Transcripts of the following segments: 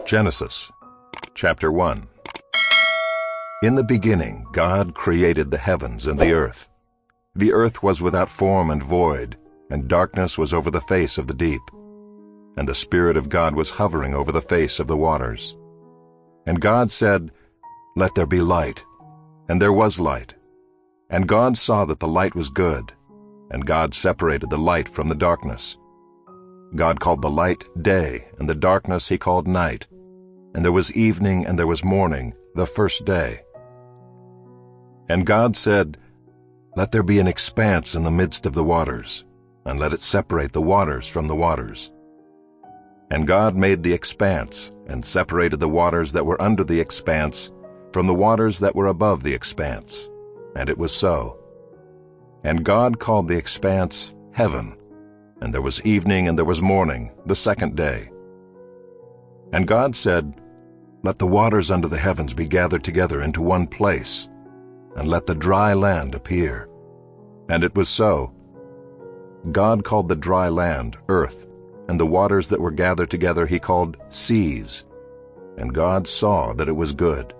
Genesis, chapter 1. In the beginning God created the heavens and the earth. The earth was without form and void, and darkness was over the face of the deep. And the Spirit of God was hovering over the face of the waters. And God said, "Let there be light." And there was light. And God saw that the light was good, and God separated the light from the darkness. God called the light day, and the darkness he called night. And there was evening and there was morning, the first day. And God said, "Let there be an expanse in the midst of the waters, and let it separate the waters from the waters." And God made the expanse, and separated the waters that were under the expanse from the waters that were above the expanse. And it was so. And God called the expanse heaven. And there was evening and there was morning, the second day. And God said, "Let the waters under the heavens be gathered together into one place, and let the dry land appear." And it was so. God called the dry land earth, and the waters that were gathered together he called seas. And God saw that it was good.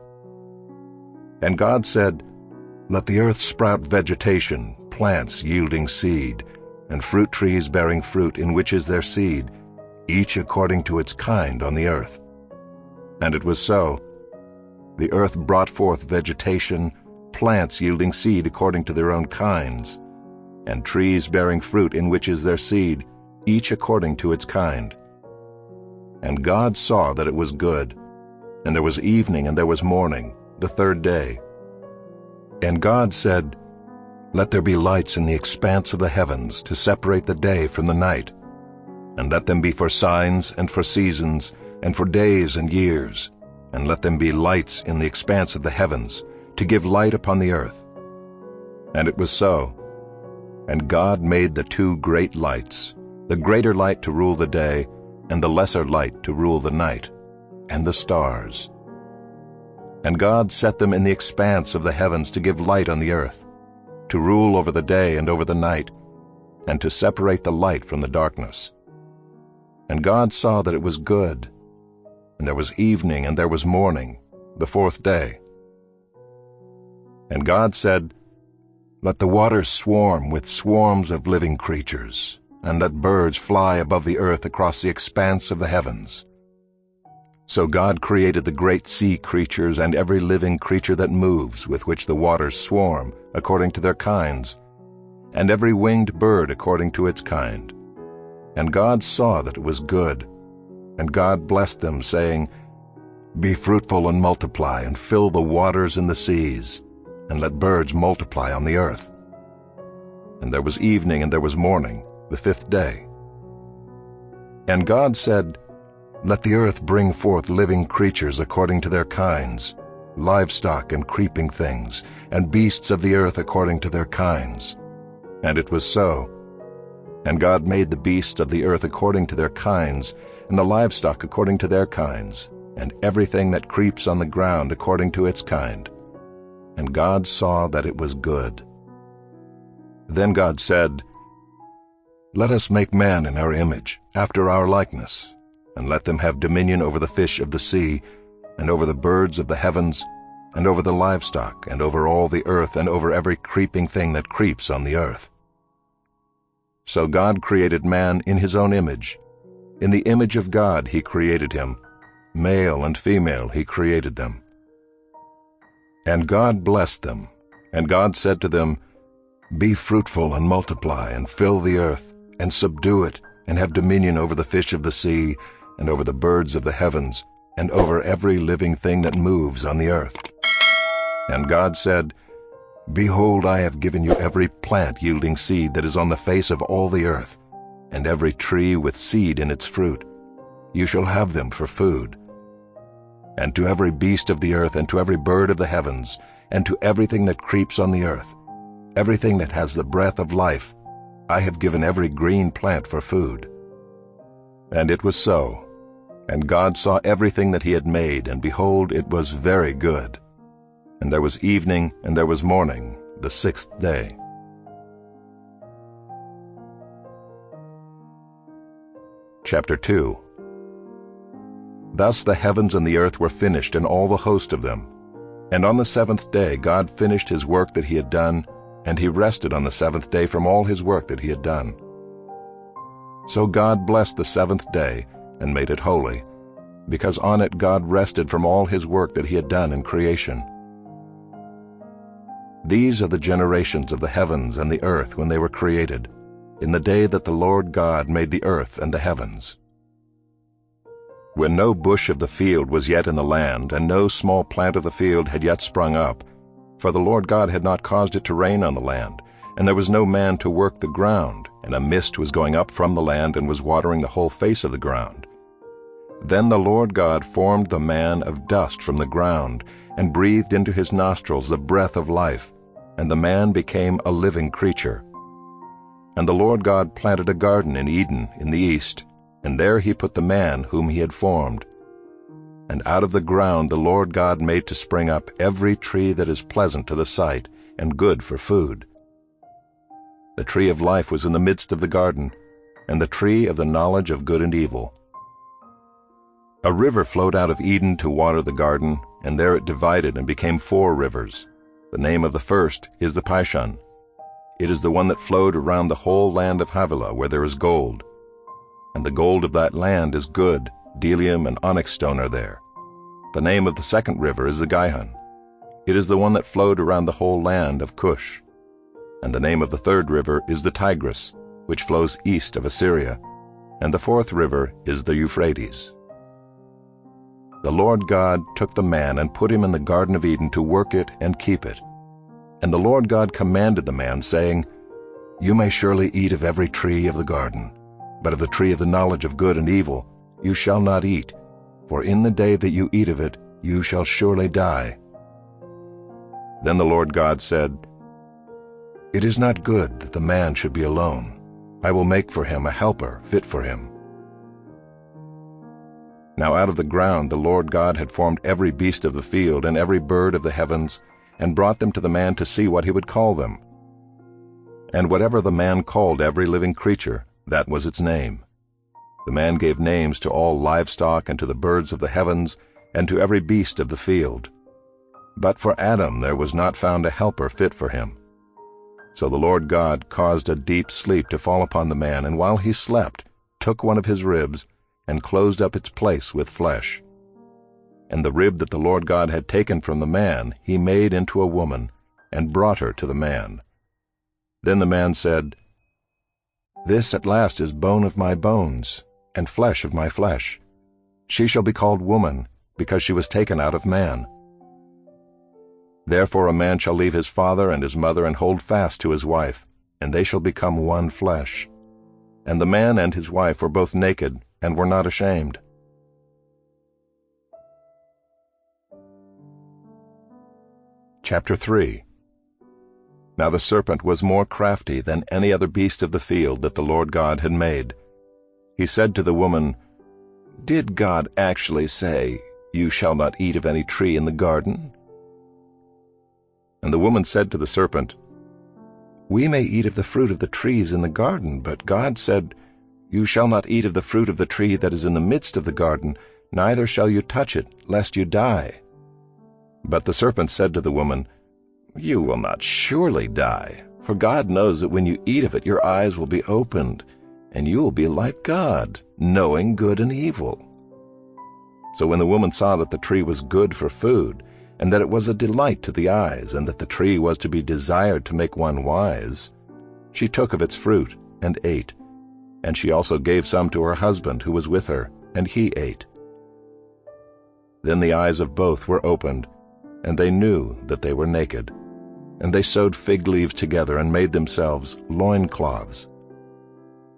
And God said, "Let the earth sprout vegetation, plants yielding seed, and fruit trees bearing fruit in which is their seed, each according to its kind on the earth." And it was so. The earth brought forth vegetation, plants yielding seed according to their own kinds, and trees bearing fruit in which is their seed, each according to its kind. And God saw that it was good. And there was evening and there was morning, the third day. And God said, "Let there be lights in the expanse of the heavens to separate the day from the night, and let them be for signs and for seasons and for days and years, and let them be lights in the expanse of the heavens to give light upon the earth." And it was so. And God made the two great lights, the greater light to rule the day, and the lesser light to rule the night, and the stars. And God set them in the expanse of the heavens to give light on the earth, to rule over the day and over the night, and to separate the light from the darkness. And God saw that it was good. And there was evening and there was morning, the fourth day. And God said, "Let the waters swarm with swarms of living creatures, and let birds fly above the earth across the expanse of the heavens." So God created the great sea creatures and every living creature that moves, with which the waters swarm, according to their kinds, and every winged bird according to its kind. And God saw that it was good. And God blessed them, saying, "Be fruitful and multiply, and fill the waters in the seas, and let birds multiply on the earth." And there was evening and there was morning, the fifth day. And God said, "Let the earth bring forth living creatures according to their kinds, livestock and creeping things, and beasts of the earth according to their kinds." And it was so. And God made the beasts of the earth according to their kinds, and the livestock according to their kinds, and everything that creeps on the ground according to its kind. And God saw that it was good. Then God said, "Let us make man in our image, after our likeness, and let them have dominion over the fish of the sea, and over the birds of the heavens, and over the livestock, and over all the earth, and over every creeping thing that creeps on the earth." So God created man in his own image. In the image of God he created him. Male and female he created them. And God blessed them. And God said to them, "Be fruitful and multiply, and fill the earth, and subdue it, and have dominion over the fish of the sea, and over the birds of the heavens, and over every living thing that moves on the earth." And God said, "Behold, I have given you every plant yielding seed that is on the face of all the earth, and every tree with seed in its fruit. You shall have them for food. And to every beast of the earth, and to every bird of the heavens, and to everything that creeps on the earth, everything that has the breath of life, I have given every green plant for food." And it was so. And God saw everything that he had made, and behold, it was very good. And there was evening and there was morning, the sixth day. Chapter 2. Thus the heavens and the earth were finished, and all the host of them. And on the seventh day God finished his work that he had done, and he rested on the seventh day from all his work that he had done. So God blessed the seventh day and made it holy, because on it God rested from all his work that he had done in creation. These are the generations of the heavens and the earth when they were created, in the day that the Lord God made the earth and the heavens. When no bush of the field was yet in the land, and no small plant of the field had yet sprung up, for the Lord God had not caused it to rain on the land, and there was no man to work the ground, and a mist was going up from the land and was watering the whole face of the ground. Then the Lord God formed the man of dust from the ground, and breathed into his nostrils the breath of life, and the man became a living creature. And the Lord God planted a garden in Eden in the east, and there he put the man whom he had formed. And out of the ground the Lord God made to spring up every tree that is pleasant to the sight, and good for food. The tree of life was in the midst of the garden, and the tree of the knowledge of good and evil. A river flowed out of Eden to water the garden, and there it divided and became 4 rivers. The name of the first is the Pishon. It is the one that flowed around the whole land of Havilah, where there is gold. And the gold of that land is good, bdellium and onyx stone are there. The name of the second river is the Gihon. It is the one that flowed around the whole land of Cush. And the name of the third river is the Tigris, which flows east of Assyria. And the fourth river is the Euphrates. The Lord God took the man and put him in the Garden of Eden to work it and keep it. And the Lord God commanded the man, saying, You may surely eat of every tree of the garden, but of the tree of the knowledge of good and evil you shall not eat, for in the day that you eat of it you shall surely die. Then the Lord God said, It is not good that the man should be alone. I will make for him a helper fit for him. Now out of the ground the Lord God had formed every beast of the field and every bird of the heavens, and brought them to the man to see what he would call them. And whatever the man called every living creature, that was its name. The man gave names to all livestock and to the birds of the heavens and to every beast of the field. But for Adam there was not found a helper fit for him. So the Lord God caused a deep sleep to fall upon the man, and while he slept, took one of his ribs and closed up its place with flesh. And the rib that the Lord God had taken from the man he made into a woman, and brought her to the man. Then the man said, This at last is bone of my bones, and flesh of my flesh. She shall be called woman, because she was taken out of man. Therefore a man shall leave his father and his mother, and hold fast to his wife, and they shall become one flesh. And the man and his wife were both naked, and were not ashamed. Chapter 3. Now the serpent was more crafty than any other beast of the field that the Lord God had made. He said to the woman, Did God actually say, You shall not eat of any tree in the garden? And the woman said to the serpent, We may eat of the fruit of the trees in the garden, but God said, You shall not eat of the fruit of the tree that is in the midst of the garden, neither shall you touch it, lest you die. But the serpent said to the woman, You will not surely die, for God knows that when you eat of it your eyes will be opened, and you will be like God, knowing good and evil. So when the woman saw that the tree was good for food, and that it was a delight to the eyes, and that the tree was to be desired to make one wise, she took of its fruit and ate. And she also gave some to her husband who was with her, and he ate. Then the eyes of both were opened, and they knew that they were naked. And they sewed fig leaves together and made themselves loincloths.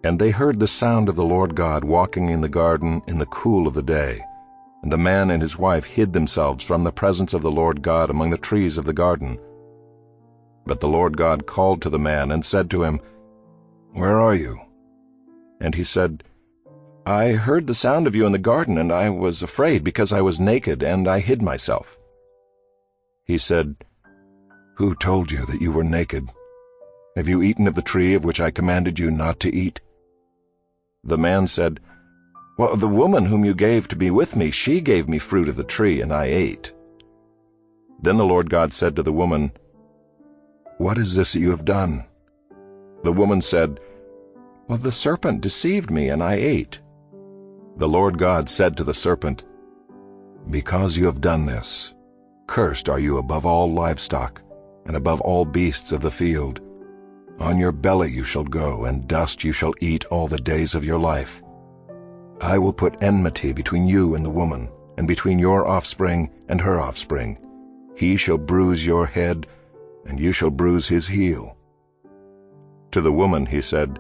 And they heard the sound of the Lord God walking in the garden in the cool of the day. And the man and his wife hid themselves from the presence of the Lord God among the trees of the garden. But the Lord God called to the man and said to him, Where are you? And he said, I heard the sound of you in the garden, and I was afraid because I was naked, and I hid myself. He said, Who told you that you were naked? Have you eaten of the tree of which I commanded you not to eat? The man said, Well, the woman whom you gave to be with me, she gave me fruit of the tree, and I ate." Then the Lord God said to the woman, "What is this that you have done?" The woman said, "Well, the serpent deceived me, and I ate." The Lord God said to the serpent, "Because you have done this, cursed are you above all livestock, and above all beasts of the field. On your belly you shall go, and dust you shall eat all the days of your life. I will put enmity between you and the woman, and between your offspring and her offspring. He shall bruise your head, and you shall bruise his heel." To the woman he said,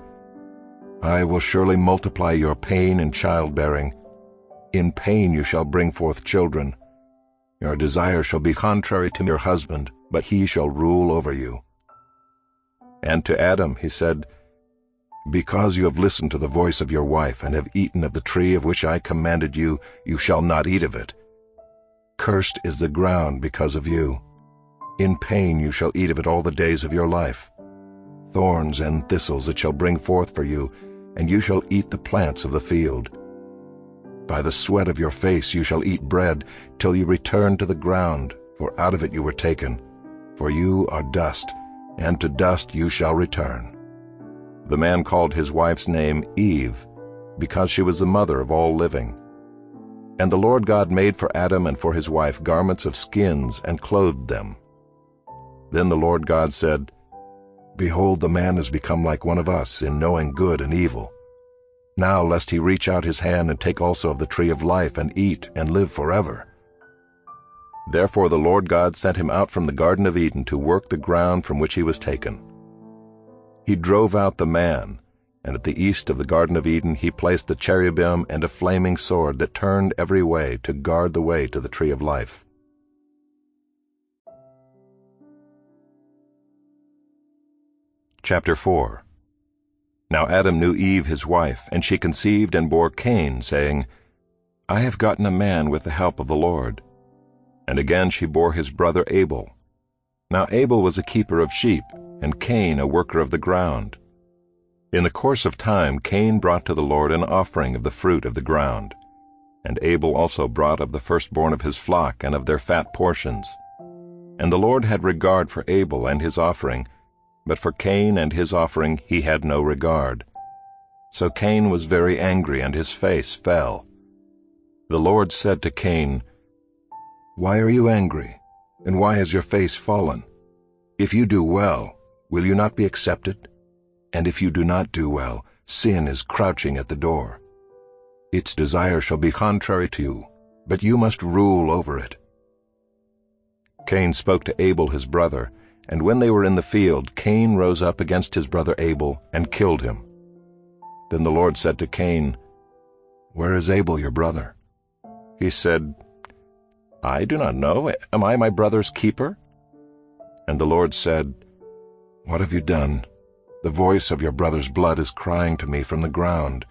"I will surely multiply your pain in childbearing. In pain you shall bring forth children. Your desire shall be contrary to your husband, but he shall rule over you." And to Adam he said, "Because you have listened to the voice of your wife, and have eaten of the tree of which I commanded you, you shall not eat of it. Cursed is the ground because of you. In pain you shall eat of it all the days of your life. Thorns and thistles it shall bring forth for you, and you shall eat the plants of the field. By the sweat of your face you shall eat bread, till you return to the ground, for out of it you were taken. For you are dust, and to dust you shall return." The man called his wife's name Eve, because she was the mother of all living. And the Lord God made for Adam and for his wife garments of skins, and clothed them. Then the Lord God said, "Behold, the man has become like one of us in knowing good and evil. Now lest he reach out his hand and take also of the tree of life, and eat, and live forever." Therefore the Lord God sent him out from the Garden of Eden to work the ground from which he was taken. He drove out the man, and at the east of the Garden of Eden he placed the cherubim and a flaming sword that turned every way to guard the way to the tree of life. Chapter 4. Now Adam knew Eve his wife, and she conceived and bore Cain, saying, "I have gotten a man with the help of the Lord." And again she bore his brother Abel. Now Abel was a keeper of sheep, and Cain a worker of the ground. In the course of time Cain brought to the Lord an offering of the fruit of the ground. And Abel also brought of the firstborn of his flock and of their fat portions. And the Lord had regard for Abel and his offering, but for Cain and his offering he had no regard. So Cain was very angry, and his face fell. The Lord said to Cain, "Why are you angry, and why has your face fallen? If you do well, will you not be accepted? And if you do not do well, sin is crouching at the door. Its desire shall be contrary to you, but you must rule over it." Cain spoke to Abel his brother, and when they were in the field, Cain rose up against his brother Abel and killed him. Then the Lord said to Cain, "Where is Abel your brother?" He said, "I do not know. Am I my brother's keeper?" And the Lord said, "What have you done? The voice of your brother's blood is crying to me from the ground.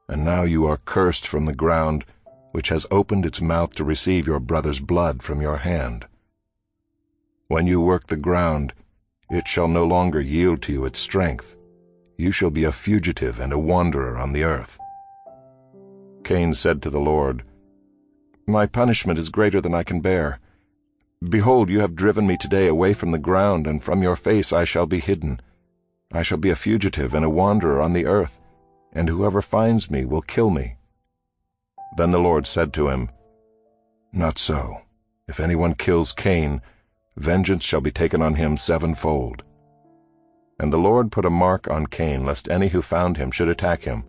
And now you are cursed from the ground, which has opened its mouth to receive your brother's blood from your hand. When you work the ground, it shall no longer yield to you its strength. You shall be a fugitive and a wanderer on the earth." Cain said to the Lord, "My punishment is greater than I can bear. Behold, you have driven me today away from the ground, and from your face I shall be hidden. I shall be a fugitive and a wanderer on the earth, and whoever finds me will kill me." Then the Lord said to him, "Not so. If anyone kills Cain, vengeance shall be taken on him sevenfold." And the Lord put a mark on Cain, lest any who found him should attack him.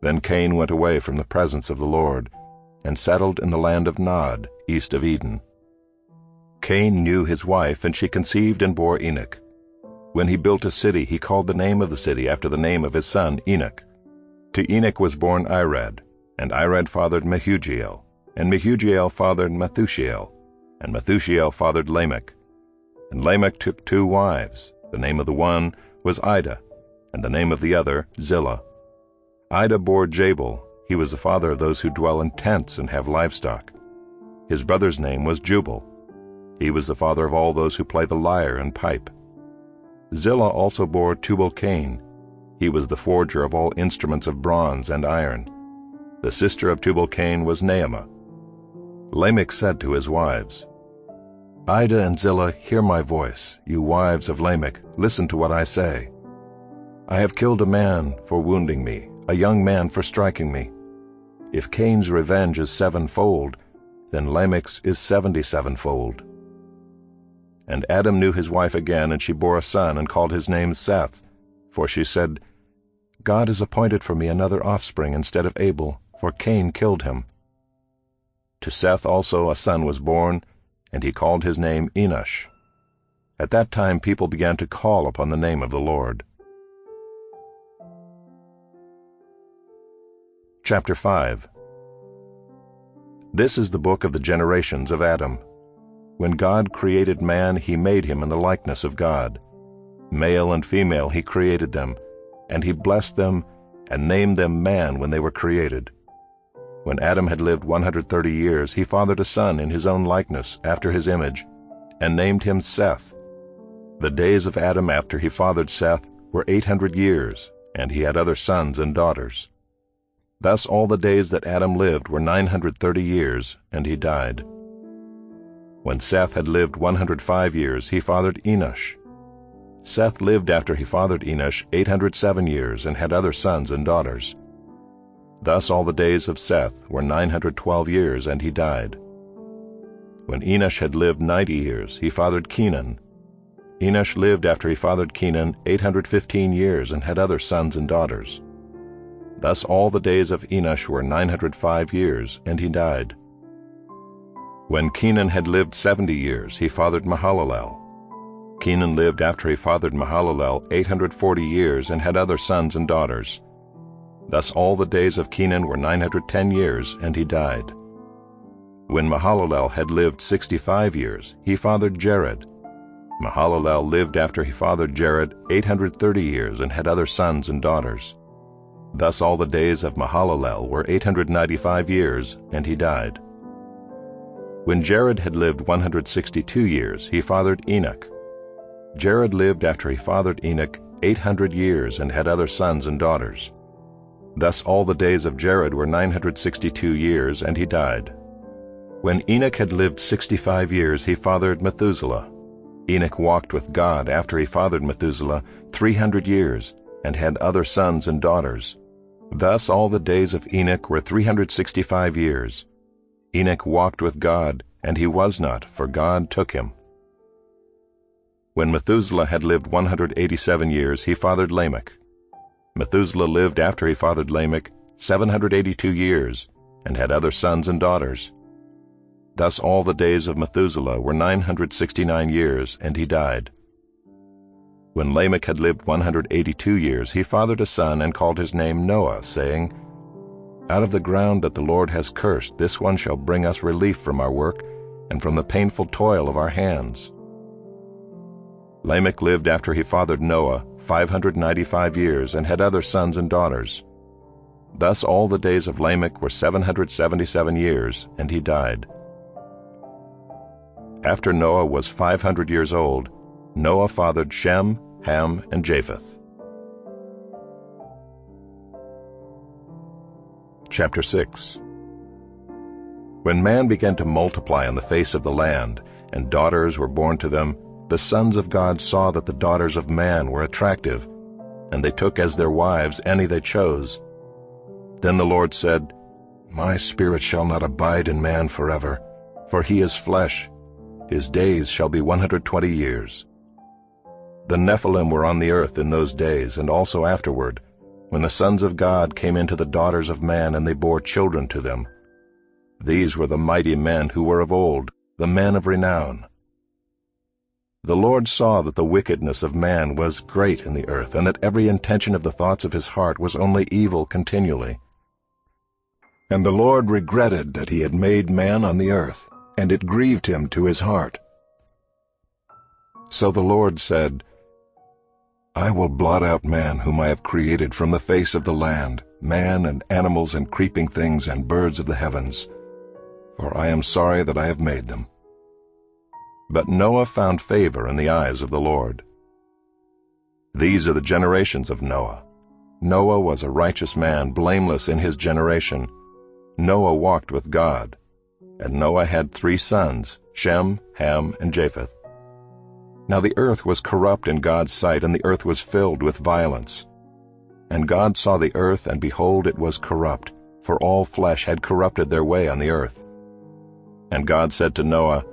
Then Cain went away from the presence of the Lord, and settled in the land of Nod, east of Eden. Cain knew his wife, and she conceived and bore Enoch. When he built a city, he called the name of the city after the name of his son Enoch. To Enoch was born Irad, and Irad fathered Mehujael, and Mehujael fathered Methushael, and Methushael fathered Lamech. And Lamech took 2 wives. The name of the one was Ida, and the name of the other Zillah. Ida bore Jabal. He was the father of those who dwell in tents and have livestock. His brother's name was Jubal. He was the father of all those who play the lyre and pipe. Zillah also bore Tubal-Cain. He was the forger of all instruments of bronze and iron. The sister of Tubal-Cain was Naamah. Lamech said to his wives, Ida and Zillah, hear my voice. You wives of Lamech, listen to what I say. I have killed a man for wounding me, a young man for striking me. If Cain's revenge is sevenfold, then Lamech's is 77-fold. And Adam knew his wife again, and she bore a son, and called his name Seth. For she said, God has appointed for me another offspring instead of Abel, for Cain killed him. To Seth also a son was born, and he called his name Enosh. At that time people began to call upon the name of the Lord. Chapter 5. This is the book of the generations of Adam. When God created man, he made him in the likeness of God. Male and female he created them, and he blessed them and named them man when they were created. When Adam had lived 130 years, he fathered a son in his own likeness, after his image, and named him Seth. The days of Adam after he fathered Seth were 800 years, and he had other sons and daughters. Thus all the days that Adam lived were 930 years, and he died. When Seth had lived 105 years, he fathered Enosh. Seth lived after he fathered Enosh 807 years, and had other sons and daughters. Thus all the days of Seth were 912 years, and he died. When Enosh had lived 90 years, he fathered Kenan. Enosh lived after he fathered Kenan 815 years, and had other sons and daughters. Thus all the days of Enosh were 905 years, and he died. When Kenan had lived 70 years, he fathered Mahalalel. Kenan lived after he fathered Mahalalel 840 years, and had other sons and daughters. Thus all the days of Kenan were 910 years, and he died. When Mahalalel had lived 65 years, he fathered Jared. Mahalalel lived after he fathered Jared 830 years, and had other sons and daughters. Thus all the days of Mahalalel were 895 years, and he died. When Jared had lived 162 years, he fathered Enoch. Jared lived after he fathered Enoch 800 years, and had other sons and daughters. Thus all the days of Jared were 962 years, and he died. When Enoch had lived 65 years, he fathered Methuselah. Enoch walked with God after he fathered Methuselah 300 years, and had other sons and daughters. Thus all the days of Enoch were 365 years. Enoch walked with God, and he was not, for God took him. When Methuselah had lived 187 years, he fathered Lamech. Methuselah lived after he fathered Lamech 782 years, and had other sons and daughters. Thus all the days of Methuselah were 969 years, and he died. When Lamech had lived 182 years, he fathered a son, and called his name Noah, saying, Out of the ground that the Lord has cursed, this one shall bring us relief from our work, and from the painful toil of our hands. Lamech lived after he fathered Noah 595 years, and had other sons and daughters. Thus all the days of Lamech were 777 years, and he died. After Noah was 500 years old, Noah fathered Shem, Ham, and Japheth. Chapter 6. When man began to multiply on the face of the land, and daughters were born to them, the sons of God saw that the daughters of man were attractive, and they took as their wives any they chose. Then the Lord said, My spirit shall not abide in man forever, for he is flesh. His days shall be 120 years. The Nephilim were on the earth in those days, and also afterward, when the sons of God came into the daughters of man, and they bore children to them. These were the mighty men who were of old, the men of renown. The Lord saw that the wickedness of man was great in the earth, and that every intention of the thoughts of his heart was only evil continually. And the Lord regretted that he had made man on the earth, and it grieved him to his heart. So the Lord said, I will blot out man whom I have created from the face of the land, man and animals and creeping things and birds of the heavens, for I am sorry that I have made them. But Noah found favor in the eyes of the Lord. These are the generations of Noah. Noah was a righteous man, blameless in his generation. Noah walked with God. And Noah had 3 sons, Shem, Ham, and Japheth. Now the earth was corrupt in God's sight, and the earth was filled with violence. And God saw the earth, and behold, it was corrupt, for all flesh had corrupted their way on the earth. And God said to Noah,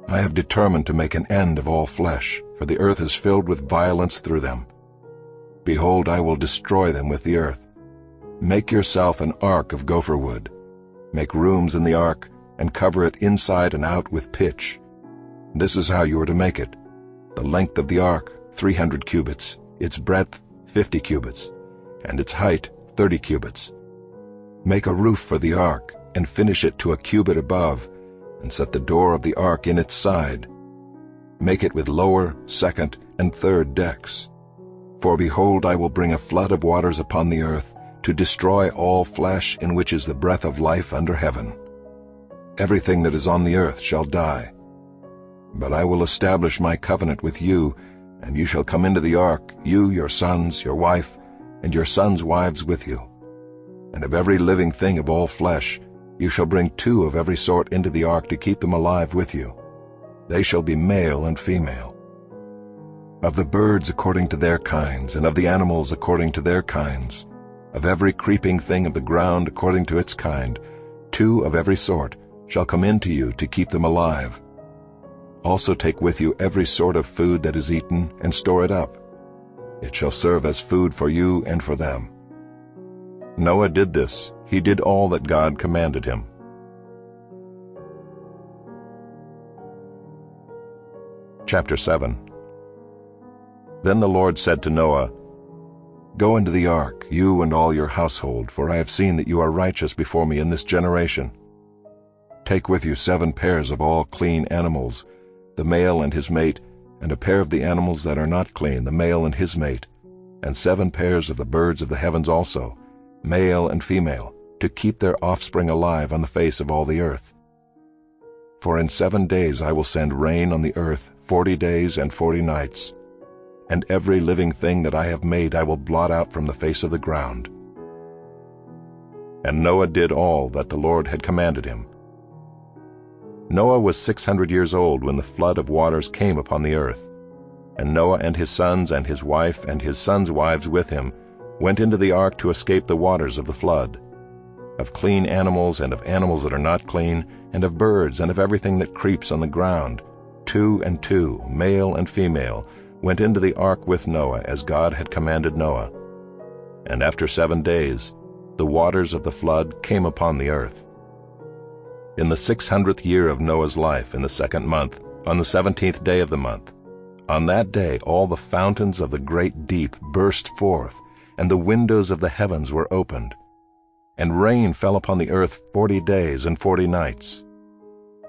I have determined to make an end of all flesh, for the earth is filled with violence through them. Behold, I will destroy them with the earth. Make yourself an ark of gopher wood. Make rooms in the ark, and cover it inside and out with pitch. This is how you are to make it. The length of the ark, 300 cubits, its breadth, 50 cubits, and its height, 30 cubits. Make a roof for the ark, and finish it to a cubit above, and set the door of the ark in its side. Make it with lower, second, and third decks. For behold, I will bring a flood of waters upon the earth, to destroy all flesh in which is the breath of life under heaven. Everything that is on the earth shall die. But I will establish my covenant with you, and you shall come into the ark, you, your sons, your wife, and your sons' wives with you. And of every living thing of all flesh, you shall bring 2 of every sort into the ark to keep them alive with you. They shall be male and female. Of the birds according to their kinds, and of the animals according to their kinds, of every creeping thing of the ground according to its kind, 2 of every sort shall come into you to keep them alive. Also take with you every sort of food that is eaten, and store it up. It shall serve as food for you and for them. Noah did this. He did all that God commanded him. Chapter 7. Then the Lord said to Noah, Go into the ark, you and all your household, for I have seen that you are righteous before me in this generation. Take with you 7 pairs of all clean animals, the male and his mate, and a pair of the animals that are not clean, the male and his mate, and 7 pairs of the birds of the heavens also, male and female, to keep their offspring alive on the face of all the earth. For in 7 days I will send rain on the earth 40 days and 40 nights, and every living thing that I have made I will blot out from the face of the ground. And Noah did all that the Lord had commanded him. Noah was 600 years old when the flood of waters came upon the earth. And Noah and his sons and his wife and his sons' wives with him went into the ark to escape the waters of the flood. Of clean animals and of animals that are not clean, and of birds and of everything that creeps on the ground, 2 and 2, male and female, went into the ark with Noah as God had commanded Noah. And after 7 days, the waters of the flood came upon the earth. In the 600th year of Noah's life, in the 2nd month, on the 17th day of the month, on that day all the fountains of the great deep burst forth, and the windows of the heavens were opened. And rain fell upon the earth 40 days and 40 nights.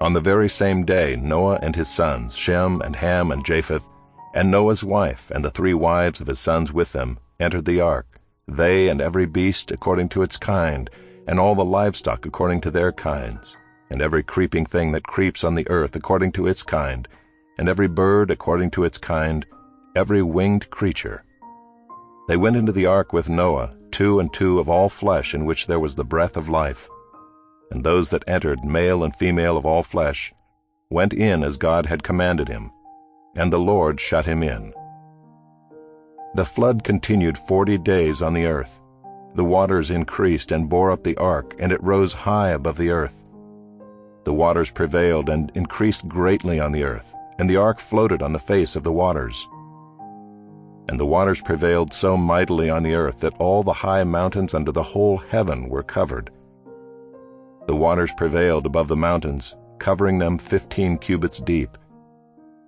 On the very same day Noah and his sons, Shem and Ham and Japheth, and Noah's wife and the 3 wives of his sons with them, entered the ark, they and every beast according to its kind, and all the livestock according to their kinds, and every creeping thing that creeps on the earth according to its kind, and every bird according to its kind, every winged creature. They went into the ark with Noah, 2 and 2 of all flesh in which there was the breath of life. And those that entered, male and female of all flesh, went in as God had commanded him, and the Lord shut him in. The flood continued 40 days on the earth. The waters increased and bore up the ark, and it rose high above the earth. The waters prevailed and increased greatly on the earth, and the ark floated on the face of the waters. And the waters prevailed so mightily on the earth that all the high mountains under the whole heaven were covered. The waters prevailed above the mountains, covering them 15 cubits deep.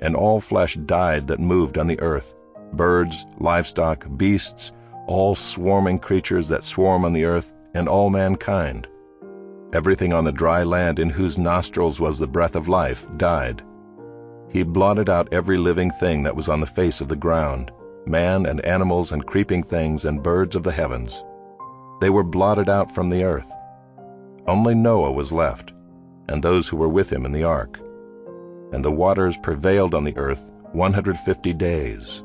And all flesh died that moved on the earth, birds, livestock, beasts, all swarming creatures that swarm on the earth, and all mankind. Everything on the dry land in whose nostrils was the breath of life died. He blotted out every living thing that was on the face of the ground, man and animals and creeping things and birds of the heavens. They were blotted out from the earth. Only Noah was left, and those who were with him in the ark. And the waters prevailed on the earth 150 days.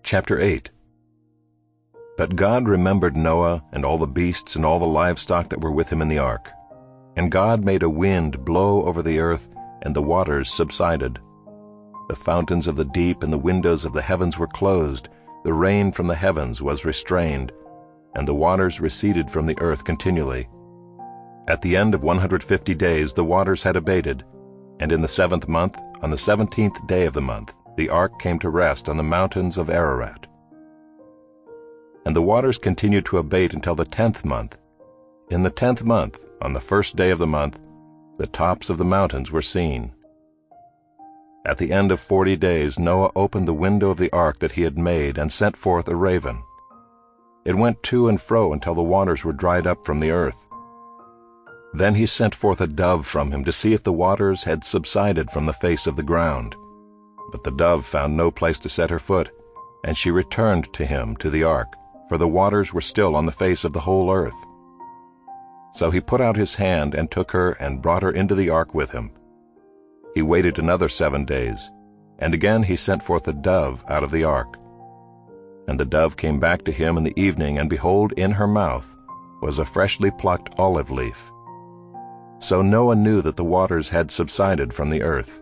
Chapter 8. But God remembered Noah and all the beasts and all the livestock that were with him in the ark. And God made a wind blow over the earth, and the waters subsided. The fountains of the deep and the windows of the heavens were closed, the rain from the heavens was restrained, and the waters receded from the earth continually. At the end of 150 days the waters had abated, and in the 7th month, on the 17th day of the month, the ark came to rest on the mountains of Ararat. And the waters continued to abate until the 10th month. In the 10th month, on the 1st day of the month, the tops of the mountains were seen. At the end of 40 days Noah opened the window of the ark that he had made and sent forth a raven. It went to and fro until the waters were dried up from the earth. Then he sent forth a dove from him to see if the waters had subsided from the face of the ground. But the dove found no place to set her foot, and she returned to him to the ark, for the waters were still on the face of the whole earth. So he put out his hand and took her and brought her into the ark with him. He waited another 7 days, and again he sent forth a dove out of the ark. And the dove came back to him in the evening, and behold, in her mouth was a freshly plucked olive leaf. So Noah knew that the waters had subsided from the earth.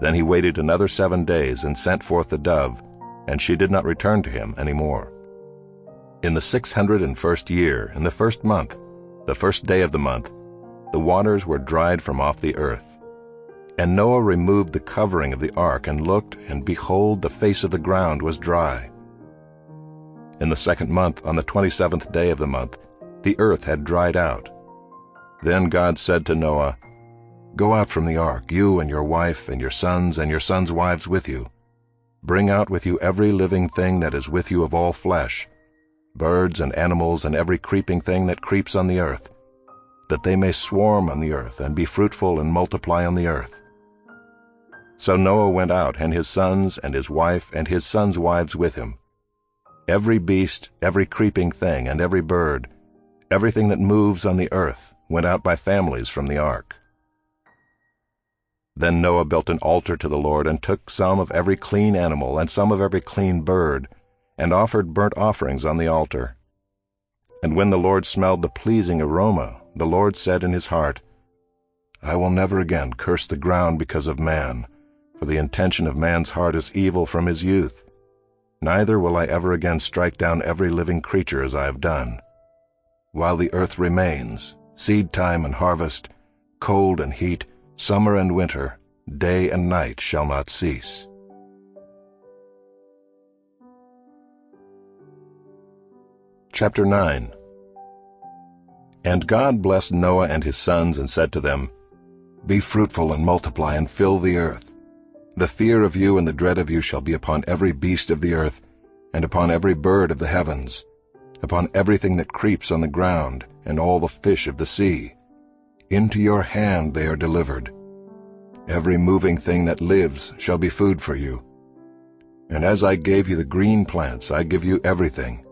Then he waited another 7 days and sent forth the dove, and she did not return to him any more. In the 601st year, in the 1st month, the 1st day of the month, the waters were dried from off the earth. And Noah removed the covering of the ark and looked, and behold, the face of the ground was dry. In the 2nd month, on the 27th day of the month, the earth had dried out. Then God said to Noah, "Go out from the ark, you and your wife and your sons wives with you. Bring out with you every living thing that is with you of all flesh, birds and animals and every creeping thing that creeps on the earth, that they may swarm on the earth and be fruitful and multiply on the earth." So Noah went out, and his sons and his wife and his sons' wives with him. Every beast, every creeping thing, and every bird, everything that moves on the earth, went out by families from the ark. Then Noah built an altar to the Lord, and took some of every clean animal and some of every clean bird, and offered burnt offerings on the altar. And when the Lord smelled the pleasing aroma, the Lord said in his heart, "I will never again curse the ground because of man, for the intention of man's heart is evil from his youth. Neither will I ever again strike down every living creature as I have done. While the earth remains, seed time and harvest, cold and heat, summer and winter, day and night shall not cease." Chapter 9. And God blessed Noah and his sons and said to them, "Be fruitful and multiply and fill the earth. The fear of you and the dread of you shall be upon every beast of the earth, and upon every bird of the heavens, upon everything that creeps on the ground, and all the fish of the sea. Into your hand they are delivered. Every moving thing that lives shall be food for you. And as I gave you the green plants, I give you everything.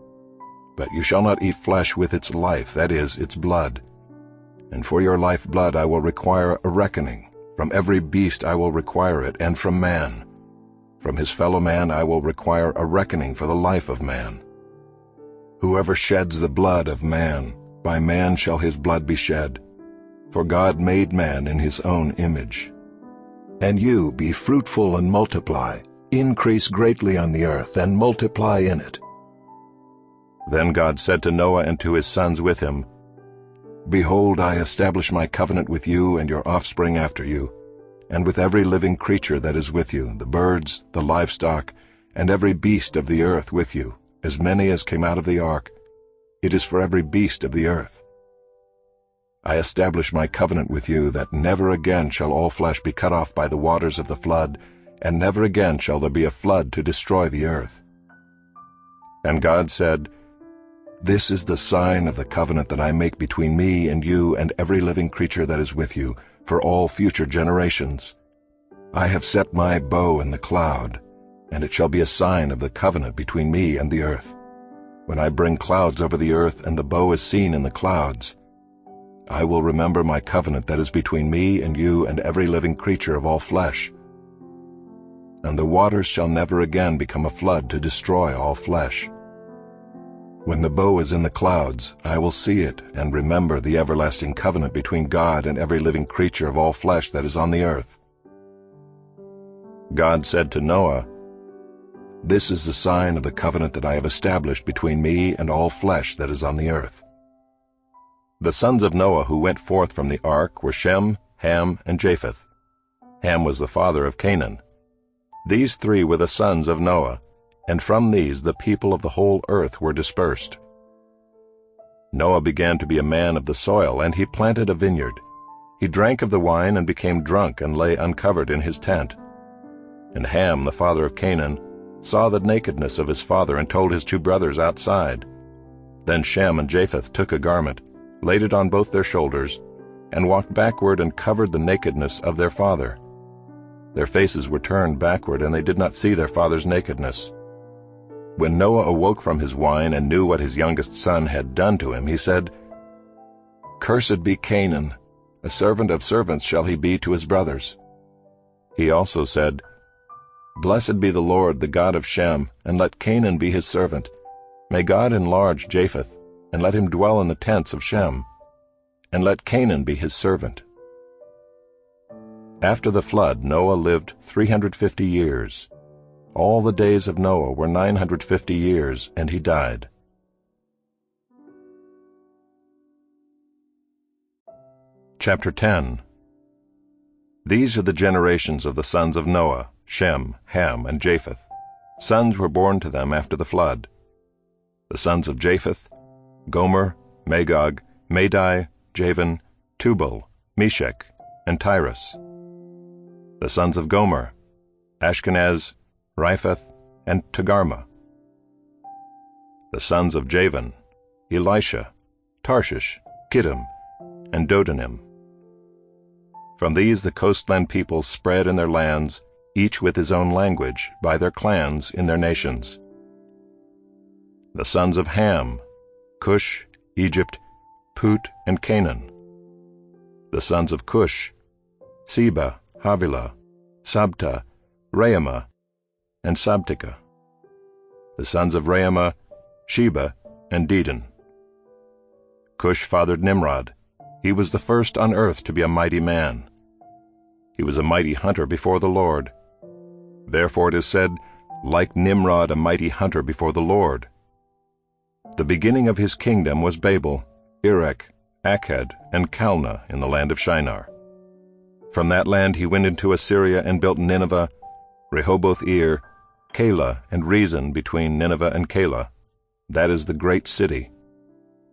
But you shall not eat flesh with its life, that is, its blood. And for your lifeblood I will require a reckoning. From every beast I will require it, and from man. From his fellow man I will require a reckoning for the life of man. Whoever sheds the blood of man, by man shall his blood be shed. For God made man in his own image. And you be fruitful and multiply, increase greatly on the earth, and multiply in it." Then God said to Noah and to his sons with him, "Behold, I establish my covenant with you and your offspring after you, and with every living creature that is with you, the birds, the livestock, and every beast of the earth with you, as many as came out of the ark. It is for every beast of the earth. I establish my covenant with you that never again shall all flesh be cut off by the waters of the flood, and never again shall there be a flood to destroy the earth." And God said, "This is the sign of the covenant that I make between me and you and every living creature that is with you, for all future generations. I have set my bow in the cloud, and it shall be a sign of the covenant between me and the earth. When I bring clouds over the earth and the bow is seen in the clouds, I will remember my covenant that is between me and you and every living creature of all flesh. And the waters shall never again become a flood to destroy all flesh. When the bow is in the clouds, I will see it and remember the everlasting covenant between God and every living creature of all flesh that is on the earth. God said to Noah, "This is the sign of the covenant that I have established between me and all flesh that is on the earth." The sons of Noah who went forth from the ark were Shem, Ham, and Japheth. Ham was the father of Canaan. These three were the sons of Noah, and from these the people of the whole earth were dispersed. Noah began to be a man of the soil, and he planted a vineyard. He drank of the wine and became drunk and lay uncovered in his tent. And Ham, the father of Canaan, saw the nakedness of his father and told his two brothers outside. Then Shem and Japheth took a garment, laid it on both their shoulders, and walked backward and covered the nakedness of their father. Their faces were turned backward, and they did not see their father's nakedness. When Noah awoke from his wine and knew what his youngest son had done to him, he said, "Cursed be Canaan, a servant of servants shall he be to his brothers." He also said, "Blessed be the Lord, the God of Shem, and let Canaan be his servant. May God enlarge Japheth, and let him dwell in the tents of Shem, and let Canaan be his servant." After the flood, Noah lived 350 years. All the days of Noah were 950 years, and he died. Chapter 10. These are the generations of the sons of Noah, Shem, Ham, and Japheth. Sons were born to them after the flood. The sons of Japheth: Gomer, Magog, Madai, Javan, Tubal, Meshech, and Tyrus. The sons of Gomer: Ashkenaz, Riphath, and Togarmah. The sons of Javan: Elisha, Tarshish, Kittim, and Dodanim. From these the coastland peoples spread in their lands, each with his own language, by their clans in their nations. The sons of Ham: Cush, Egypt, Put, and Canaan. The sons of Cush: Seba, Havilah, Sabta, Raamah, and Sabtika. The sons of Raamah: Sheba and Dedan. Cush fathered Nimrod. He was the first on earth to be a mighty man. He was a mighty hunter before the Lord. Therefore it is said, "Like Nimrod, a mighty hunter before the Lord." The beginning of his kingdom was Babel, Erech, Akkad, and Calneh in the land of Shinar. From that land he went into Assyria and built Nineveh, Rehoboth-ir, Calah, and Rezin between Nineveh and Calah. That is the great city.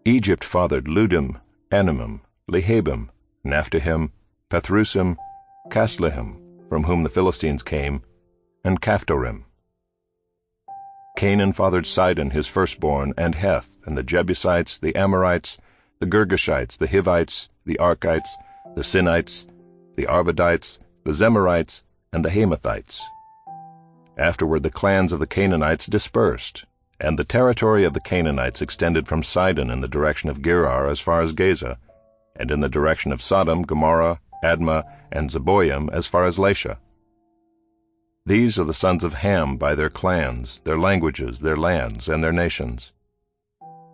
Egypt fathered Ludim, Anamim, Lehabim, Naphtuhim, Pathrusim, Casluhim, from whom the Philistines came, and Caphtorim. Canaan fathered Sidon his firstborn, and Heth, and the Jebusites, the Amorites, the Girgashites, the Hivites, the Arkites, the Sinites, the Arvadites, the Zemarites, and the Hamathites. Afterward the clans of the Canaanites dispersed, and the territory of the Canaanites extended from Sidon in the direction of Gerar as far as Gaza, and in the direction of Sodom, Gomorrah, Admah, and Zeboim as far as Lasha. These are the sons of Ham by their clans, their languages, their lands, and their nations.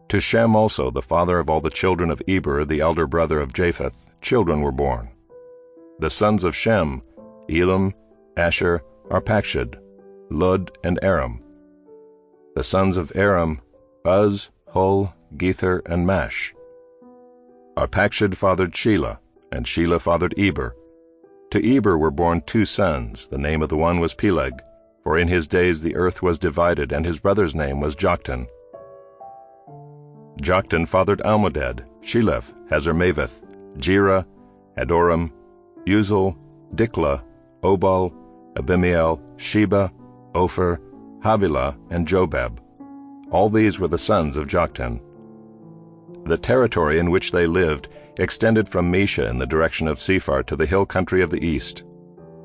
To Shem also, the father of all the children of Eber, the elder brother of Japheth, children were born. The sons of Shem: Elam, Asher, Arpachshad, Lud, and Aram. The sons of Aram: Uz, Hul, Gether, and Mash. Arpachshad fathered Shelah, and Shelah fathered Eber. To Eber were born two sons. The name of the one was Peleg, for in his days the earth was divided, and his brother's name was Joktan. Joktan fathered Almodad, Sheleph, Hazarmaveth, Jerah, Hadoram, Uzal, Diklah, Obal, Abimael, Sheba, Ophir, Havilah, and Jobab. All these were the sons of Joktan. The territory in which they lived extended from Mesha in the direction of Sephar to the hill country of the east.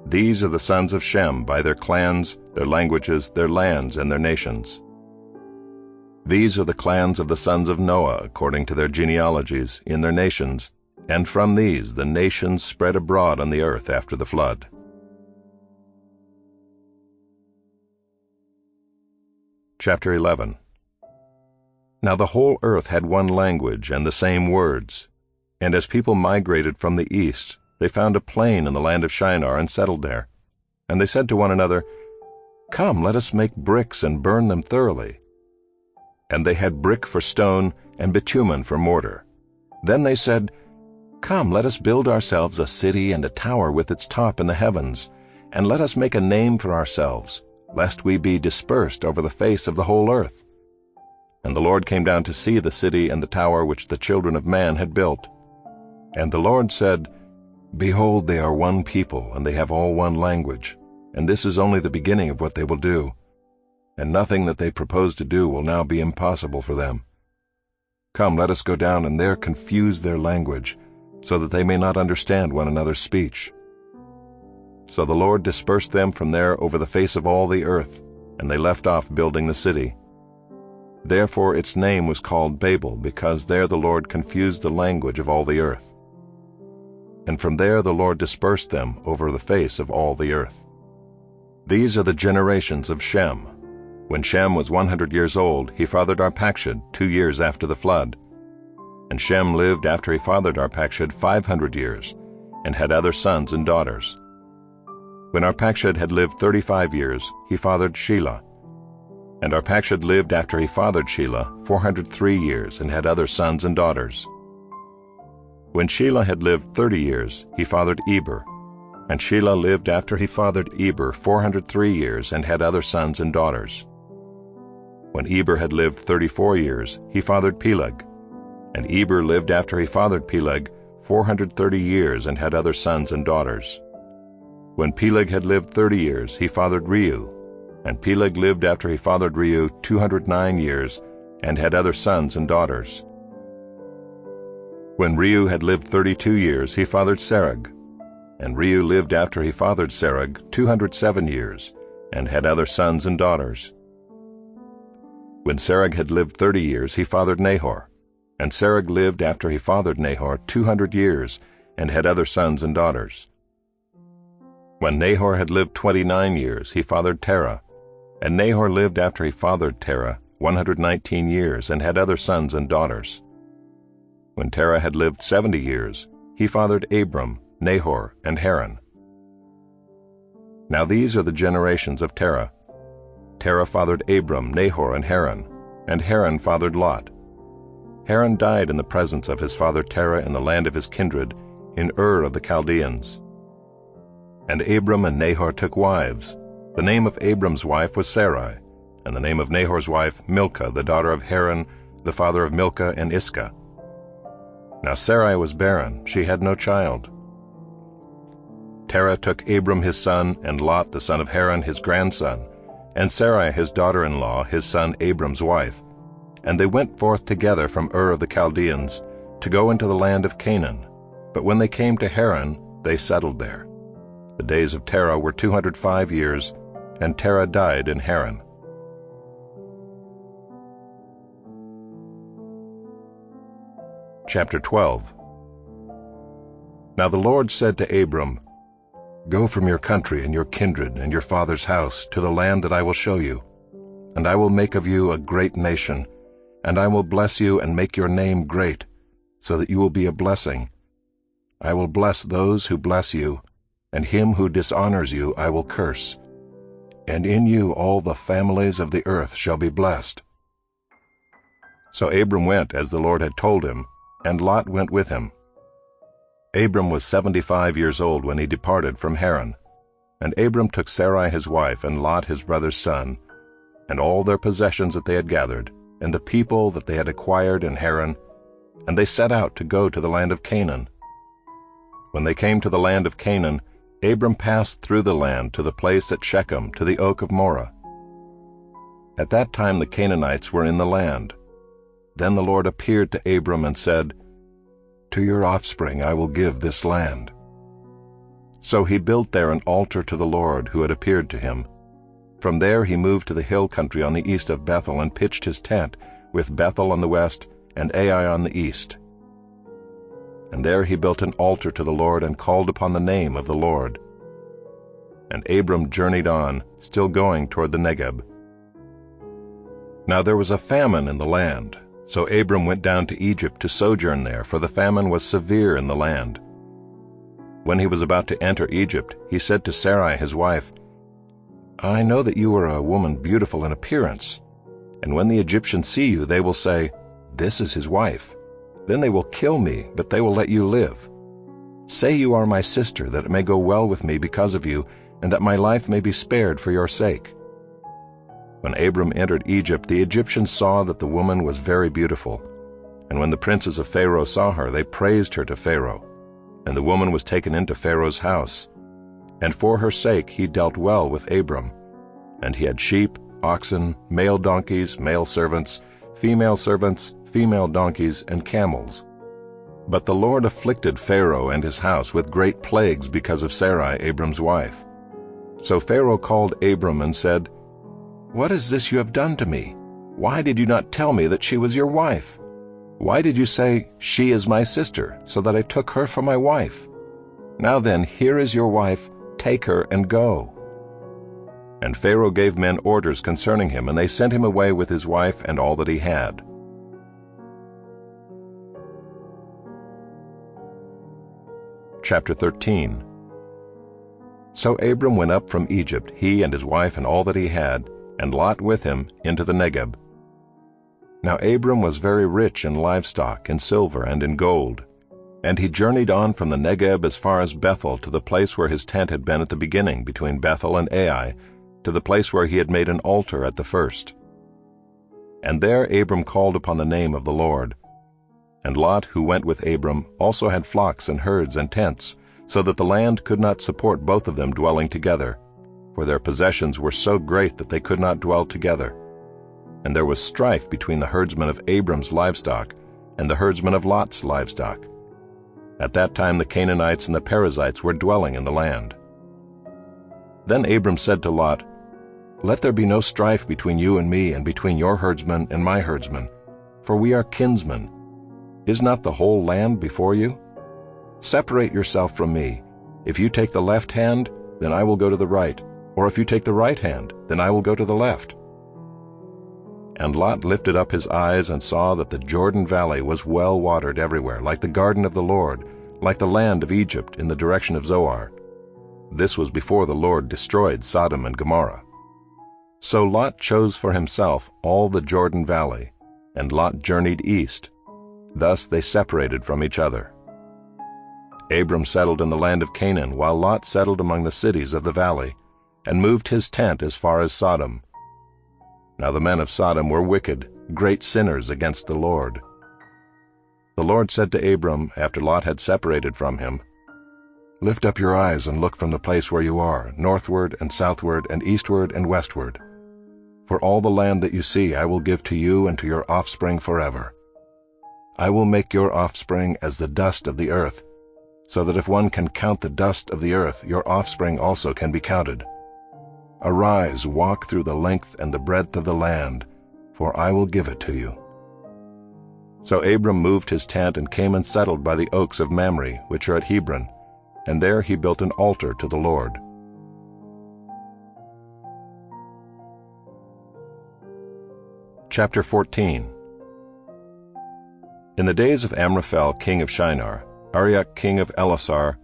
These are the sons of Shem by their clans, their languages, their lands, and their nations. These are the clans of the sons of Noah according to their genealogies, in their nations, and from these the nations spread abroad on the earth after the flood. Chapter 11. Now the whole earth had one language and the same words. And as people migrated from the east, they found a plain in the land of Shinar and settled there. And they said to one another, "Come, let us make bricks and burn them thoroughly." And they had brick for stone and bitumen for mortar. Then they said, "Come, let us build ourselves a city and a tower with its top in the heavens, and let us make a name for ourselves, lest we be dispersed over the face of the whole earth." And the Lord came down to see the city and the tower which the children of man had built. And the Lord said, "Behold, they are one people, and they have all one language, and this is only the beginning of what they will do. And nothing that they propose to do will now be impossible for them. Come, let us go down and there confuse their language, so that they may not understand one another's speech." So the Lord dispersed them from there over the face of all the earth, and they left off building the city. Therefore its name was called Babel, because there the Lord confused the language of all the earth. And from there the Lord dispersed them over the face of all the earth. These are the generations of Shem. When Shem was 100 years old, he fathered Arpachshad 2 years after the flood. And Shem lived after he fathered Arpachshad 500 years, and had other sons and daughters. When Arpachshad had lived 35 years, he fathered Shelah. And Arpachshad lived after he fathered Shelah 403 years, and had other sons and daughters. When Shelah had lived 30 years, he fathered Eber. And Shelah lived after he fathered Eber 403 years, and had other sons and daughters. When Eber had lived 34 years, he fathered Peleg. And Eber lived after he fathered Peleg 430 years, and had other sons and daughters. When Peleg had lived 30 years, he fathered Reu. And Peleg lived after he fathered Reu 209 years, and had other sons and daughters. When Reu had lived 32 years, he fathered Serug. And Reu lived after he fathered Serug 207 years, and had other sons and daughters. When Serug had lived 30 years, he fathered Nahor. And Serug lived after he fathered Nahor 200 years, and had other sons and daughters. When Nahor had lived 29 years, he fathered Terah. And Nahor lived after he fathered Terah 119 years, and had other sons and daughters. When Terah had lived 70 years, he fathered Abram, Nahor, and Haran. Now these are the generations of Terah. Terah fathered Abram, Nahor, and Haran fathered Lot. Haran died in the presence of his father Terah in the land of his kindred, in Ur of the Chaldeans. And Abram and Nahor took wives. The name of Abram's wife was Sarai, and the name of Nahor's wife Milcah, the daughter of Haran, the father of Milcah and Iscah. Now Sarai was barren, she had no child. Terah took Abram his son, and Lot the son of Haran his grandson, and Sarai his daughter-in-law, his son Abram's wife. And they went forth together from Ur of the Chaldeans, to go into the land of Canaan. But when they came to Haran, they settled there. The days of Terah were 205 years, and Terah died in Haran. Chapter 12. Now the Lord said to Abram, "Go from your country and your kindred and your father's house to the land that I will show you, and I will make of you a great nation, and I will bless you and make your name great, so that you will be a blessing. I will bless those who bless you, and him who dishonors you I will curse. And in you all the families of the earth shall be blessed." So Abram went as the Lord had told him, and Lot went with him. Abram was 75 years old when he departed from Haran. And Abram took Sarai his wife, and Lot his brother's son, and all their possessions that they had gathered, and the people that they had acquired in Haran, and they set out to go to the land of Canaan. When they came to the land of Canaan, Abram passed through the land to the place at Shechem, to the oak of Moreh. At that time the Canaanites were in the land. Then the Lord appeared to Abram and said, "To your offspring I will give this land." So he built there an altar to the Lord who had appeared to him. From there he moved to the hill country on the east of Bethel and pitched his tent, with Bethel on the west and Ai on the east. And there he built an altar to the Lord and called upon the name of the Lord. And Abram journeyed on, still going toward the Negeb. Now there was a famine in the land, So Abram went down to Egypt to sojourn there, for the famine was severe in the land. When he was about to enter Egypt, he said to Sarai his wife, "I know that you are a woman beautiful in appearance, and when the Egyptians see you, they will say, 'This is his wife.' Then they will kill me, but they will let you live. Say you are my sister, that it may go well with me because of you, and that my life may be spared for your sake." When Abram entered Egypt, the Egyptians saw that the woman was very beautiful. And when the princes of Pharaoh saw her, they praised her to Pharaoh. And the woman was taken into Pharaoh's house. And for her sake he dealt well with Abram. And he had sheep, oxen, male donkeys, male servants, female donkeys, and camels. But the Lord afflicted Pharaoh and his house with great plagues because of Sarai, Abram's wife. So Pharaoh called Abram and said, "What is this you have done to me? Why did you not tell me that she was your wife? Why did you say, 'She is my sister,' so that I took her for my wife? Now then, here is your wife, take her and go." And Pharaoh gave men orders concerning him, and they sent him away with his wife and all that he had. Chapter 13. So Abram went up from Egypt, he and his wife and all that he had, and Lot with him, into the Negeb. Now Abram was very rich in livestock, in silver, and in gold. And he journeyed on from the Negeb as far as Bethel, to the place where his tent had been at the beginning, between Bethel and Ai, to the place where he had made an altar at the first. And there Abram called upon the name of the Lord. And Lot, who went with Abram, also had flocks and herds and tents, so that the land could not support both of them dwelling together, for their possessions were so great that they could not dwell together. And there was strife between the herdsmen of Abram's livestock and the herdsmen of Lot's livestock. At that time the Canaanites and the Perizzites were dwelling in the land. Then Abram said to Lot, "Let there be no strife between you and me, and between your herdsmen and my herdsmen, for we are kinsmen. Is not the whole land before you? Separate yourself from me. If you take the left hand, then I will go to the right, or if you take the right hand, then I will go to the left." And Lot lifted up his eyes and saw that the Jordan Valley was well watered everywhere, like the garden of the Lord, like the land of Egypt in the direction of Zoar. This was before the Lord destroyed Sodom and Gomorrah. So Lot chose for himself all the Jordan Valley, and Lot journeyed east. Thus they separated from each other. Abram settled in the land of Canaan, while Lot settled among the cities of the valley, and moved his tent as far as Sodom. Now the men of Sodom were wicked, great sinners against the Lord. The Lord said to Abram, after Lot had separated from him, "Lift up your eyes and look from the place where you are, northward and southward and eastward and westward. For all the land that you see I will give to you and to your offspring forever. I will make your offspring as the dust of the earth, so that if one can count the dust of the earth, your offspring also can be counted. Arise, walk through the length and the breadth of the land, for I will give it to you." So Abram moved his tent and came and settled by the oaks of Mamre, which are at Hebron, and there he built an altar to the Lord. Chapter 14. In the days of Amraphel king of Shinar, Arioch king of Elasar,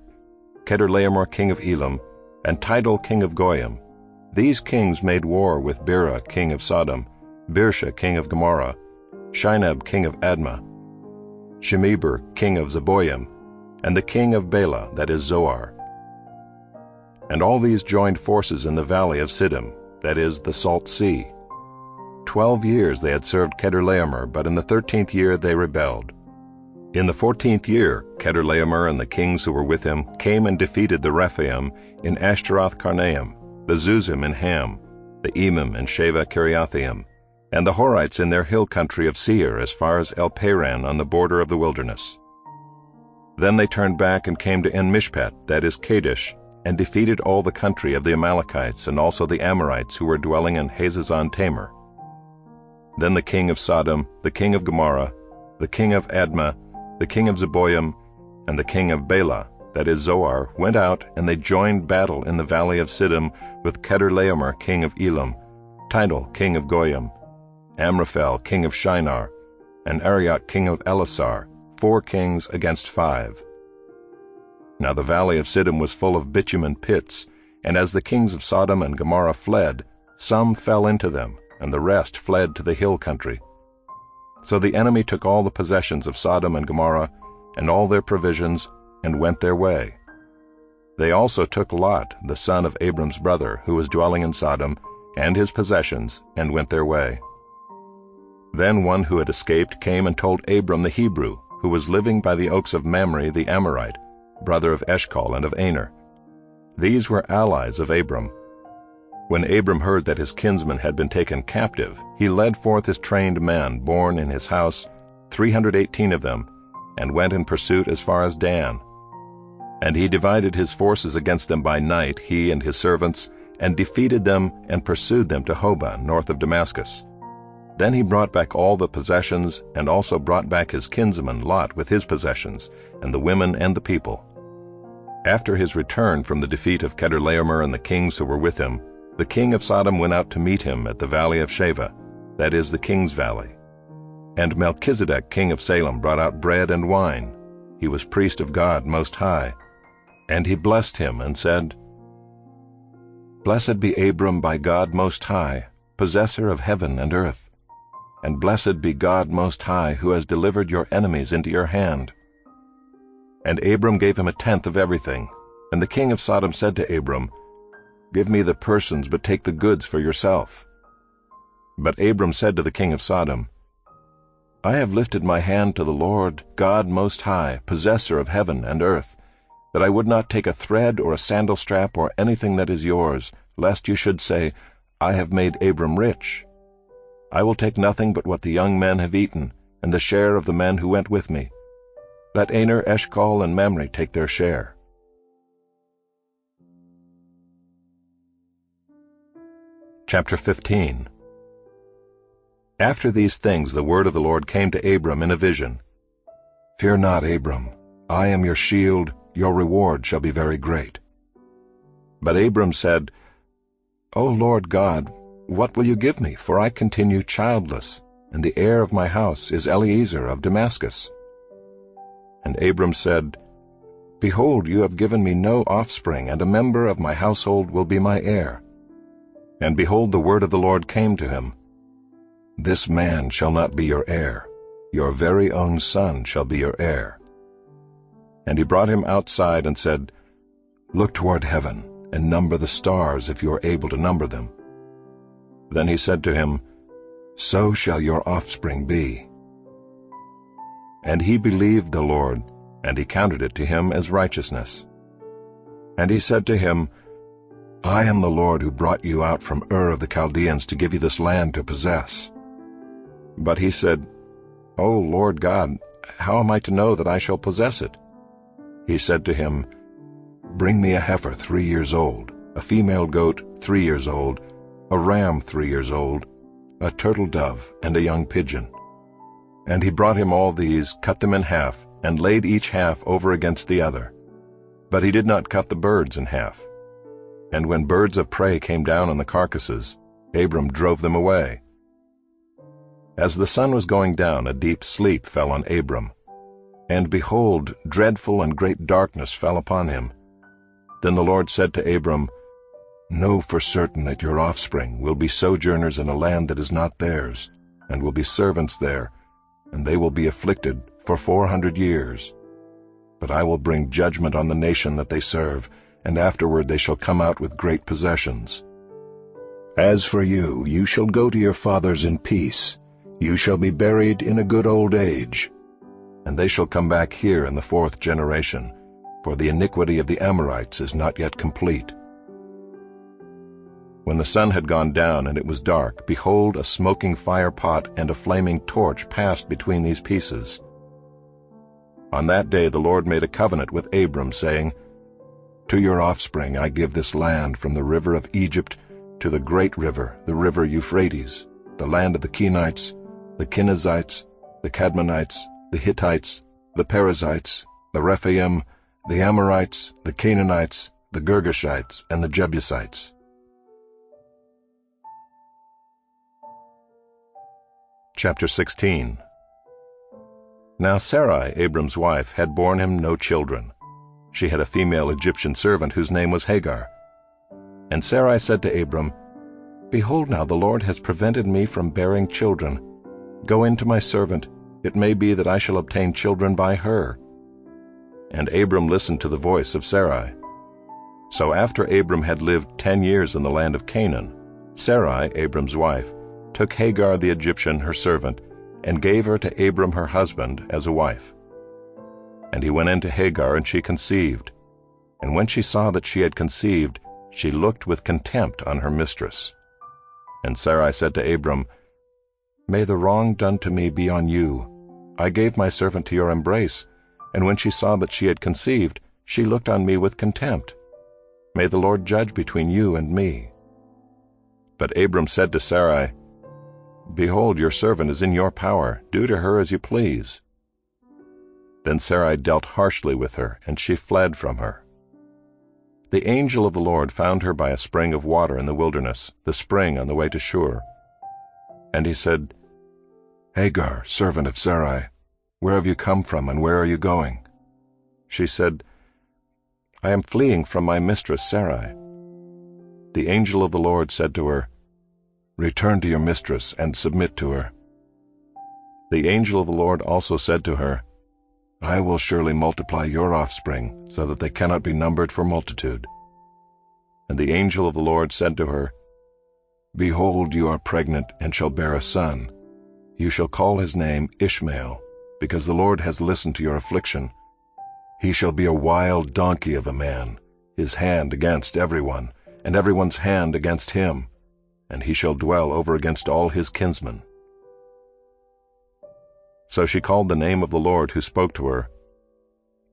Kedorlaomer king of Elam, and Tidal king of Goyim, these kings made war with Bera king of Sodom, Birsha king of Gomorrah, Shinab king of Admah, Shemeber king of Zeboim, and the king of Bela, that is Zoar. And all these joined forces in the valley of Siddim, that is the Salt Sea. 12 years they had served Kedorlaomer, but in the 13th year they rebelled. In the 14th year Kedorlaomer and the kings who were with him came and defeated the Rephaim in Ashtaroth-Karnaim, the Zuzim in Ham, the Emim in Sheva Kiriathaim, and the Horites in their hill country of Seir as far as El-Paran on the border of the wilderness. Then they turned back and came to En-Mishpat, that is Kadesh, and defeated all the country of the Amalekites and also the Amorites who were dwelling in Hazazon-Tamar. Then the king of Sodom, the king of Gomorrah, the king of Admah, the king of Zeboim, and the king of Bela, that is Zoar, went out, and they joined battle in the valley of Siddim with Kedorlaomer king of Elam, Tidal king of Goyim, Amraphel king of Shinar, and Arioch king of Elasar, 4 kings against 5. Now the valley of Siddim was full of bitumen pits, and as the kings of Sodom and Gomorrah fled, some fell into them, and the rest fled to the hill country. So the enemy took all the possessions of Sodom and Gomorrah, and all their provisions, and went their way. They also took Lot, the son of Abram's brother, who was dwelling in Sodom, and his possessions, and went their way. Then one who had escaped came and told Abram the Hebrew, who was living by the oaks of Mamre the Amorite, brother of Eshcol and of Aner. These were allies of Abram. When Abram heard that his kinsman had been taken captive, he led forth his trained men born in his house, 318 of them, and went in pursuit as far as Dan. And he divided his forces against them by night, he and his servants, and defeated them and pursued them to Hobah, north of Damascus. Then he brought back all the possessions, and also brought back his kinsman Lot with his possessions, and the women and the people. After his return from the defeat of Kedorlaomer and the kings who were with him, the king of Sodom went out to meet him at the valley of Shaveh, that is the king's valley. And Melchizedek king of Salem brought out bread and wine. He was priest of God Most High. And he blessed him and said, Blessed be Abram by God Most High, possessor of heaven and earth. And blessed be God Most High, who has delivered your enemies into your hand. And Abram gave him 1/10 of everything. And the king of Sodom said to Abram, Give me the persons, but take the goods for yourself. But Abram said to the king of Sodom, I have lifted my hand to the Lord, God Most High, possessor of heaven and earth, that I would not take a thread or a sandal strap or anything that is yours, lest you should say, I have made Abram rich. I will take nothing but what the young men have eaten, and the share of the men who went with me. Let Aner, Eshcol, and Mamre take their share. Chapter 15. After these things the word of the Lord came to Abram in a vision. Fear not, Abram. I am your shield, your reward shall be very great. But Abram said, O Lord God, what will you give me? For I continue childless, and the heir of my house is Eliezer of Damascus. And Abram said, Behold, you have given me no offspring, and a member of my household will be my heir. And behold, the word of the Lord came to him, This man shall not be your heir, your very own son shall be your heir. And he brought him outside and said, Look toward heaven, and number the stars if you are able to number them. Then he said to him, So shall your offspring be. And he believed the Lord, and he counted it to him as righteousness. And he said to him, I am the Lord who brought you out from Ur of the Chaldeans to give you this land to possess. But he said, O Lord God, how am I to know that I shall possess it? He said to him, Bring me a heifer 3 years old, a female goat 3 years old, a ram 3 years old, a turtle dove, and a young pigeon. And he brought him all these, cut them in half, and laid each half over against the other. But he did not cut the birds in half. And when birds of prey came down on the carcasses, Abram drove them away. As the sun was going down, a deep sleep fell on Abram. And behold, dreadful and great darkness fell upon him. Then the Lord said to Abram, Know for certain that your offspring will be sojourners in a land that is not theirs, and will be servants there, and they will be afflicted for 400 years. But I will bring judgment on the nation that they serve, and afterward they shall come out with great possessions. As for you, you shall go to your fathers in peace. You shall be buried in a good old age. And they shall come back here in the 4th generation, for the iniquity of the Amorites is not yet complete. When the sun had gone down and it was dark, behold, a smoking fire pot and a flaming torch passed between these pieces. On that day the Lord made a covenant with Abram, saying, To your offspring I give this land from the river of Egypt to the great river, the river Euphrates, the land of the Kenites, the Kenizzites, the Cadmonites, the Hittites, the Perizzites, the Rephaim, the Amorites, the Canaanites, the Girgashites, and the Jebusites. Chapter 16. Now Sarai, Abram's wife, had borne him no children. She had a female Egyptian servant whose name was Hagar. And Sarai said to Abram, "Behold now, the Lord has prevented me from bearing children. Go in to my servant. It may be that I shall obtain children by her." And Abram listened to the voice of Sarai. So after Abram had lived 10 years in the land of Canaan, Sarai, Abram's wife, took Hagar the Egyptian, her servant, and gave her to Abram her husband as a wife. And he went in to Hagar, and she conceived. And when she saw that she had conceived, she looked with contempt on her mistress. And Sarai said to Abram, "May the wrong done to me be on you. I gave my servant to your embrace, and when she saw that she had conceived, she looked on me with contempt. May the Lord judge between you and me." But Abram said to Sarai, "Behold, your servant is in your power. Do to her as you please." Then Sarai dealt harshly with her, and she fled from her. The angel of the Lord found her by a spring of water in the wilderness, the spring on the way to Shur. And he said, "Hagar, servant of Sarai, where have you come from, and where are you going?" She said, "I am fleeing from my mistress Sarai." The angel of the Lord said to her, "Return to your mistress and submit to her." The angel of the Lord also said to her, "I will surely multiply your offspring, so that they cannot be numbered for multitude." And the angel of the Lord said to her, "Behold, you are pregnant and shall bear a son. You shall call his name Ishmael, because the Lord has listened to your affliction. He shall be a wild donkey of a man, his hand against everyone, and everyone's hand against him, and he shall dwell over against all his kinsmen." So she called the name of the Lord who spoke to her,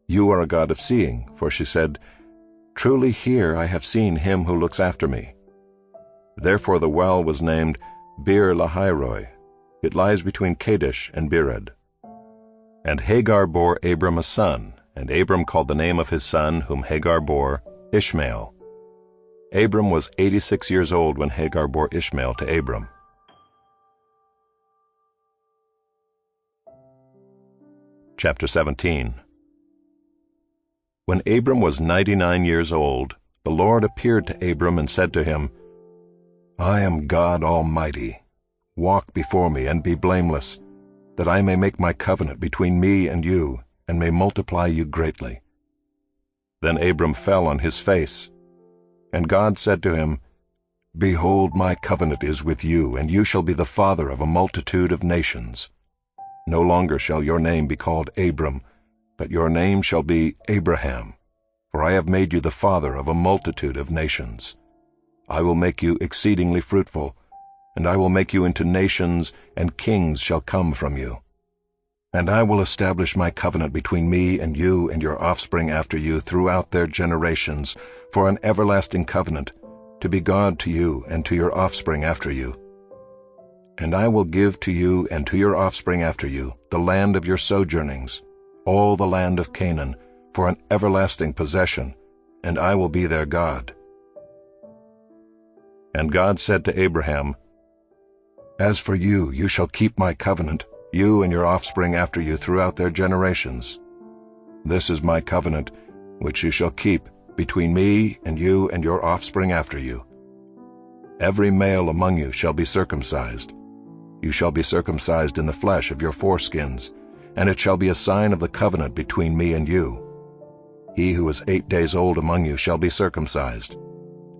"You are a God of seeing," for she said, "Truly here I have seen him who looks after me." Therefore the well was named Bir Lahairoi. It lies between Kadesh and Bered. And Hagar bore Abram a son, and Abram called the name of his son, whom Hagar bore, Ishmael. Abram was 86 years old when Hagar bore Ishmael to Abram. Chapter 17. When Abram was 99 years old, the Lord appeared to Abram and said to him, "I am God Almighty. Walk before me and be blameless, that I may make my covenant between me and you, and may multiply you greatly." Then Abram fell on his face. And God said to him, "Behold, my covenant is with you, and you shall be the father of a multitude of nations. No longer shall your name be called Abram, but your name shall be Abraham, for I have made you the father of a multitude of nations. I will make you exceedingly fruitful, and I will make you into nations, and kings shall come from you. And I will establish my covenant between me and you and your offspring after you throughout their generations, for an everlasting covenant, to be God to you and to your offspring after you. And I will give to you and to your offspring after you the land of your sojournings, all the land of Canaan, for an everlasting possession, and I will be their God." And God said to Abraham, "As for you, you shall keep my covenant, you and your offspring after you throughout their generations. This is my covenant, which you shall keep between me and you and your offspring after you. Every male among you shall be circumcised. You shall be circumcised in the flesh of your foreskins, and it shall be a sign of the covenant between me and you. He who is 8 days old among you shall be circumcised.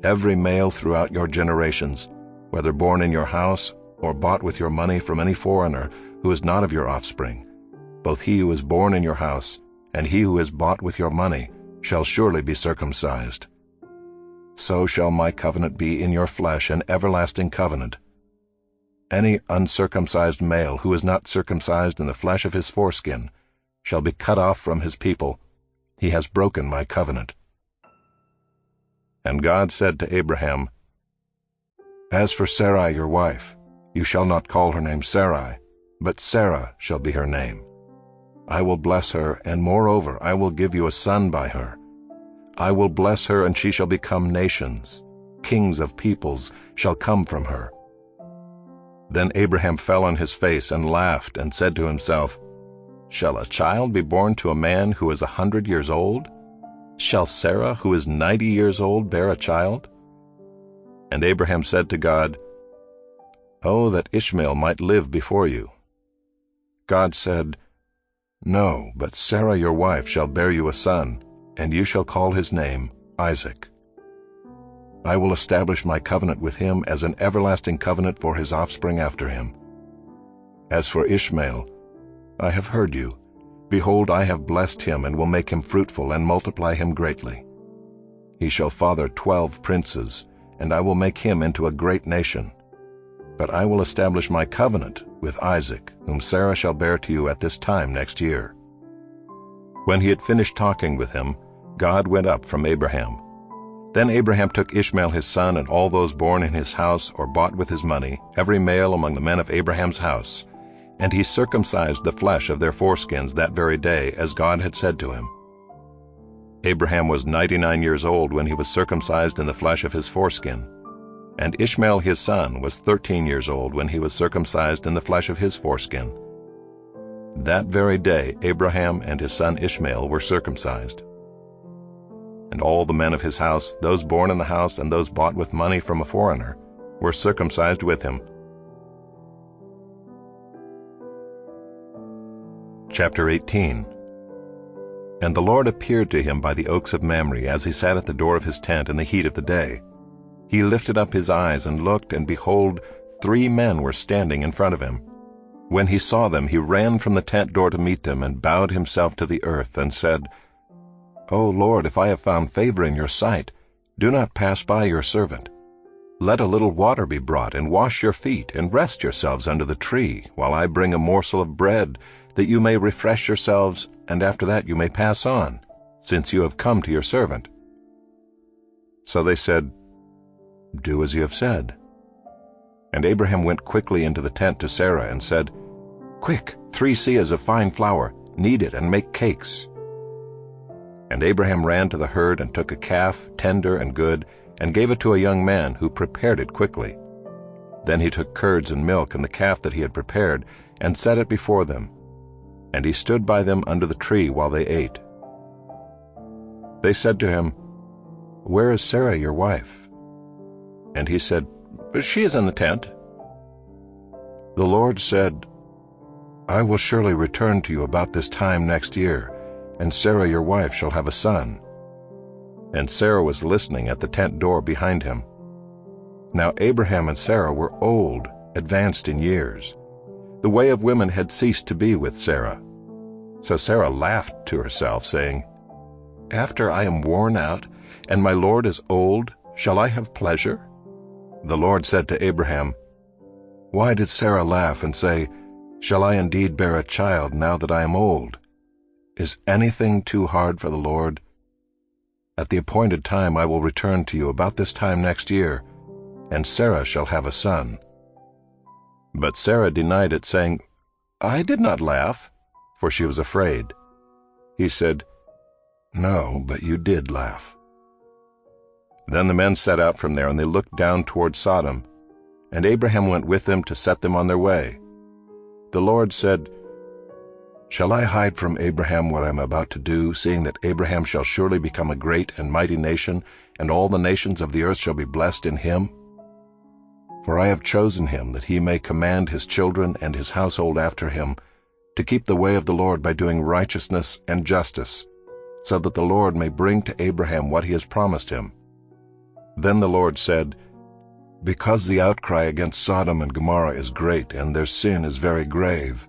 Every male throughout your generations, whether born in your house or bought with your money from any foreigner who is not of your offspring, both he who is born in your house and he who is bought with your money shall surely be circumcised. So shall my covenant be in your flesh, an everlasting covenant. Any uncircumcised male who is not circumcised in the flesh of his foreskin shall be cut off from his people. He has broken my covenant." And God said to Abraham, "As for Sarai your wife, you shall not call her name Sarai, but Sarah shall be her name. I will bless her, and moreover I will give you a son by her. I will bless her, and she shall become nations. Kings of peoples shall come from her." Then Abraham fell on his face and laughed and said to himself, Shall a child be born to a man who is 100 years old? Shall Sarah, who is 90 years old, bear a child?" And Abraham said to God, "Oh, that Ishmael might live before you." God said, "No, but Sarah your wife shall bear you a son, and you shall call his name Isaac. I will establish my covenant with him as an everlasting covenant for his offspring after him. As for Ishmael, I have heard you. Behold, I have blessed him, and will make him fruitful, and multiply him greatly. He shall father 12 princes, and I will make him into a great nation. But I will establish my covenant with Isaac, whom Sarah shall bear to you at this time next year." When he had finished talking with him, God went up from Abraham. Then Abraham took Ishmael his son, and all those born in his house or bought with his money, every male among the men of Abraham's house, and he circumcised the flesh of their foreskins that very day, as God had said to him. Abraham was 99 years old when he was circumcised in the flesh of his foreskin, and Ishmael his son was 13 years old when he was circumcised in the flesh of his foreskin. That very day Abraham and his son Ishmael were circumcised. And all the men of his house, those born in the house and those bought with money from a foreigner, were circumcised with him. Chapter 18. And the Lord appeared to him by the oaks of Mamre as he sat at the door of his tent in the heat of the day. He lifted up his eyes and looked, and behold, 3 men were standing in front of him. When he saw them, he ran from the tent door to meet them, and bowed himself to the earth, and said, "O Lord, if I have found favor in your sight, do not pass by your servant. Let a little water be brought, and wash your feet, and rest yourselves under the tree, while I bring a morsel of bread, that you may refresh yourselves, and after that you may pass on, since you have come to your servant." So they said, "Do as you have said." And Abraham went quickly into the tent to Sarah and said, "Quick, 3 seahs of fine flour, knead it and make cakes." And Abraham ran to the herd and took a calf, tender and good, and gave it to a young man, who prepared it quickly. Then he took curds and milk and the calf that he had prepared, and set it before them. And he stood by them under the tree while they ate. They said to him, "Where is Sarah your wife?" And he said, "She is in the tent." The Lord said, "I will surely return to you about this time next year, and Sarah your wife shall have a son." And Sarah was listening at the tent door behind him. Now Abraham and Sarah were old, advanced in years. The way of women had ceased to be with Sarah. So Sarah laughed to herself, saying, "After I am worn out, and my Lord is old, shall I have pleasure?" The Lord said to Abraham, "Why did Sarah laugh and say, 'Shall I indeed bear a child now that I am old?' Is anything too hard for the Lord? At the appointed time I will return to you about this time next year, and Sarah shall have a son." But Sarah denied it, saying, "I did not laugh," for she was afraid. He said, "No, but you did laugh." Then the men set out from there, and they looked down toward Sodom, and Abraham went with them to set them on their way. The Lord said, "Shall I hide from Abraham what I am about to do, seeing that Abraham shall surely become a great and mighty nation, and all the nations of the earth shall be blessed in him? For I have chosen him, that he may command his children and his household after him, to keep the way of the Lord by doing righteousness and justice, so that the Lord may bring to Abraham what he has promised him." Then the Lord said, "Because the outcry against Sodom and Gomorrah is great, and their sin is very grave,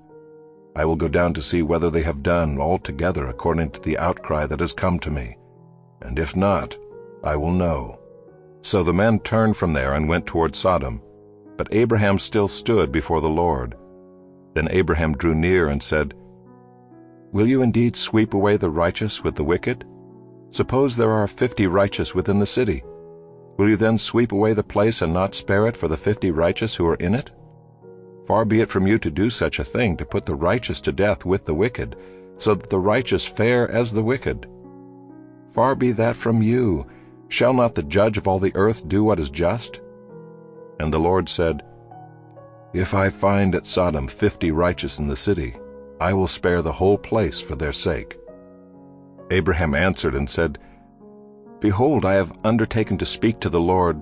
I will go down to see whether they have done altogether according to the outcry that has come to me, and if not, I will know." So the men turned from there and went toward Sodom, but Abraham still stood before the Lord. Then Abraham drew near and said, "Will you indeed sweep away the righteous with the wicked? Suppose there are 50 righteous within the city. Will you then sweep away the place and not spare it for the 50 righteous who are in it? Far be it from you to do such a thing, to put the righteous to death with the wicked, so that the righteous fare as the wicked. Far be that from you. Shall not the judge of all the earth do what is just?" And the Lord said, "If I find at Sodom 50 righteous in the city, I will spare the whole place for their sake." Abraham answered and said, "Behold, I have undertaken to speak to the Lord,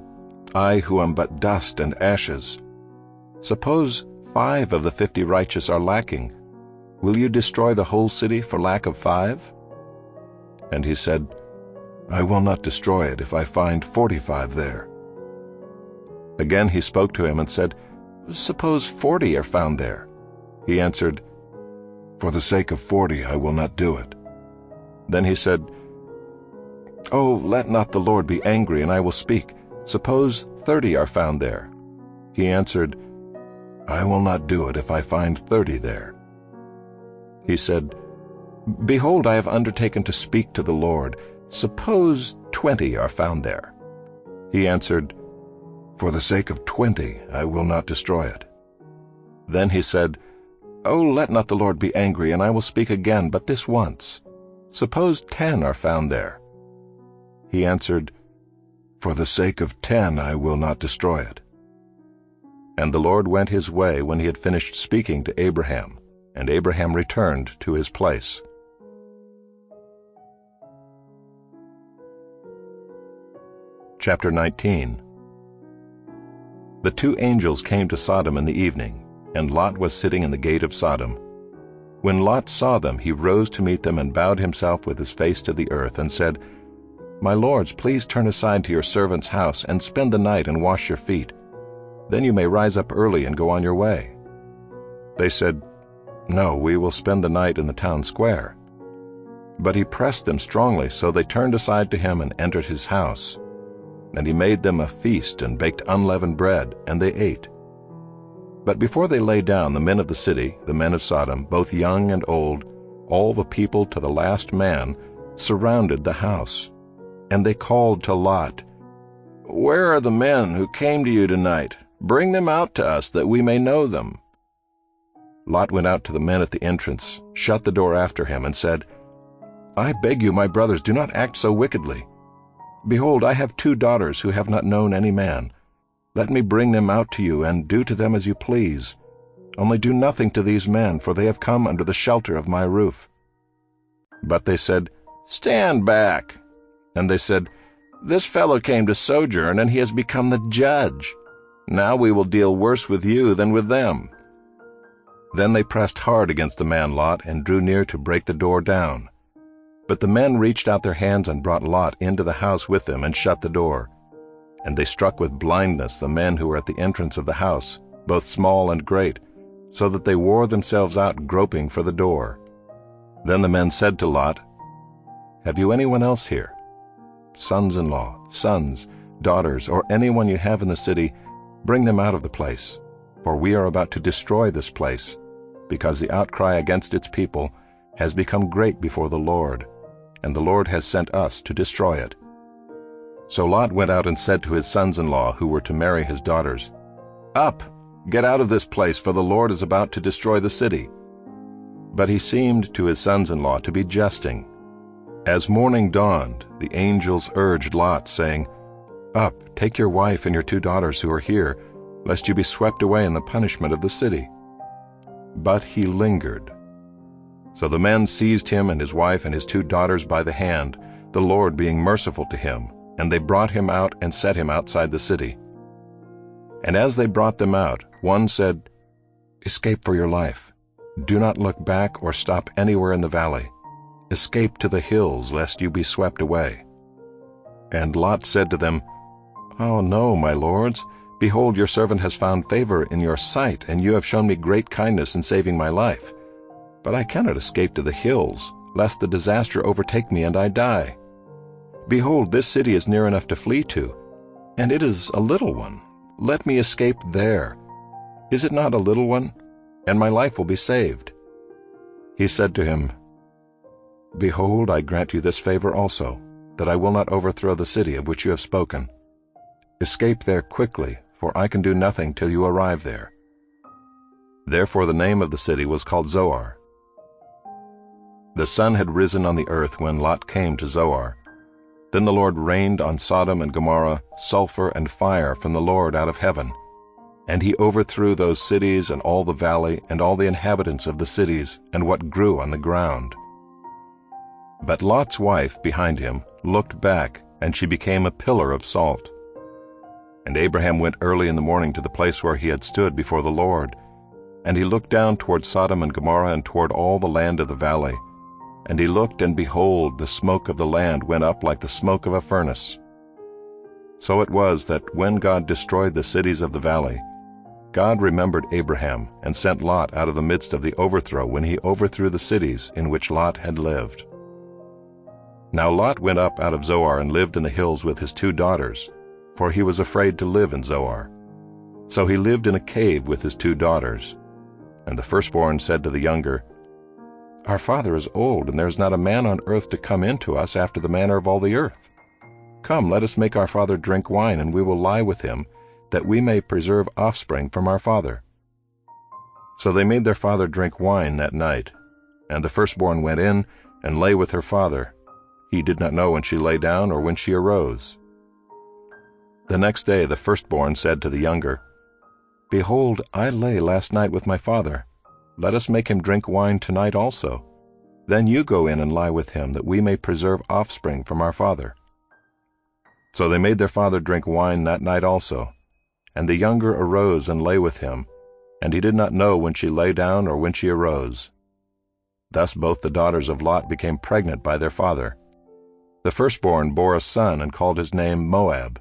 I who am but dust and ashes. Suppose 5 of the 50 righteous are lacking. Will you destroy the whole city for lack of 5? And he said, "I will not destroy it if I find 45 there." Again he spoke to him and said, "Suppose 40 are found there." He answered, "For the sake of 40 I will not do it." Then he said, "Oh, let not the Lord be angry, and I will speak. Suppose 30 are found there." He answered, "I will not do it if I find 30 there." He said, "Behold, I have undertaken to speak to the Lord. Suppose 20 are found there." He answered, "For the sake of 20 I will not destroy it." Then he said, "Oh, let not the Lord be angry, and I will speak again, but this once. Suppose 10 are found there." He answered, "For the sake of 10 I will not destroy it." And the Lord went his way when he had finished speaking to Abraham, and Abraham returned to his place. Chapter 19. The 2 angels came to Sodom in the evening, and Lot was sitting in the gate of Sodom. When Lot saw them, he rose to meet them and bowed himself with his face to the earth and said, "My lords, please turn aside to your servant's house and spend the night and wash your feet. Then you may rise up early and go on your way." They said, "No, we will spend the night in the town square." But he pressed them strongly, so they turned aside to him and entered his house. And he made them a feast and baked unleavened bread, and they ate. But before they lay down, the men of the city, the men of Sodom, both young and old, all the people to the last man, surrounded the house. And they called to Lot, "Where are the men who came to you tonight? Bring them out to us, that we may know them." Lot went out to the men at the entrance, shut the door after him, and said, "I beg you, my brothers, do not act so wickedly. Behold, I have 2 daughters who have not known any man. Let me bring them out to you, and do to them as you please. Only do nothing to these men, for they have come under the shelter of my roof." But they said, "Stand back." And they said, "This fellow came to sojourn, and he has become the judge. Now we will deal worse with you than with them." Then they pressed hard against the man Lot, and drew near to break the door down. But the men reached out their hands and brought Lot into the house with them and shut the door. And they struck with blindness the men who were at the entrance of the house, both small and great, so that they wore themselves out groping for the door. Then the men said to Lot, "Have you anyone else here? Sons-in-law, sons, daughters, or anyone you have in the city, bring them out of the place, for we are about to destroy this place, because the outcry against its people has become great before the Lord, and the Lord has sent us to destroy it." So Lot went out and said to his sons-in-law who were to marry his daughters, "Up, get out of this place, for the Lord is about to destroy the city." But he seemed to his sons-in-law to be jesting. As morning dawned, the angels urged Lot, saying, "Up, take your wife and your 2 daughters who are here, lest you be swept away in the punishment of the city." But he lingered. So the men seized him and his wife and his 2 daughters by the hand, the Lord being merciful to him, and they brought him out and set him outside the city. And as they brought them out, one said, "Escape for your life. Do not look back or stop anywhere in the valley. Escape to the hills, lest you be swept away." And Lot said to them, "Oh no, my lords. Behold, your servant has found favor in your sight, and you have shown me great kindness in saving my life. But I cannot escape to the hills, lest the disaster overtake me and I die. Behold, this city is near enough to flee to, and it is a little one. Let me escape there. Is it not a little one? And my life will be saved." He said to him, "Behold, I grant you this favor also, that I will not overthrow the city of which you have spoken. Escape there quickly, for I can do nothing till you arrive there." Therefore the name of the city was called Zoar. The sun had risen on the earth when Lot came to Zoar. Then the Lord rained on Sodom and Gomorrah sulfur and fire from the Lord out of heaven. And he overthrew those cities and all the valley and all the inhabitants of the cities and what grew on the ground. But Lot's wife behind him looked back, and she became a pillar of salt. And Abraham went early in the morning to the place where he had stood before the Lord. And he looked down toward Sodom and Gomorrah and toward all the land of the valley. And he looked, and behold, the smoke of the land went up like the smoke of a furnace. So it was that when God destroyed the cities of the valley, God remembered Abraham and sent Lot out of the midst of the overthrow when he overthrew the cities in which Lot had lived. Now Lot went up out of Zoar and lived in the hills with his 2 daughters, for he was afraid to live in Zoar. So he lived in a cave with his 2 daughters. And the firstborn said to the younger, "Our father is old, and there is not a man on earth to come in to us after the manner of all the earth. Come, let us make our father drink wine, and we will lie with him, that we may preserve offspring from our father." So they made their father drink wine that night. And the firstborn went in and lay with her father. He did not know when she lay down or when she arose. The next day the firstborn said to the younger, "Behold, I lay last night with my father. Let us make him drink wine tonight also. Then you go in and lie with him, that we may preserve offspring from our father." So they made their father drink wine that night also. And the younger arose and lay with him, and he did not know when she lay down or when she arose. Thus both the daughters of Lot became pregnant by their father. The firstborn bore a son and called his name Moab.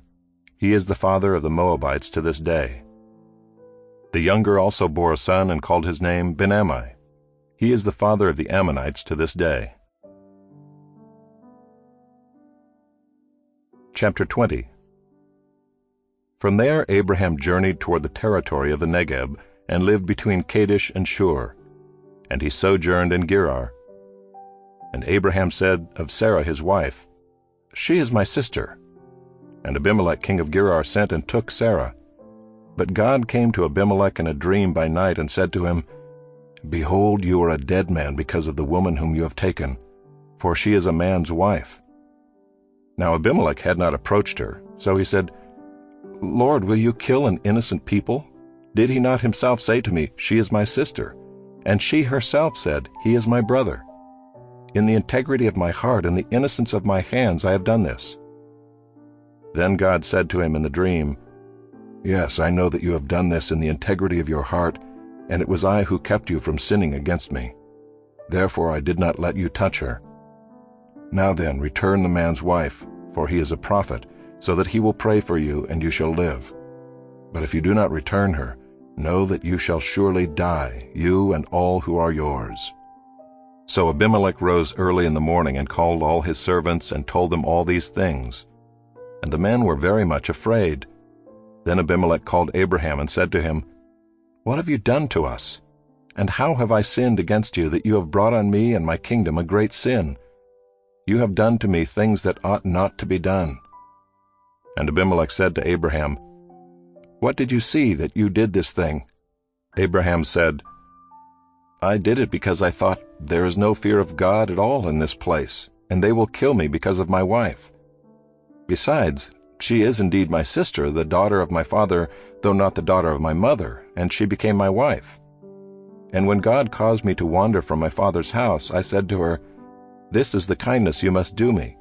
He is the father of the Moabites to this day. The younger also bore a son and called his name Ben-Ammi. He is the father of the Ammonites to this day. Chapter 20. From there Abraham journeyed toward the territory of the Negeb, and lived between Kadesh and Shur. And he sojourned in Gerar. And Abraham said of Sarah his wife, "She is my sister." And Abimelech king of Gerar sent and took Sarah. But God came to Abimelech in a dream by night and said to him, "Behold, you are a dead man because of the woman whom you have taken, for she is a man's wife." Now Abimelech had not approached her, so he said, "Lord, will you kill an innocent people? Did he not himself say to me, 'She is my sister'? And she herself said, 'He is my brother.' In the integrity of my heart and the innocence of my hands I have done this." Then God said to him in the dream, "Yes, I know that you have done this in the integrity of your heart, and it was I who kept you from sinning against me. Therefore I did not let you touch her. Now then, return the man's wife, for he is a prophet, so that he will pray for you, and you shall live. But if you do not return her, know that you shall surely die, you and all who are yours." So Abimelech rose early in the morning and called all his servants and told them all these things. And the men were very much afraid. Then Abimelech called Abraham and said to him, "What have you done to us? And how have I sinned against you, that you have brought on me and my kingdom a great sin? You have done to me things that ought not to be done." And Abimelech said to Abraham, "What did you see that you did this thing?" Abraham said, "I did it because I thought, there is no fear of God at all in this place, and they will kill me because of my wife. Besides, she is indeed my sister, the daughter of my father, though not the daughter of my mother, and she became my wife. And when God caused me to wander from my father's house, I said to her, 'This is the kindness you must do me.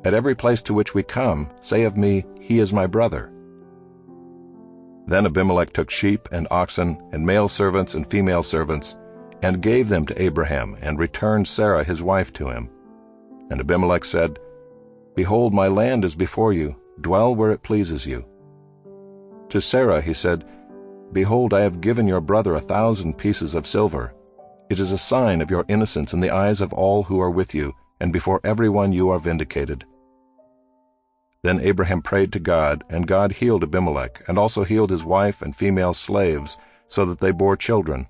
At every place to which we come, say of me, He is my brother.'" Then Abimelech took sheep and oxen and male servants and female servants, and gave them to Abraham, and returned Sarah his wife to him. And Abimelech said, "Behold, my land is before you. Dwell where it pleases you." To Sarah he said, "Behold, I have given your brother 1,000 pieces of silver. It is a sign of your innocence in the eyes of all who are with you, and before everyone you are vindicated." Then Abraham prayed to God, and God healed Abimelech, and also healed his wife and female slaves, so that they bore children.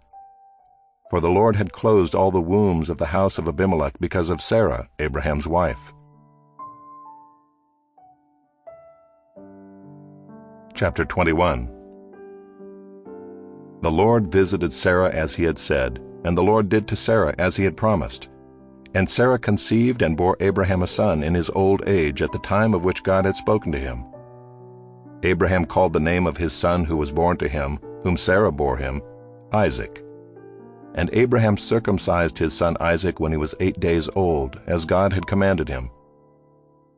For the Lord had closed all the wombs of the house of Abimelech because of Sarah, Abraham's wife. Chapter 21. The Lord visited Sarah as he had said, and the Lord did to Sarah as he had promised. And Sarah conceived and bore Abraham a son in his old age at the time of which God had spoken to him. Abraham called the name of his son who was born to him, whom Sarah bore him, Isaac. And Abraham circumcised his son Isaac when he was 8 days old, as God had commanded him.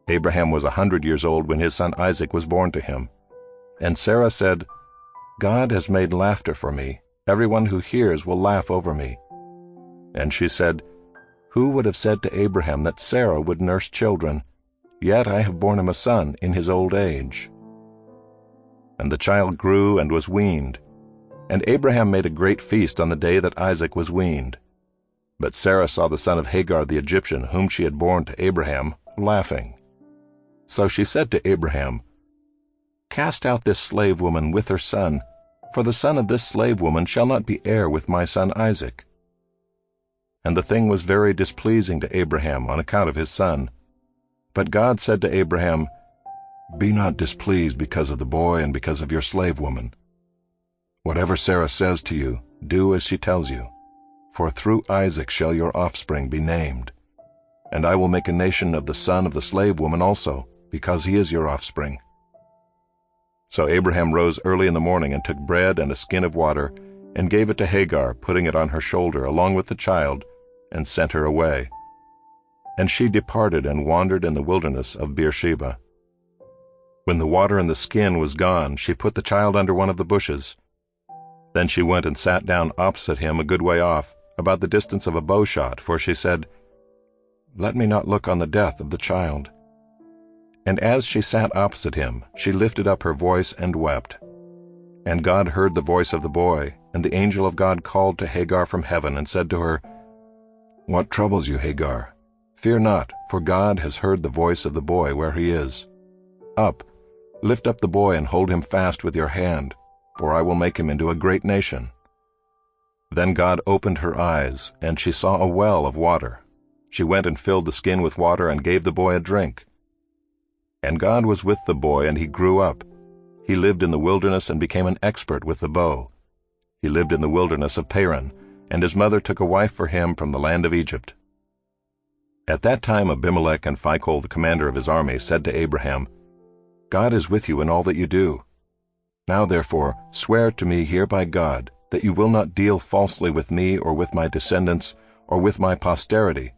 Abraham was 100 years old when his son Isaac was born to him. And Sarah said, God has made laughter for me. Everyone who hears will laugh over me. And she said, Who would have said to Abraham that Sarah would nurse children? Yet I have borne him a son in his old age. And the child grew and was weaned. And Abraham made a great feast on the day that Isaac was weaned. But Sarah saw the son of Hagar the Egyptian, whom she had borne to Abraham, laughing. So she said to Abraham, Cast out this slave woman with her son, for the son of this slave woman shall not be heir with my son Isaac. And the thing was very displeasing to Abraham on account of his son. But God said to Abraham, Be not displeased because of the boy and because of your slave woman. Whatever Sarah says to you, do as she tells you, for through Isaac shall your offspring be named. And I will make a nation of the son of the slave woman also, because he is your offspring. So Abraham rose early in the morning and took bread and a skin of water, and gave it to Hagar, putting it on her shoulder along with the child, and sent her away. And she departed and wandered in the wilderness of Beersheba. When the water in the skin was gone, she put the child under one of the bushes. Then she went and sat down opposite him a good way off, about the distance of a bow shot, for she said, Let me not look on the death of the child. And as she sat opposite him, she lifted up her voice and wept. And God heard the voice of the boy, and the angel of God called to Hagar from heaven and said to her, What troubles you, Hagar? Fear not, for God has heard the voice of the boy where he is. Up, lift up the boy and hold him fast with your hand, for I will make him into a great nation. Then God opened her eyes, and she saw a well of water. She went and filled the skin with water and gave the boy a drink. And God was with the boy, and he grew up. He lived in the wilderness and became an expert with the bow. He lived in the wilderness of Paran, and his mother took a wife for him from the land of Egypt. At that time Abimelech and Phicol, the commander of his army, said to Abraham, God is with you in all that you do. Now therefore swear to me here by God that you will not deal falsely with me or with my descendants or with my posterity,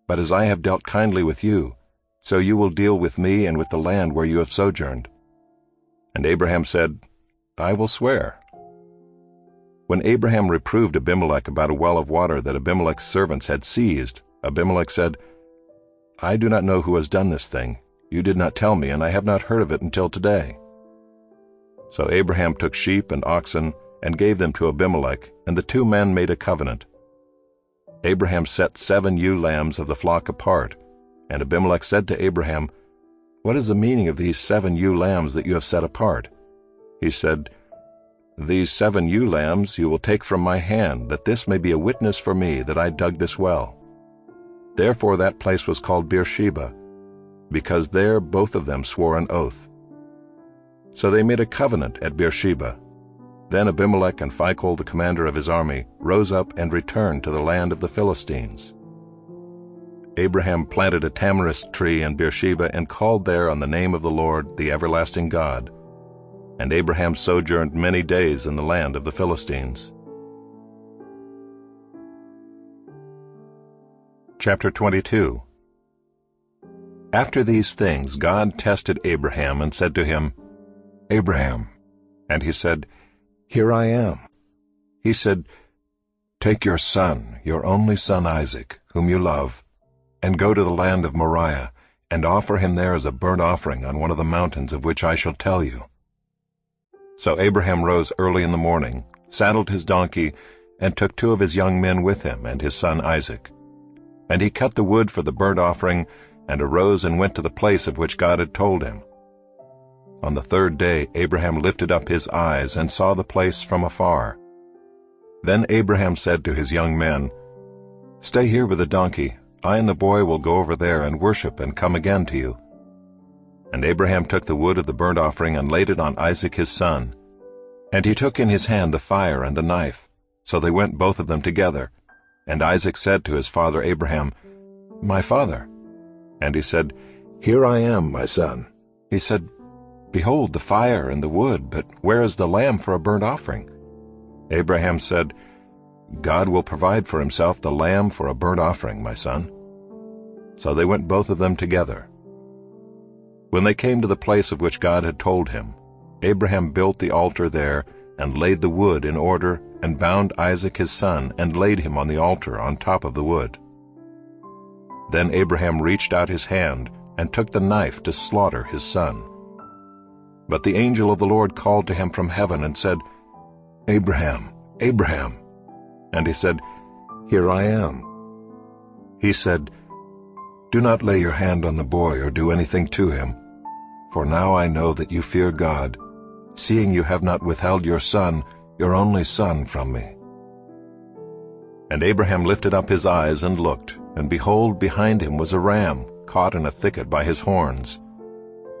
but as I have dealt kindly with you, so you will deal with me and with the land where you have sojourned. And Abraham said, I will swear. When Abraham reproved Abimelech about a well of water that Abimelech's servants had seized, Abimelech said, I do not know who has done this thing. You did not tell me, and I have not heard of it until today. So Abraham took sheep and oxen and gave them to Abimelech, and the two men made a covenant. Abraham set 7 ewe lambs of the flock apart, and Abimelech said to Abraham, What is the meaning of these 7 ewe lambs that you have set apart? He said, These 7 ewe lambs you will take from my hand, that this may be a witness for me that I dug this well. Therefore that place was called Beersheba, because there both of them swore an oath. So they made a covenant at Beersheba. Then Abimelech and Phicol, the commander of his army, rose up and returned to the land of the Philistines. Abraham planted a tamarisk tree in Beersheba and called there on the name of the Lord, the everlasting God. And Abraham sojourned many days in the land of the Philistines. Chapter 22. After these things God tested Abraham and said to him, Abraham. And he said, Here I am. He said, Take your son, your only son Isaac, whom you love, and go to the land of Moriah, and offer him there as a burnt offering on one of the mountains of which I shall tell you. So Abraham rose early in the morning, saddled his donkey, and took 2 of his young men with him and his son Isaac. And he cut the wood for the burnt offering, and arose and went to the place of which God had told him. On the 3rd day Abraham lifted up his eyes and saw the place from afar. Then Abraham said to his young men, Stay here with the donkey. I and the boy will go over there and worship and come again to you. And Abraham took the wood of the burnt offering and laid it on Isaac his son. And he took in his hand the fire and the knife. So they went both of them together. And Isaac said to his father Abraham, My father. And he said, Here I am, my son. He said, Behold the fire and the wood, but where is the lamb for a burnt offering? Abraham said, God will provide for himself the lamb for a burnt offering, my son. So they went both of them together. When they came to the place of which God had told him, Abraham built the altar there, and laid the wood in order, and bound Isaac his son, and laid him on the altar on top of the wood. Then Abraham reached out his hand, and took the knife to slaughter his son. But the angel of the Lord called to him from heaven, and said, Abraham, Abraham. And he said, Here I am. He said, Do not lay your hand on the boy or do anything to him, for now I know that you fear God, seeing you have not withheld your son, your only son, from me. And Abraham lifted up his eyes and looked, and behold, behind him was a ram, caught in a thicket by his horns.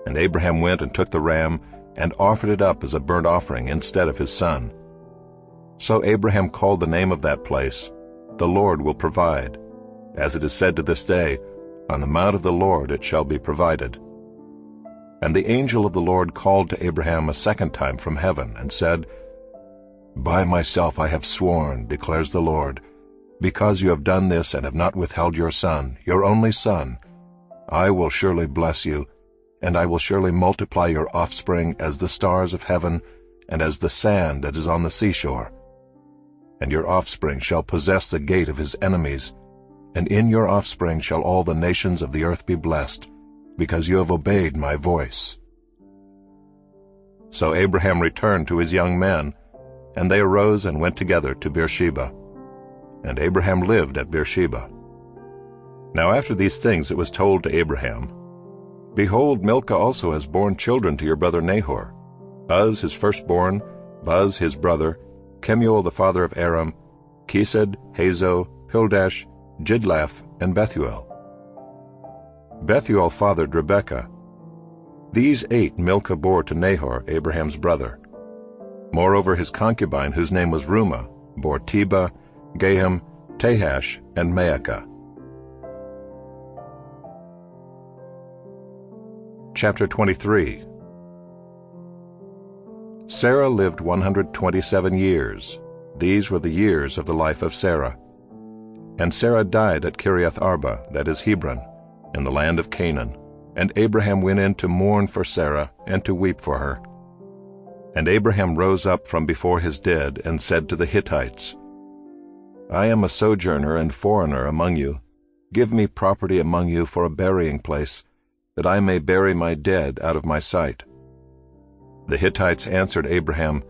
And Abraham went and took the ram, and offered it up as a burnt offering instead of his son. So Abraham called the name of that place, The Lord will provide. As it is said to this day, On the mount of the Lord it shall be provided. And the angel of the Lord called to Abraham a second time from heaven, and said, By myself I have sworn, declares the Lord, because you have done this and have not withheld your son, your only son, I will surely bless you, and I will surely multiply your offspring as the stars of heaven, and as the sand that is on the seashore. And your offspring shall possess the gate of his enemies, and in your offspring shall all the nations of the earth be blessed, because you have obeyed my voice. So Abraham returned to his young men, and they arose and went together to Beersheba. And Abraham lived at Beersheba. Now after these things it was told to Abraham, Behold, Milcah also has borne children to your brother Nahor, Buz his firstborn, Buz his brother, Kemuel the father of Aram, Kesed, Hazo, Pildash, Jidlaph, and Bethuel. Bethuel fathered Rebekah. These 8 Milcah bore to Nahor, Abraham's brother. Moreover his concubine, whose name was Reumah, bore Tebah, Gaham, Tahash, and Maacah. Chapter 23. Sarah lived 127 years. These were the years of the life of Sarah. And Sarah died at Kiriath Arba, that is Hebron, in the land of Canaan. And Abraham went in to mourn for Sarah, and to weep for her. And Abraham rose up from before his dead, and said to the Hittites, I am a sojourner and foreigner among you. Give me property among you for a burying place, that I may bury my dead out of my sight. The Hittites answered Abraham,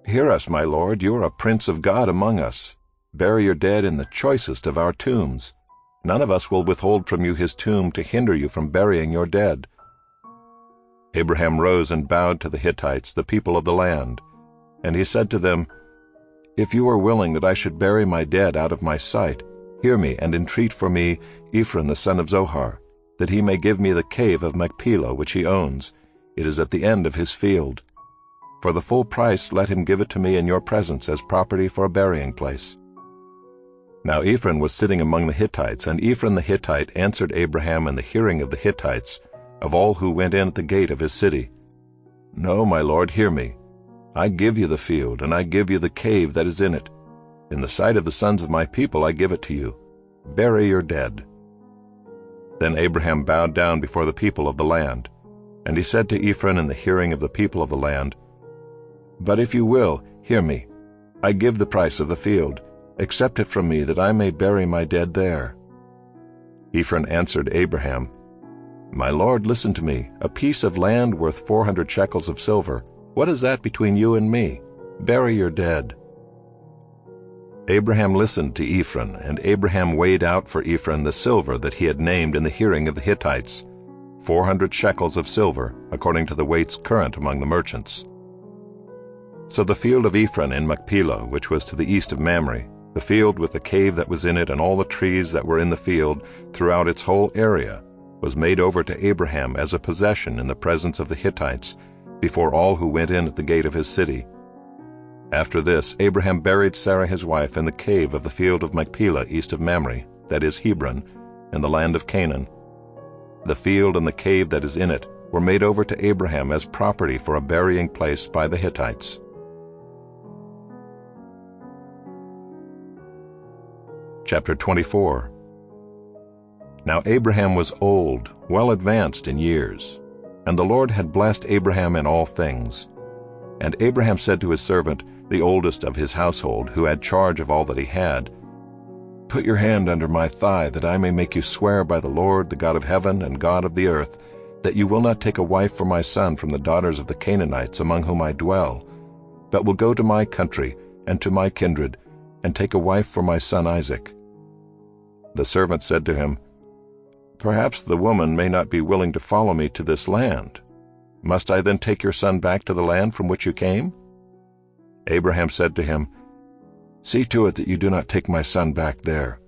Hear us, my lord, you are a prince of God among us. Bury your dead in the choicest of our tombs. None of us will withhold from you his tomb to hinder you from burying your dead. Abraham rose and bowed to the Hittites, the people of the land. And he said to them, If you are willing that I should bury my dead out of my sight, hear me and entreat for me Ephron the son of Zohar, that he may give me the cave of Machpelah which he owns. It is at the end of his field. For the full price let him give it to me in your presence as property for a burying place. Now Ephron was sitting among the Hittites, and Ephron the Hittite answered Abraham in the hearing of the Hittites, of all who went in at the gate of his city, No, my lord, hear me. I give you the field, and I give you the cave that is in it. In the sight of the sons of my people I give it to you. Bury your dead. Then Abraham bowed down before the people of the land. And he said to Ephron in the hearing of the people of the land, But if you will, hear me. I give the price of the field. Accept it from me, that I may bury my dead there. Ephron answered Abraham, My lord, listen to me. A piece of land worth 400 shekels of silver. What is that between you and me? Bury your dead. Abraham listened to Ephron, and Abraham weighed out for Ephron the silver that he had named in the hearing of the Hittites, 400 shekels of silver, according to the weights current among the merchants. So the field of Ephron in Machpelah, which was to the east of Mamre, the field with the cave that was in it and all the trees that were in the field throughout its whole area, was made over to Abraham as a possession in the presence of the Hittites, before all who went in at the gate of his city. After this, Abraham buried Sarah his wife in the cave of the field of Machpelah east of Mamre, that is Hebron, in the land of Canaan. The field and the cave that is in it were made over to Abraham as property for a burying place by the Hittites. Chapter 24. Now Abraham was old, well advanced in years, and the Lord had blessed Abraham in all things. And Abraham said to his servant, the oldest of his household, who had charge of all that he had, "Put your hand under my thigh, that I may make you swear by the Lord, the God of heaven and God of the earth, that you will not take a wife for my son from the daughters of the Canaanites among whom I dwell, but will go to my country and to my kindred, and take a wife for my son Isaac." The servant said to him, "Perhaps the woman may not be willing to follow me to this land. Must I then take your son back to the land from which you came?" Abraham said to him, "See to it that you do not take my son back there.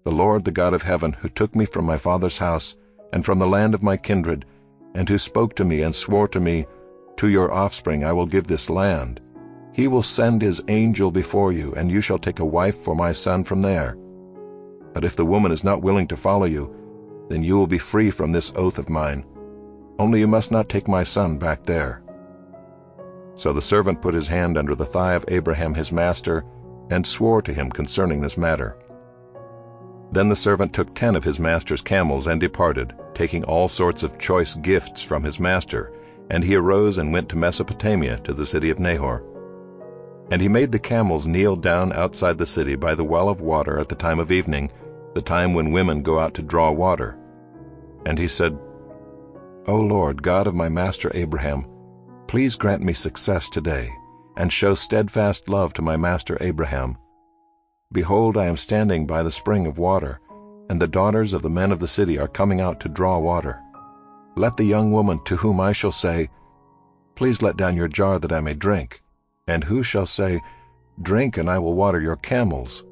The Lord, the God of heaven, who took me from my father's house and from the land of my kindred, and who spoke to me and swore to me, 'To your offspring I will give this land,' he will send his angel before you, and you shall take a wife for my son from there. But if the woman is not willing to follow you, then you will be free from this oath of mine. Only you must not take my son back there." So the servant put his hand under the thigh of Abraham his master, and swore to him concerning this matter. Then the servant took 10 of his master's camels and departed, taking all sorts of choice gifts from his master, and he arose and went to Mesopotamia, to the city of Nahor. And he made the camels kneel down outside the city by the well of water at the time of evening, the time when women go out to draw water. And he said, "O Lord, God of my master Abraham, please grant me success today, and show steadfast love to my master Abraham. Behold, I am standing by the spring of water, and the daughters of the men of the city are coming out to draw water. Let the young woman to whom I shall say, 'Please let down your jar that I may drink,' and who shall say, 'Drink, and I will water your camels,'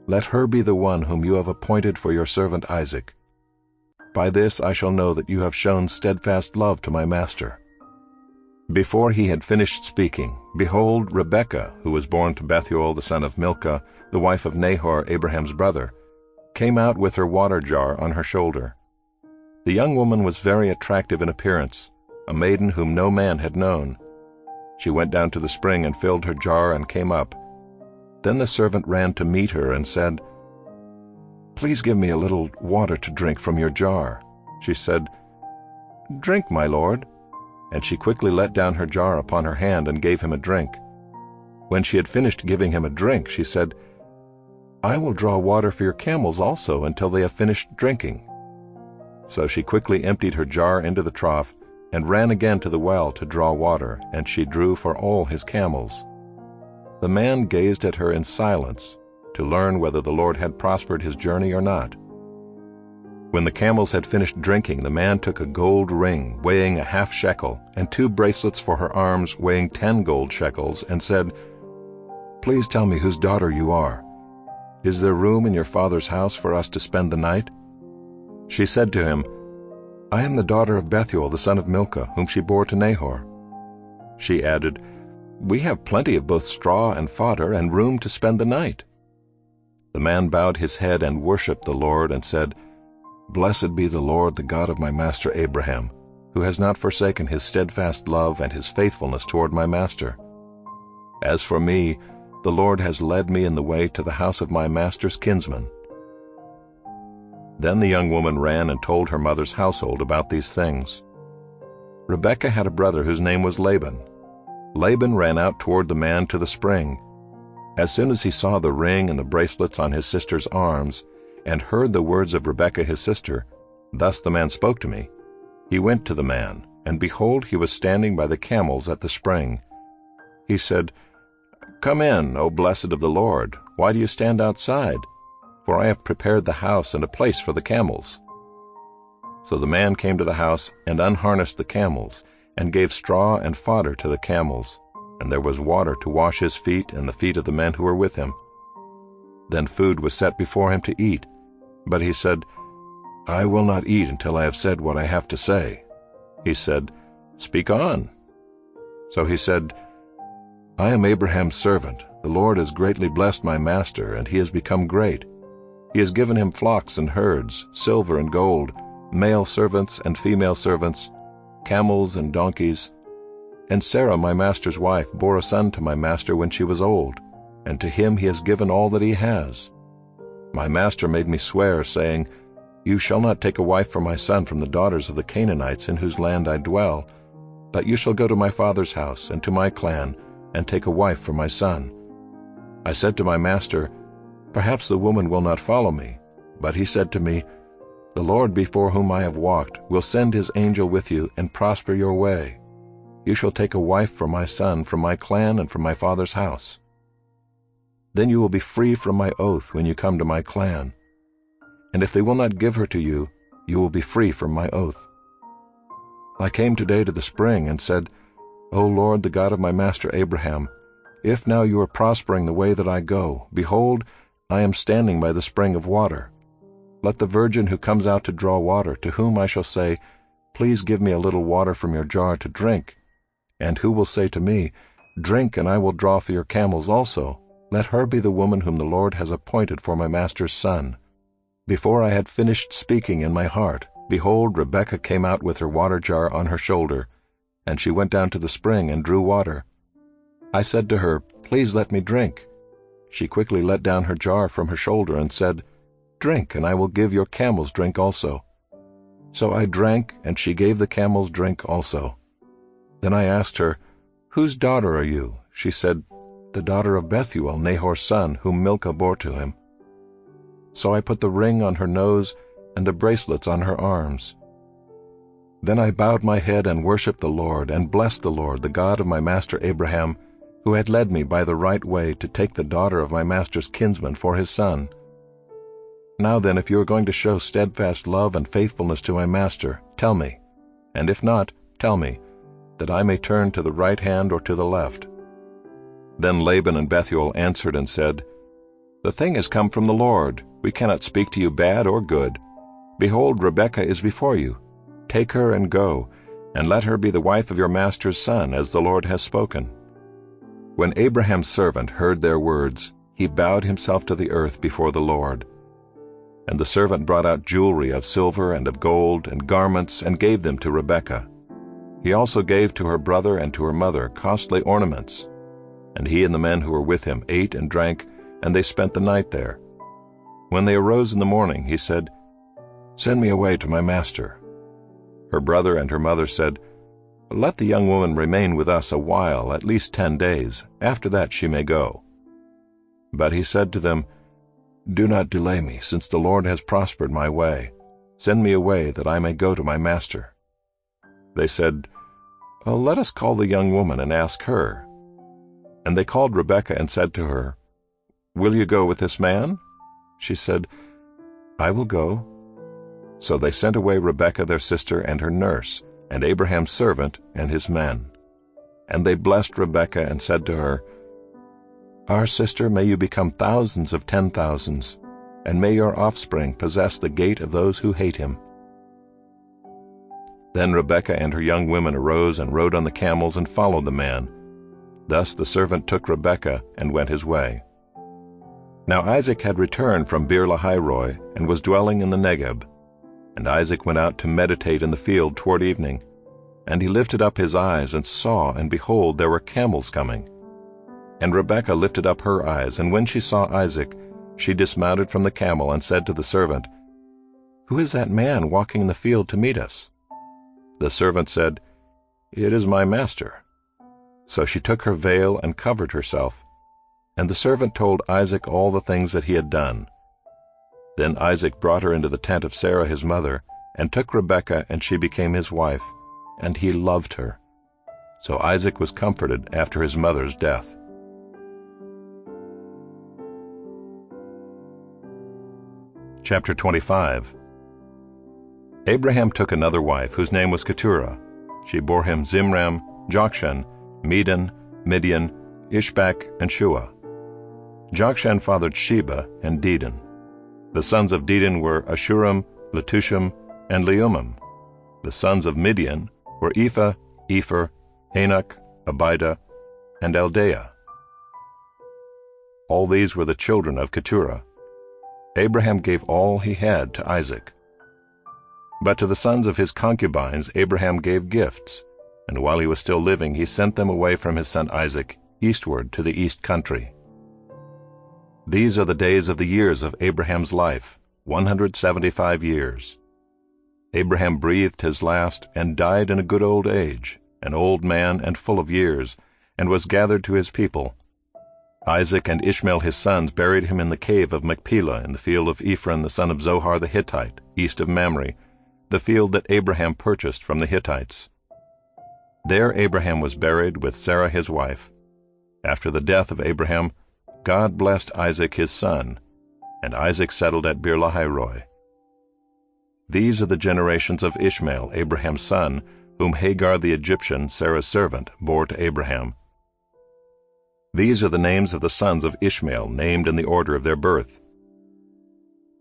let her be the one whom you have appointed for your servant Isaac. By this I shall know that you have shown steadfast love to my master." Before he had finished speaking, behold, Rebekah, who was born to Bethuel the son of Milcah, the wife of Nahor, Abraham's brother, came out with her water jar on her shoulder. The young woman was very attractive in appearance, a maiden whom no man had known. She went down to the spring and filled her jar and came up. Then the servant ran to meet her and said, "Please give me a little water to drink from your jar." She said, "Drink, my lord." And she quickly let down her jar upon her hand and gave him a drink. When she had finished giving him a drink, she said, "I will draw water for your camels also until they have finished drinking." So she quickly emptied her jar into the trough and ran again to the well to draw water, and she drew for all his camels. The man gazed at her in silence to learn whether the Lord had prospered his journey or not. When the camels had finished drinking, the man took a gold ring weighing a half shekel and 2 bracelets for her arms weighing 10 gold shekels, and said, "Please tell me whose daughter you are. Is there room in your father's house for us to spend the night?" She said to him, "I am the daughter of Bethuel the son of Milcah, whom she bore to Nahor." She added, "We have plenty of both straw and fodder, and room to spend the night." The man bowed his head and worshipped the Lord, and said, "Blessed be the Lord, the God of my master Abraham, who has not forsaken his steadfast love and his faithfulness toward my master. As for me, the Lord has led me in the way to the house of my master's kinsman." Then the young woman ran and told her mother's household about these things. Rebekah had a brother whose name was Laban. Laban ran out toward the man to the spring. As soon as he saw the ring and the bracelets on his sister's arms, and heard the words of Rebekah his sister, "Thus the man spoke to me," he went to the man, and behold, he was standing by the camels at the spring. He said, "Come in, O blessed of the Lord. Why do you stand outside? For I have prepared the house and a place for the camels." So the man came to the house and unharnessed the camels, and gave straw and fodder to the camels, and there was water to wash his feet and the feet of the men who were with him. Then food was set before him to eat, but he said, "I will not eat until I have said what I have to say." He said, "Speak on." So he said, "I am Abraham's servant. The Lord has greatly blessed my master, and he has become great. He has given him flocks and herds, silver and gold, male servants and female servants, camels and donkeys. And Sarah, my master's wife, bore a son to my master when she was old, and to him he has given all that he has. My master made me swear, saying, You shall not take a wife for my son from the daughters of the Canaanites in whose land I dwell, but you shall go to my father's house and to my clan, and take a wife for my son. I said to my master, Perhaps the woman will not follow me. But he said to me, The Lord before whom I have walked will send his angel with you and prosper your way. You shall take a wife for my son from my clan and from my father's house. Then you will be free from my oath when you come to my clan. And if they will not give her to you, you will be free from my oath. I came today to the spring and said, O Lord, the God of my master Abraham, if now you are prospering the way that I go, behold, I am standing by the spring of water. Let the virgin who comes out to draw water, to whom I shall say, Please give me a little water from your jar to drink, and who will say to me, Drink, and I will draw for your camels also, let her be the woman whom the Lord has appointed for my master's son. Before I had finished speaking in my heart, behold, Rebekah came out with her water jar on her shoulder, and she went down to the spring and drew water. I said to her, Please let me drink. She quickly let down her jar from her shoulder and said, Drink, and I will give your camels drink also. So I drank, and she gave the camels drink also. Then I asked her, Whose daughter are you? She said, The daughter of Bethuel, Nahor's son, whom Milcah bore to him. So I put the ring on her nose and the bracelets on her arms. Then I bowed my head and worshipped the Lord, and blessed the Lord, the God of my master Abraham, who had led me by the right way to take the daughter of my master's kinsman for his son. Now then, if you are going to show steadfast love and faithfulness to my master, tell me, and if not, tell me, that I may turn to the right hand or to the left. Then Laban and Bethuel answered and said, The thing has come from the Lord. We cannot speak to you bad or good. Behold, Rebekah is before you. Take her and go, and let her be the wife of your master's son, as the Lord has spoken. When Abraham's servant heard their words, he bowed himself to the earth before the Lord. And the servant brought out jewelry of silver and of gold and garments and gave them to Rebekah. He also gave to her brother and to her mother costly ornaments. And he and the men who were with him ate and drank, and they spent the night there. When they arose in the morning, he said, Send me away to my master. Her brother and her mother said, Let the young woman remain with us a while, at least 10 days. After that she may go. But he said to them, Do not delay me, since the Lord has prospered my way. Send me away, that I may go to my master. They said, Let us call the young woman and ask her. And they called Rebekah and said to her, Will you go with this man? She said, I will go. So they sent away Rebekah their sister and her nurse, and Abraham's servant and his men. And they blessed Rebekah and said to her, Our sister, may you become thousands of 10,000s, and may your offspring possess the gate of those who hate him. Then Rebekah and her young women arose and rode on the camels and followed the man. Thus the servant took Rebekah and went his way. Now Isaac had returned from Beer-lahai-roi and was dwelling in the Negeb. And Isaac went out to meditate in the field toward evening. And he lifted up his eyes and saw, and behold, there were camels coming. And Rebekah lifted up her eyes, and when she saw Isaac, she dismounted from the camel and said to the servant, Who is that man walking in the field to meet us? The servant said, It is my master. So she took her veil and covered herself. And the servant told Isaac all the things that he had done. Then Isaac brought her into the tent of Sarah his mother, and took Rebekah, and she became his wife, and he loved her. So Isaac was comforted after his mother's death. Chapter 25. Abraham took another wife, whose name was Keturah. She bore him Zimram, Jokshan, Medan, Midian, Ishbak, and Shua. Jokshan fathered Sheba and Dedan. The sons of Dedan were Ashuram, Letushim, and Leumim. The sons of Midian were Ephah, Epher, Hanok, Abida, and Eldaah. All these were the children of Keturah. Abraham gave all he had to Isaac. But to the sons of his concubines Abraham gave gifts, and while he was still living he sent them away from his son Isaac eastward to the east country. These are the days of the years of Abraham's life, 175 years. Abraham breathed his last and died in a good old age, an old man and full of years, and was gathered to his people. Isaac and Ishmael his sons buried him in the cave of Machpelah in the field of Ephron the son of Zohar the Hittite, east of Mamre, the field that Abraham purchased from the Hittites. There Abraham was buried with Sarah his wife. After the death of Abraham, God blessed Isaac his son, and Isaac settled at Beer-lahai-roi. These are the generations of Ishmael, Abraham's son, whom Hagar the Egyptian, Sarah's servant, bore to Abraham. These are the names of the sons of Ishmael, named in the order of their birth: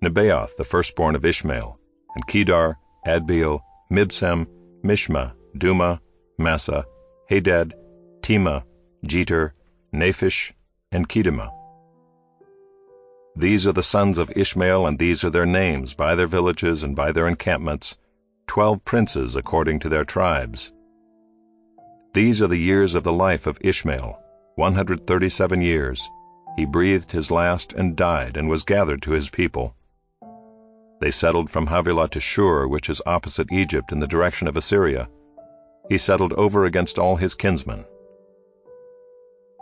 Nebaioth, the firstborn of Ishmael, and Kedar, Adbeel, Mibsam, Mishma, Duma, Massa, Hadad, Tema, Jeter, Naphish, and Kedema. These are the sons of Ishmael, and these are their names, by their villages and by their encampments, 12 princes according to their tribes. These are the years of the life of Ishmael, 137 years. He breathed his last and died, and was gathered to his people. They settled from Havilah to Shur, which is opposite Egypt in the direction of Assyria. He settled over against all his kinsmen.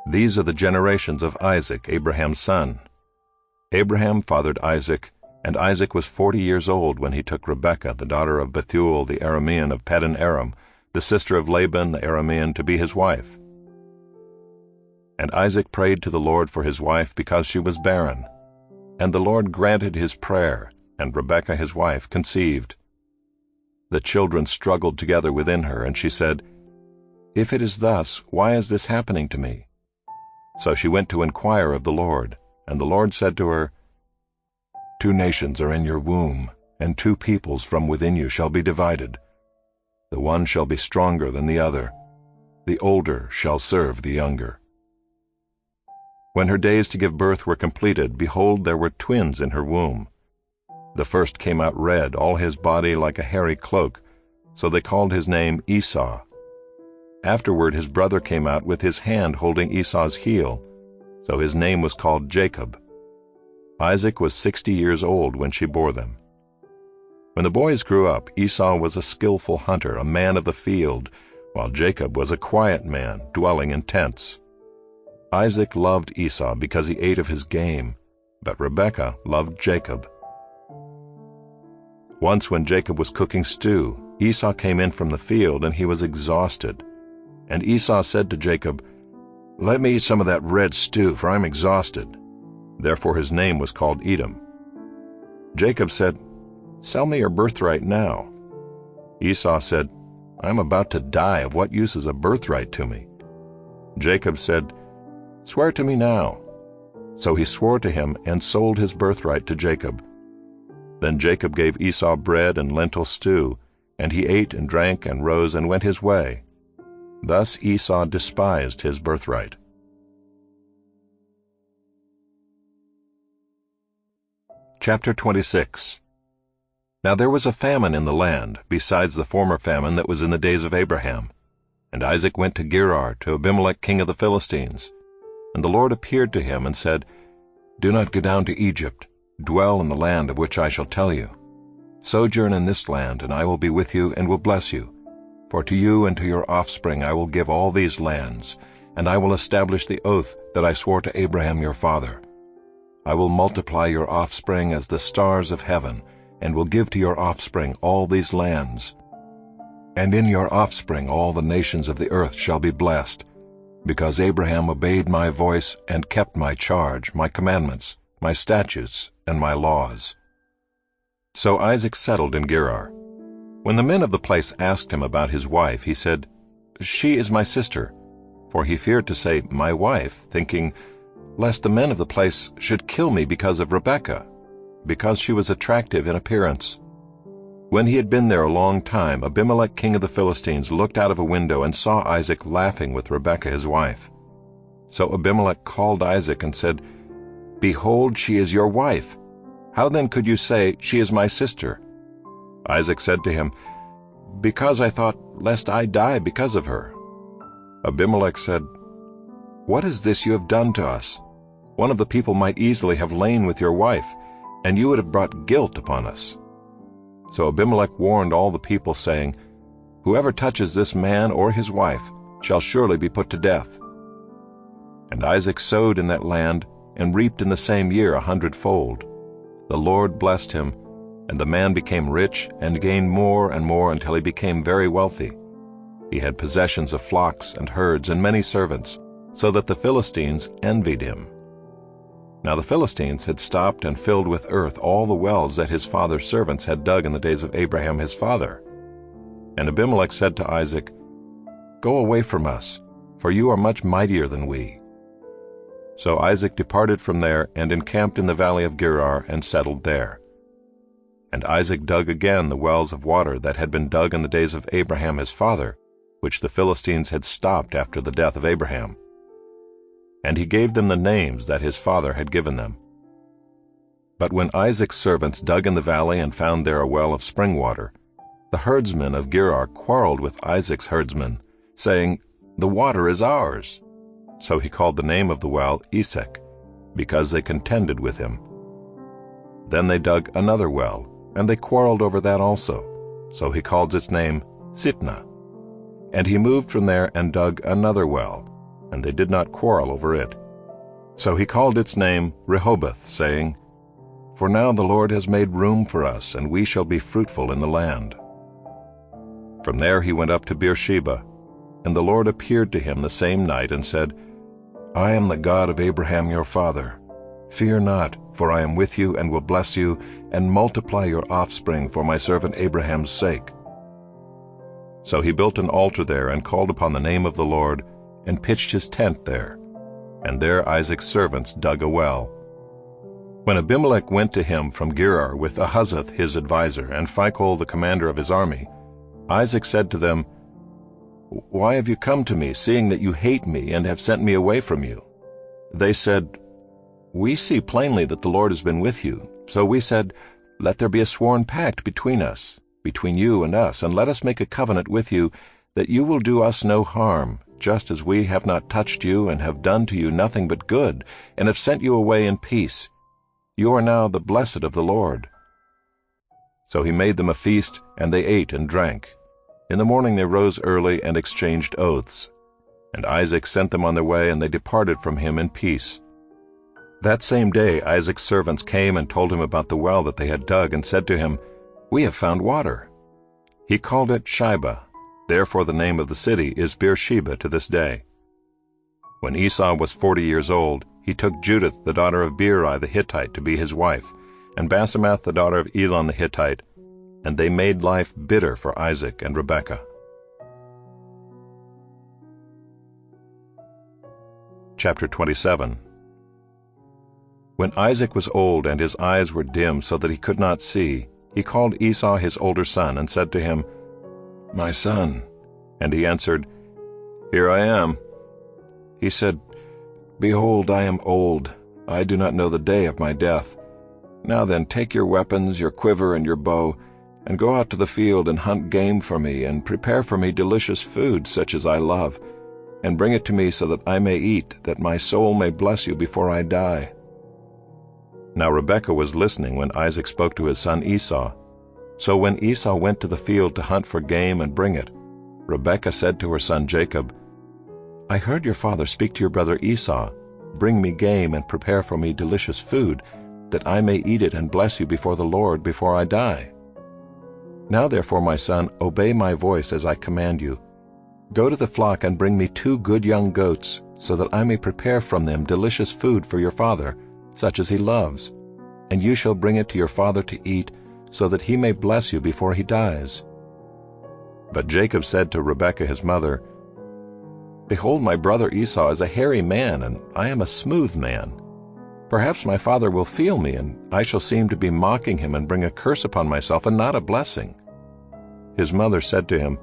These are the generations of Isaac, Abraham's son. Abraham fathered Isaac, and Isaac was 40 years old when he took Rebekah, the daughter of Bethuel the Aramean of Paddan Aram, the sister of Laban the Aramean, to be his wife. And Isaac prayed to the Lord for his wife because she was barren. And the Lord granted his prayer, and Rebekah his wife conceived. The children struggled together within her, and she said, "If it is thus, why is this happening to me?" So she went to inquire of the Lord, and the Lord said to her, "2 nations are in your womb, and 2 peoples from within you shall be divided. The one shall be stronger than the other. The older shall serve the younger." When her days to give birth were completed, behold, there were twins in her womb. The first came out red, all his body like a hairy cloak, so they called his name Esau. Afterward his brother came out with his hand holding Esau's heel, so his name was called Jacob. Isaac was 60 years old when she bore them. When the boys grew up, Esau was a skillful hunter, a man of the field, while Jacob was a quiet man, dwelling in tents. Isaac loved Esau because he ate of his game, but Rebekah loved Jacob. Once when Jacob was cooking stew, Esau came in from the field, and he was exhausted. And Esau said to Jacob, "Let me eat some of that red stew, for I am exhausted." Therefore his name was called Edom. Jacob said, "Sell me your birthright now." Esau said, "I am about to die. Of what use is a birthright to me?" Jacob said, "Swear to me now." So he swore to him and sold his birthright to Jacob. Then Jacob gave Esau bread and lentil stew, and he ate and drank and rose and went his way. Thus Esau despised his birthright. Chapter 26. Now there was a famine in the land, besides the former famine that was in the days of Abraham. And Isaac went to Gerar, to Abimelech king of the Philistines. And the Lord appeared to him and said, "Do not go down to Egypt. Dwell in the land of which I shall tell you. Sojourn in this land, and I will be with you and will bless you. For to you and to your offspring I will give all these lands, and I will establish the oath that I swore to Abraham your father. I will multiply your offspring as the stars of heaven, and will give to your offspring all these lands. And in your offspring all the nations of the earth shall be blessed, because Abraham obeyed my voice and kept my charge, my commandments, my statutes, and my laws." So Isaac settled in Gerar. When the men of the place asked him about his wife, he said, "She is my sister," for he feared to say, "my wife," thinking, lest the men of the place should kill me because of Rebekah, because she was attractive in appearance. When he had been there a long time, Abimelech king of the Philistines looked out of a window and saw Isaac laughing with Rebekah his wife. So Abimelech called Isaac and said, "Behold, she is your wife. How then could you say, 'She is my sister'?" Isaac said to him, "Because I thought, lest I die because of her." Abimelech said, "What is this you have done to us? One of the people might easily have lain with your wife, and you would have brought guilt upon us." So Abimelech warned all the people, saying, "Whoever touches this man or his wife shall surely be put to death." And Isaac sowed in that land, and reaped in the same year 100-fold. The Lord blessed him, and the man became rich and gained more and more until he became very wealthy. He had possessions of flocks and herds and many servants, so that the Philistines envied him. Now the Philistines had stopped and filled with earth all the wells that his father's servants had dug in the days of Abraham his father. And Abimelech said to Isaac, "Go away from us, for you are much mightier than we." So Isaac departed from there and encamped in the valley of Gerar and settled there. And Isaac dug again the wells of water that had been dug in the days of Abraham his father, which the Philistines had stopped after the death of Abraham. And he gave them the names that his father had given them. But when Isaac's servants dug in the valley and found there a well of spring water, the herdsmen of Gerar quarreled with Isaac's herdsmen, saying, "The water is ours." So he called the name of the well Esek, because they contended with him. Then they dug another well, and they quarreled over that also. So he called its name Sitnah. And he moved from there and dug another well, and they did not quarrel over it. So he called its name Rehoboth, saying, "For now the Lord has made room for us, and we shall be fruitful in the land." From there he went up to Beersheba, and the Lord appeared to him the same night and said, "I am the God of Abraham your father. Fear not, for I am with you and will bless you, and multiply your offspring for my servant Abraham's sake." So he built an altar there and called upon the name of the Lord, and pitched his tent there. And there Isaac's servants dug a well. When Abimelech went to him from Gerar with Ahuzzath his adviser and Phicol the commander of his army, Isaac said to them, "Why have you come to me, seeing that you hate me and have sent me away from you?" They said, "We see plainly that the Lord has been with you. So we said, Let there be a sworn pact between us, between you and us, and let us make a covenant with you, that you will do us no harm, just as we have not touched you and have done to you nothing but good, and have sent you away in peace. You are now the blessed of the Lord." So he made them a feast, and they ate and drank. In the morning they rose early and exchanged oaths. And Isaac sent them on their way, and they departed from him in peace. That same day Isaac's servants came and told him about the well that they had dug, and said to him, "We have found water." He called it Shibah. Therefore the name of the city is Beersheba to this day. When Esau was 40 years old, he took Judith the daughter of Beeri the Hittite to be his wife, and Basemath the daughter of Elon the Hittite, and they made life bitter for Isaac and Rebekah. Chapter 27. When Isaac was old and his eyes were dim so that he could not see, he called Esau his older son and said to him, "My son." And he answered, "Here I am." He said, "Behold, I am old. I do not know the day of my death. Now then, take your weapons, your quiver and your bow, and go out to the field and hunt game for me, and prepare for me delicious food such as I love, and bring it to me so that I may eat, that my soul may bless you before I die." Now Rebekah was listening when Isaac spoke to his son Esau. So when Esau went to the field to hunt for game and bring it, Rebekah said to her son Jacob, "I heard your father speak to your brother Esau, 'Bring me game and prepare for me delicious food, that I may eat it and bless you before the Lord before I die.' Now therefore, my son, obey my voice as I command you. Go to the flock and bring me 2 good young goats, so that I may prepare from them delicious food for your father, such as he loves, and you shall bring it to your father to eat, so that he may bless you before he dies." But Jacob said to Rebekah his mother, "Behold, my brother Esau is a hairy man, and I am a smooth man. Perhaps my father will feel me, and I shall seem to be mocking him and bring a curse upon myself and not a blessing." His mother said to him,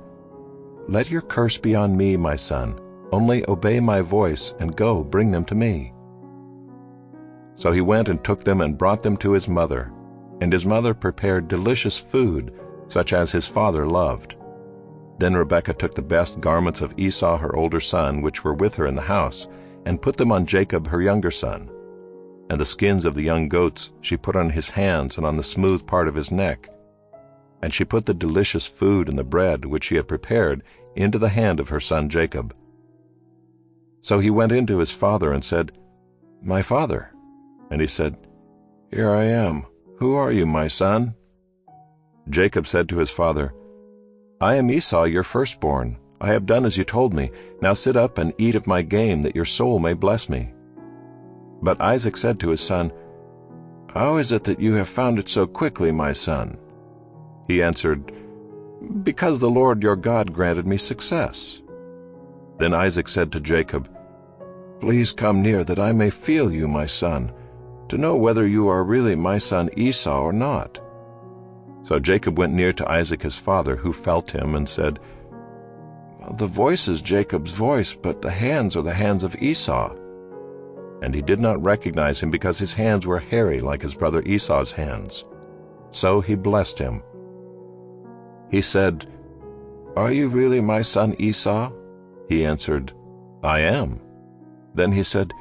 "Let your curse be on me, my son. Only obey my voice, and go, bring them to me." So he went and took them and brought them to his mother, and his mother prepared delicious food, such as his father loved. Then Rebekah took the best garments of Esau her older son, which were with her in the house, and put them on Jacob her younger son. And the skins of the young goats she put on his hands and on the smooth part of his neck. And she put the delicious food and the bread which she had prepared into the hand of her son Jacob. So he went in to his father and said, "My father." And he said, "Here I am. Who are you, my son?" Jacob said to his father, "I am Esau, your firstborn. I have done as you told me. Now sit up and eat of my game, that your soul may bless me." But Isaac said to his son, "How is it that you have found it so quickly, my son?" He answered, "Because the Lord your God granted me success." Then Isaac said to Jacob, "Please come near, that I may feel you, my son, to know whether you are really my son Esau or not." So Jacob went near to Isaac his father, who felt him, and said, "The voice is Jacob's voice, but the hands are the hands of Esau." And he did not recognize him, because his hands were hairy like his brother Esau's hands. So he blessed him. He said, "Are you really my son Esau?" He answered, "I am." Then he said,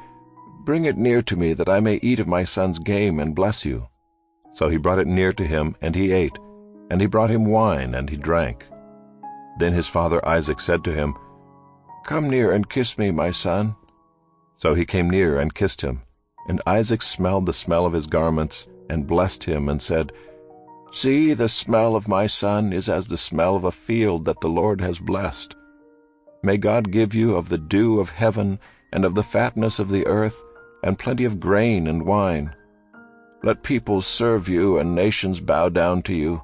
"Bring it near to me, that I may eat of my son's game and bless you." So he brought it near to him, and he ate, and he brought him wine, and he drank. Then his father Isaac said to him, "Come near and kiss me, my son." So he came near and kissed him, and Isaac smelled the smell of his garments, and blessed him, and said, "See, the smell of my son is as the smell of a field that the Lord has blessed. May God give you of the dew of heaven, and of the fatness of the earth, and plenty of grain and wine. Let peoples serve you, and nations bow down to you.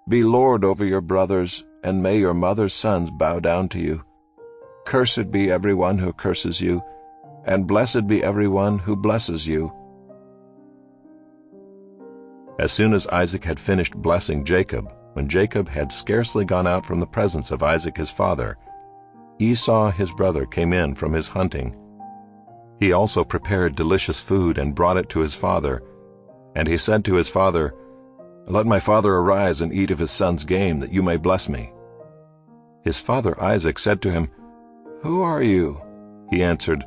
Be lord over your brothers, and may your mother's sons bow down to you. Cursed be everyone who curses you, and blessed be everyone who blesses you." As soon as Isaac had finished blessing Jacob, when Jacob had scarcely gone out from the presence of Isaac his father, Esau his brother came in from his hunting. He also prepared delicious food and brought it to his father. And he said to his father, "Let my father arise and eat of his son's game, that you may bless me." His father Isaac said to him, "Who are you?" He answered,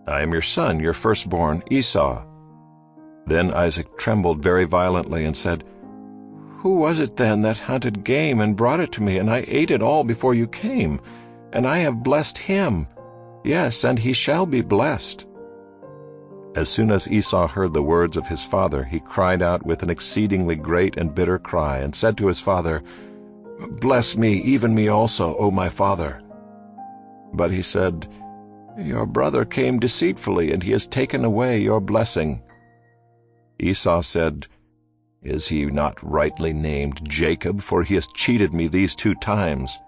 "I am your son, your firstborn, Esau." Then Isaac trembled very violently and said, "Who was it then that hunted game and brought it to me, and I ate it all before you came? And I have blessed him. Yes, and he shall be blessed." As soon as Esau heard the words of his father, he cried out with an exceedingly great and bitter cry, and said to his father, "Bless me, even me also, O my father." But he said, "Your brother came deceitfully, and he has taken away your blessing." Esau said, "Is he not rightly named Jacob? For he has cheated me these 2 times.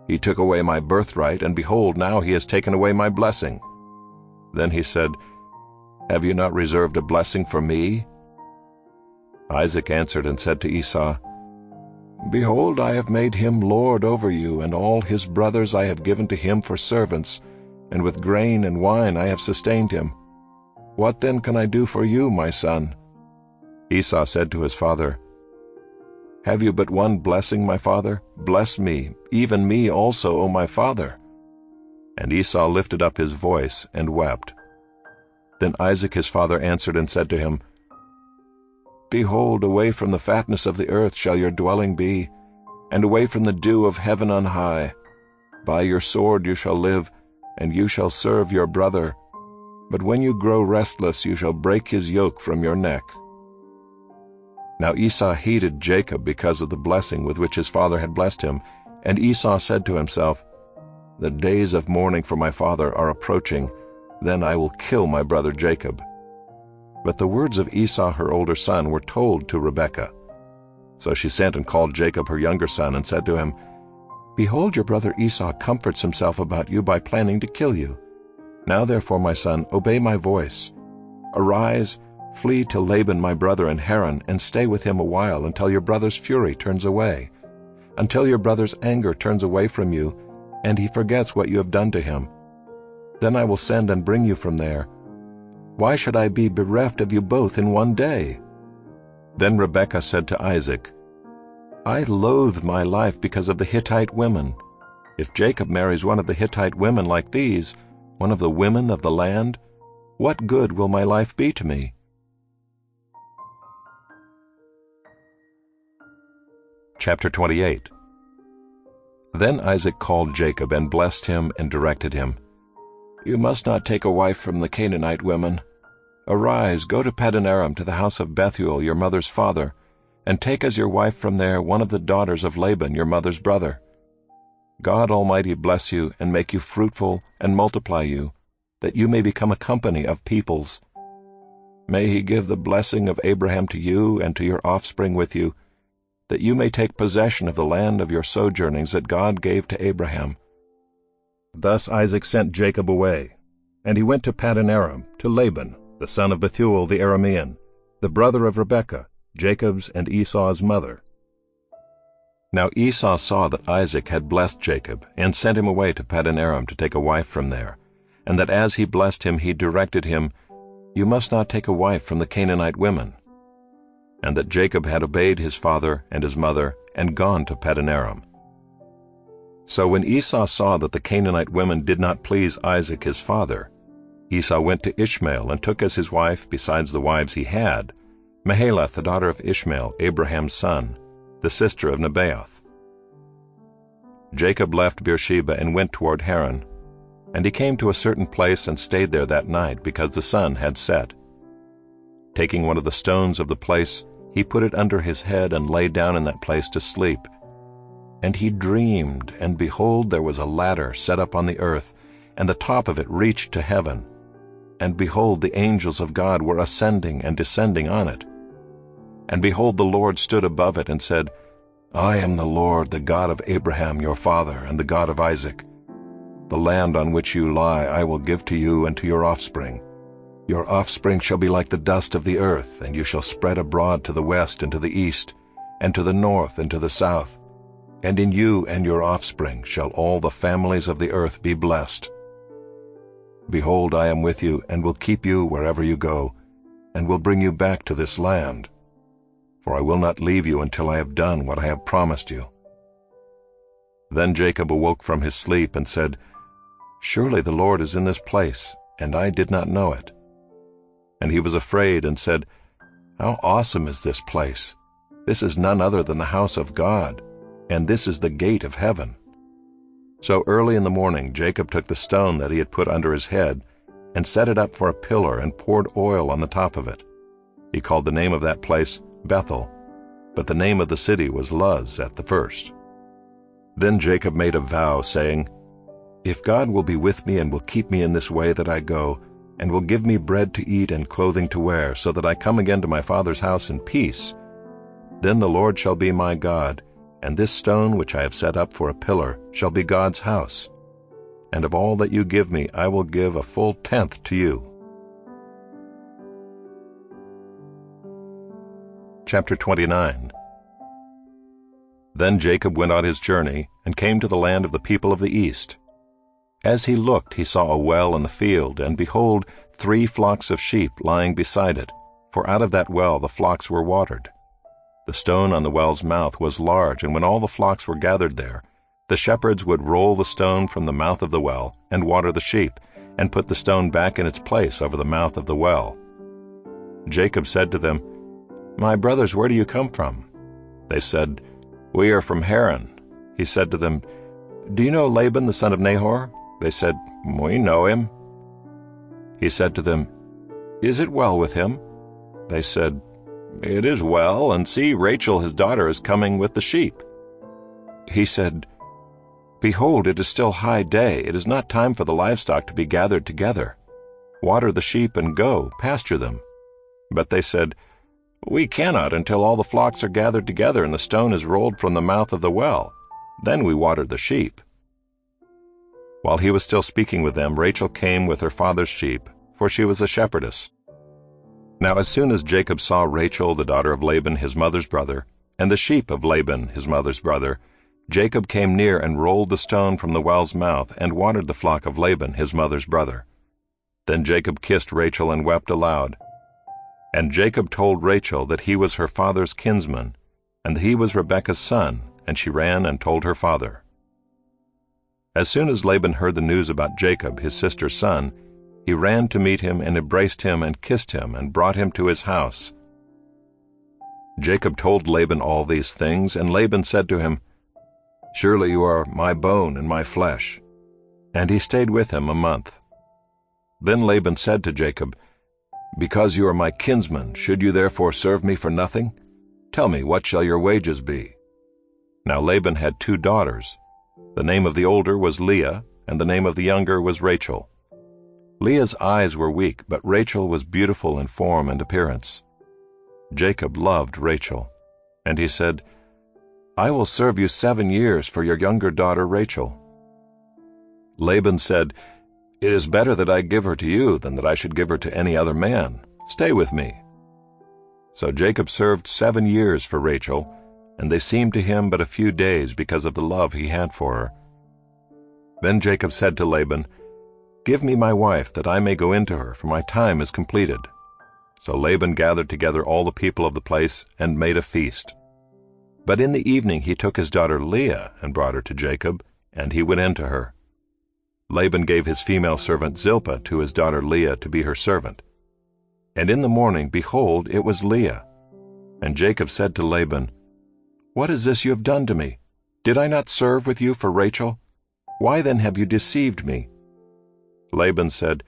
He took away my birthright, and behold, now he has taken away my blessing." Then he said, "Have you not reserved a blessing for me?" Isaac answered and said to Esau, "Behold, I have made him lord over you, and all his brothers I have given to him for servants, and with grain and wine I have sustained him. What then can I do for you, my son?" Esau said to his father, "Have you but one blessing, my father? Bless me, even me also, O my father." And Esau lifted up his voice and wept. Then Isaac his father answered and said to him, "Behold, away from the fatness of the earth shall your dwelling be, and away from the dew of heaven on high. By your sword you shall live, and you shall serve your brother. But when you grow restless, you shall break his yoke from your neck." Now Esau hated Jacob because of the blessing with which his father had blessed him, and Esau said to himself, "The days of mourning for my father are approaching, then I will kill my brother Jacob." But the words of Esau her older son were told to Rebekah. So she sent and called Jacob her younger son, and said to him, "Behold, your brother Esau comforts himself about you by planning to kill you. Now therefore, my son, obey my voice. Arise, flee to Laban my brother in Haran, and stay with him a while, until your brother's fury turns away, until your brother's anger turns away from you, and he forgets what you have done to him. Then I will send and bring you from there. Why should I be bereft of you both in one day?" Then Rebekah said to Isaac, I loathe my life because of the Hittite women. If Jacob marries one of the Hittite women like these, one of the women of the land, what good will my life be to me?" Chapter 28. Then Isaac called Jacob and blessed him and directed him, "You must not take a wife from the Canaanite women. Arise, go to Paddan-aram to the house of Bethuel your mother's father, and take as your wife from there one of the daughters of Laban your mother's brother. God Almighty bless you and make you fruitful and multiply you, that you may become a company of peoples. May he give the blessing of Abraham to you and to your offspring with you, that you may take possession of the land of your sojournings that God gave to Abraham." Thus Isaac sent Jacob away, and he went to Paddan-aram, to Laban, the son of Bethuel the Aramean, the brother of Rebekah, Jacob's and Esau's mother. Now Esau saw that Isaac had blessed Jacob, and sent him away to Paddan-aram to take a wife from there, and that as he blessed him he directed him, "You must not take a wife from the Canaanite women," and that Jacob had obeyed his father and his mother, and gone to Paddan-aram. So when Esau saw that the Canaanite women did not please Isaac his father, Esau went to Ishmael and took as his wife, besides the wives he had, Mahalath the daughter of Ishmael, Abraham's son, the sister of Nebaioth. Jacob left Beersheba and went toward Haran, and he came to a certain place and stayed there that night, because the sun had set. Taking one of the stones of the place, he put it under his head and lay down in that place to sleep. And he dreamed, and behold, there was a ladder set up on the earth, and the top of it reached to heaven. And behold, the angels of God were ascending and descending on it. And behold, the Lord stood above it and said, "I am the Lord, the God of Abraham your father, and the God of Isaac. The land on which you lie I will give to you and to your offspring. Your offspring shall be like the dust of the earth, and you shall spread abroad to the west and to the east, and to the north and to the south. And in you and your offspring shall all the families of the earth be blessed. Behold, I am with you, and will keep you wherever you go, and will bring you back to this land. For I will not leave you until I have done what I have promised you." Then Jacob awoke from his sleep and said, "Surely the Lord is in this place, and I did not know it." And he was afraid and said, "How awesome is this place! This is none other than the house of God, and this is the gate of heaven." So early in the morning Jacob took the stone that he had put under his head, and set it up for a pillar, and poured oil on the top of it. He called the name of that place Bethel, but the name of the city was Luz at the first. Then Jacob made a vow, saying, "If God will be with me and will keep me in this way that I go, and will give me bread to eat and clothing to wear, so that I come again to my father's house in peace, then the Lord shall be my God, and this stone which I have set up for a pillar shall be God's house. And of all that you give me I will give a full tenth to you." Chapter 29. Then Jacob went on his journey, and came to the land of the people of the east. As he looked, he saw a well in the field, and behold, 3 flocks of sheep lying beside it, for out of that well the flocks were watered. The stone on the well's mouth was large, and when all the flocks were gathered there, the shepherds would roll the stone from the mouth of the well, and water the sheep, and put the stone back in its place over the mouth of the well. Jacob said to them, "My brothers, where do you come from?" They said, "We are from Haran." He said to them, "Do you know Laban the son of Nahor?" They said, "We know him." He said to them, "Is it well with him?" They said, "It is well, and see, Rachel his daughter is coming with the sheep." He said, "Behold, it is still high day. It is not time for the livestock to be gathered together. Water the sheep and go, pasture them." But they said, "We cannot until all the flocks are gathered together and the stone is rolled from the mouth of the well. Then we water the sheep." While he was still speaking with them, Rachel came with her father's sheep, for she was a shepherdess. Now as soon as Jacob saw Rachel, the daughter of Laban his mother's brother, and the sheep of Laban his mother's brother, Jacob came near and rolled the stone from the well's mouth, and watered the flock of Laban his mother's brother. Then Jacob kissed Rachel and wept aloud. And Jacob told Rachel that he was her father's kinsman, and he was Rebekah's son, and she ran and told her father. As soon as Laban heard the news about Jacob, his sister's son, he ran to meet him and embraced him and kissed him and brought him to his house. Jacob told Laban all these things, and Laban said to him, "Surely you are my bone and my flesh." And he stayed with him a month. Then Laban said to Jacob, "Because you are my kinsman, should you therefore serve me for nothing? Tell me, what shall your wages be?" Now Laban had 2 daughters. The name of the older was Leah, and the name of the younger was Rachel. Leah's eyes were weak, but Rachel was beautiful in form and appearance. Jacob loved Rachel, and he said, "I will serve you 7 years for your younger daughter Rachel." Laban said, "It is better that I give her to you than that I should give her to any other man. Stay with me." So Jacob served 7 years for Rachel, and they seemed to him but a few days because of the love he had for her. Then Jacob said to Laban, "Give me my wife, that I may go into her, for my time is completed." So Laban gathered together all the people of the place and made a feast. But in the evening he took his daughter Leah and brought her to Jacob, and he went into her. Laban gave his female servant Zilpah to his daughter Leah to be her servant. And in the morning, behold, it was Leah. And Jacob said to Laban, "What is this you have done to me? Did I not serve with you for Rachel? Why then have you deceived me?" Laban said,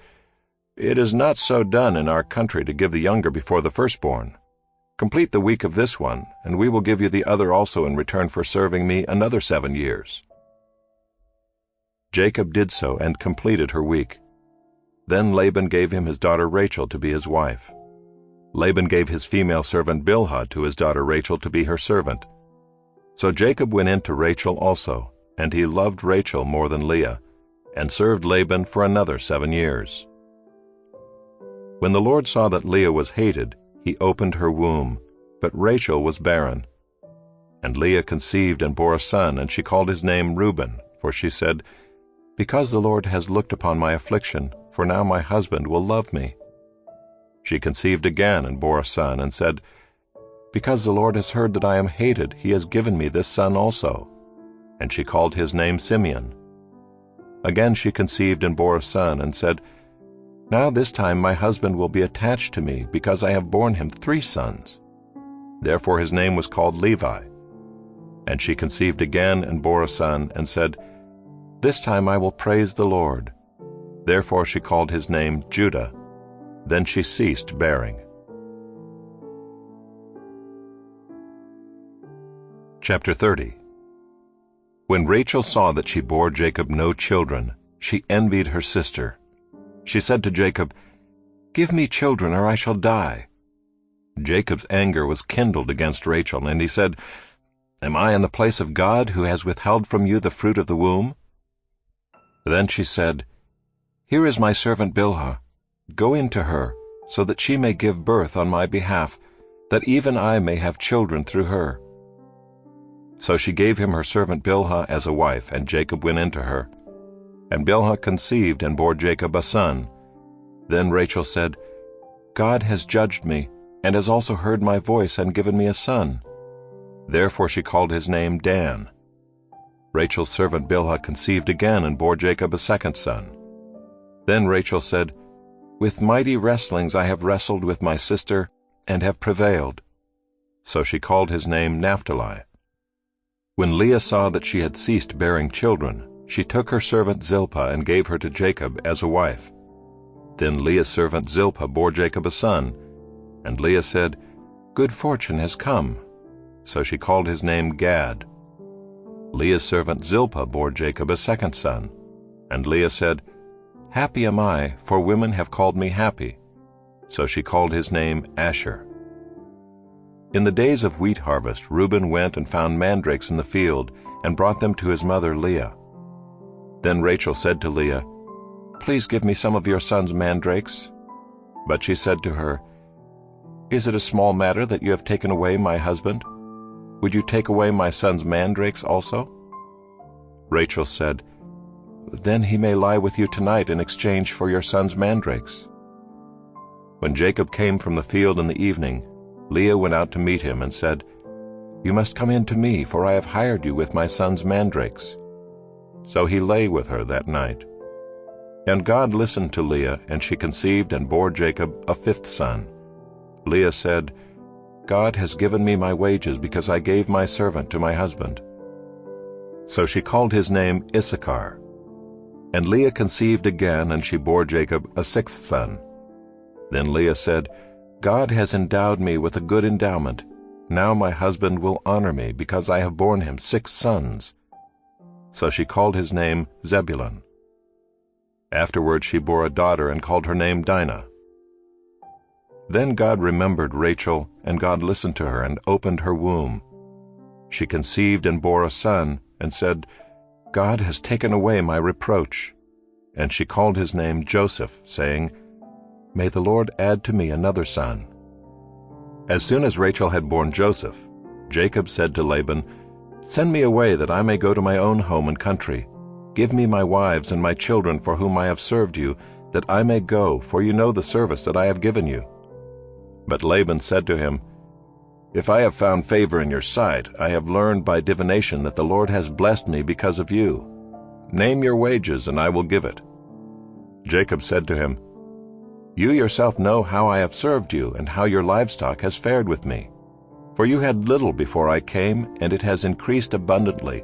"It is not so done in our country to give the younger before the firstborn. Complete the week of this one, and we will give you the other also in return for serving me another 7 years." Jacob did so and completed her week. Then Laban gave him his daughter Rachel to be his wife. Laban gave his female servant Bilhah to his daughter Rachel to be her servant. So Jacob went in to Rachel also, and he loved Rachel more than Leah, and served Laban for another 7 years. When the Lord saw that Leah was hated, he opened her womb, but Rachel was barren. And Leah conceived and bore a son, and she called his name Reuben, for she said, "Because the Lord has looked upon my affliction, for now my husband will love me." She conceived again and bore a son, and said, "Because the Lord has heard that I am hated, he has given me this son also." And she called his name Simeon. Again she conceived and bore a son, and said, "Now this time my husband will be attached to me, because I have borne him 3 sons. Therefore his name was called Levi. And she conceived again and bore a son, and said, "This time I will praise the Lord." Therefore she called his name Judah. Then she ceased bearing. Chapter 30. When Rachel saw that she bore Jacob no children, she envied her sister. She said to Jacob, "Give me children, or I shall die." Jacob's anger was kindled against Rachel, and he said, "Am I in the place of God, who has withheld from you the fruit of the womb?" Then she said, "Here is my servant Bilhah. Go in to her, so that she may give birth on my behalf, that even I may have children through her." So she gave him her servant Bilhah as a wife, and Jacob went in to her. And Bilhah conceived and bore Jacob a son. Then Rachel said, "God has judged me, and has also heard my voice and given me a son." Therefore she called his name Dan. Rachel's servant Bilhah conceived again and bore Jacob a second son. Then Rachel said, "With mighty wrestlings I have wrestled with my sister, and have prevailed." So she called his name Naphtali. When Leah saw that she had ceased bearing children, she took her servant Zilpah and gave her to Jacob as a wife. Then Leah's servant Zilpah bore Jacob a son, and Leah said, "Good fortune has come." So she called his name Gad. Leah's servant Zilpah bore Jacob a second son, and Leah said, "Happy am I, for women have called me happy." So she called his name Asher. In the days of wheat harvest, Reuben went and found mandrakes in the field, and brought them to his mother Leah. Then Rachel said to Leah, "Please give me some of your son's mandrakes." But she said to her, "Is it a small matter that you have taken away my husband? Would you take away my son's mandrakes also?" Rachel said, "Then he may lie with you tonight in exchange for your son's mandrakes." When Jacob came from the field in the evening, Leah went out to meet him and said, "You must come in to me, for I have hired you with my son's mandrakes." So he lay with her that night. And God listened to Leah, and she conceived and bore Jacob a fifth son. Leah said, "God has given me my wages because I gave my servant to my husband." So she called his name Issachar. And Leah conceived again, and she bore Jacob a sixth son. Then Leah said, "God has endowed me with a good endowment. Now my husband will honor me, because I have borne him 6 sons. So she called his name Zebulun. Afterward she bore a daughter, and called her name Dinah. Then God remembered Rachel, and God listened to her, and opened her womb. She conceived and bore a son, and said, "God has taken away my reproach." And she called his name Joseph, saying, "May the Lord add to me another son." As soon as Rachel had borne Joseph, Jacob said to Laban, "Send me away, that I may go to my own home and country. Give me my wives and my children for whom I have served you, that I may go, for you know the service that I have given you." But Laban said to him, "If I have found favor in your sight, I have learned by divination that the Lord has blessed me because of you. Name your wages, and I will give it." Jacob said to him, "You yourself know how I have served you, and how your livestock has fared with me. For you had little before I came, and it has increased abundantly,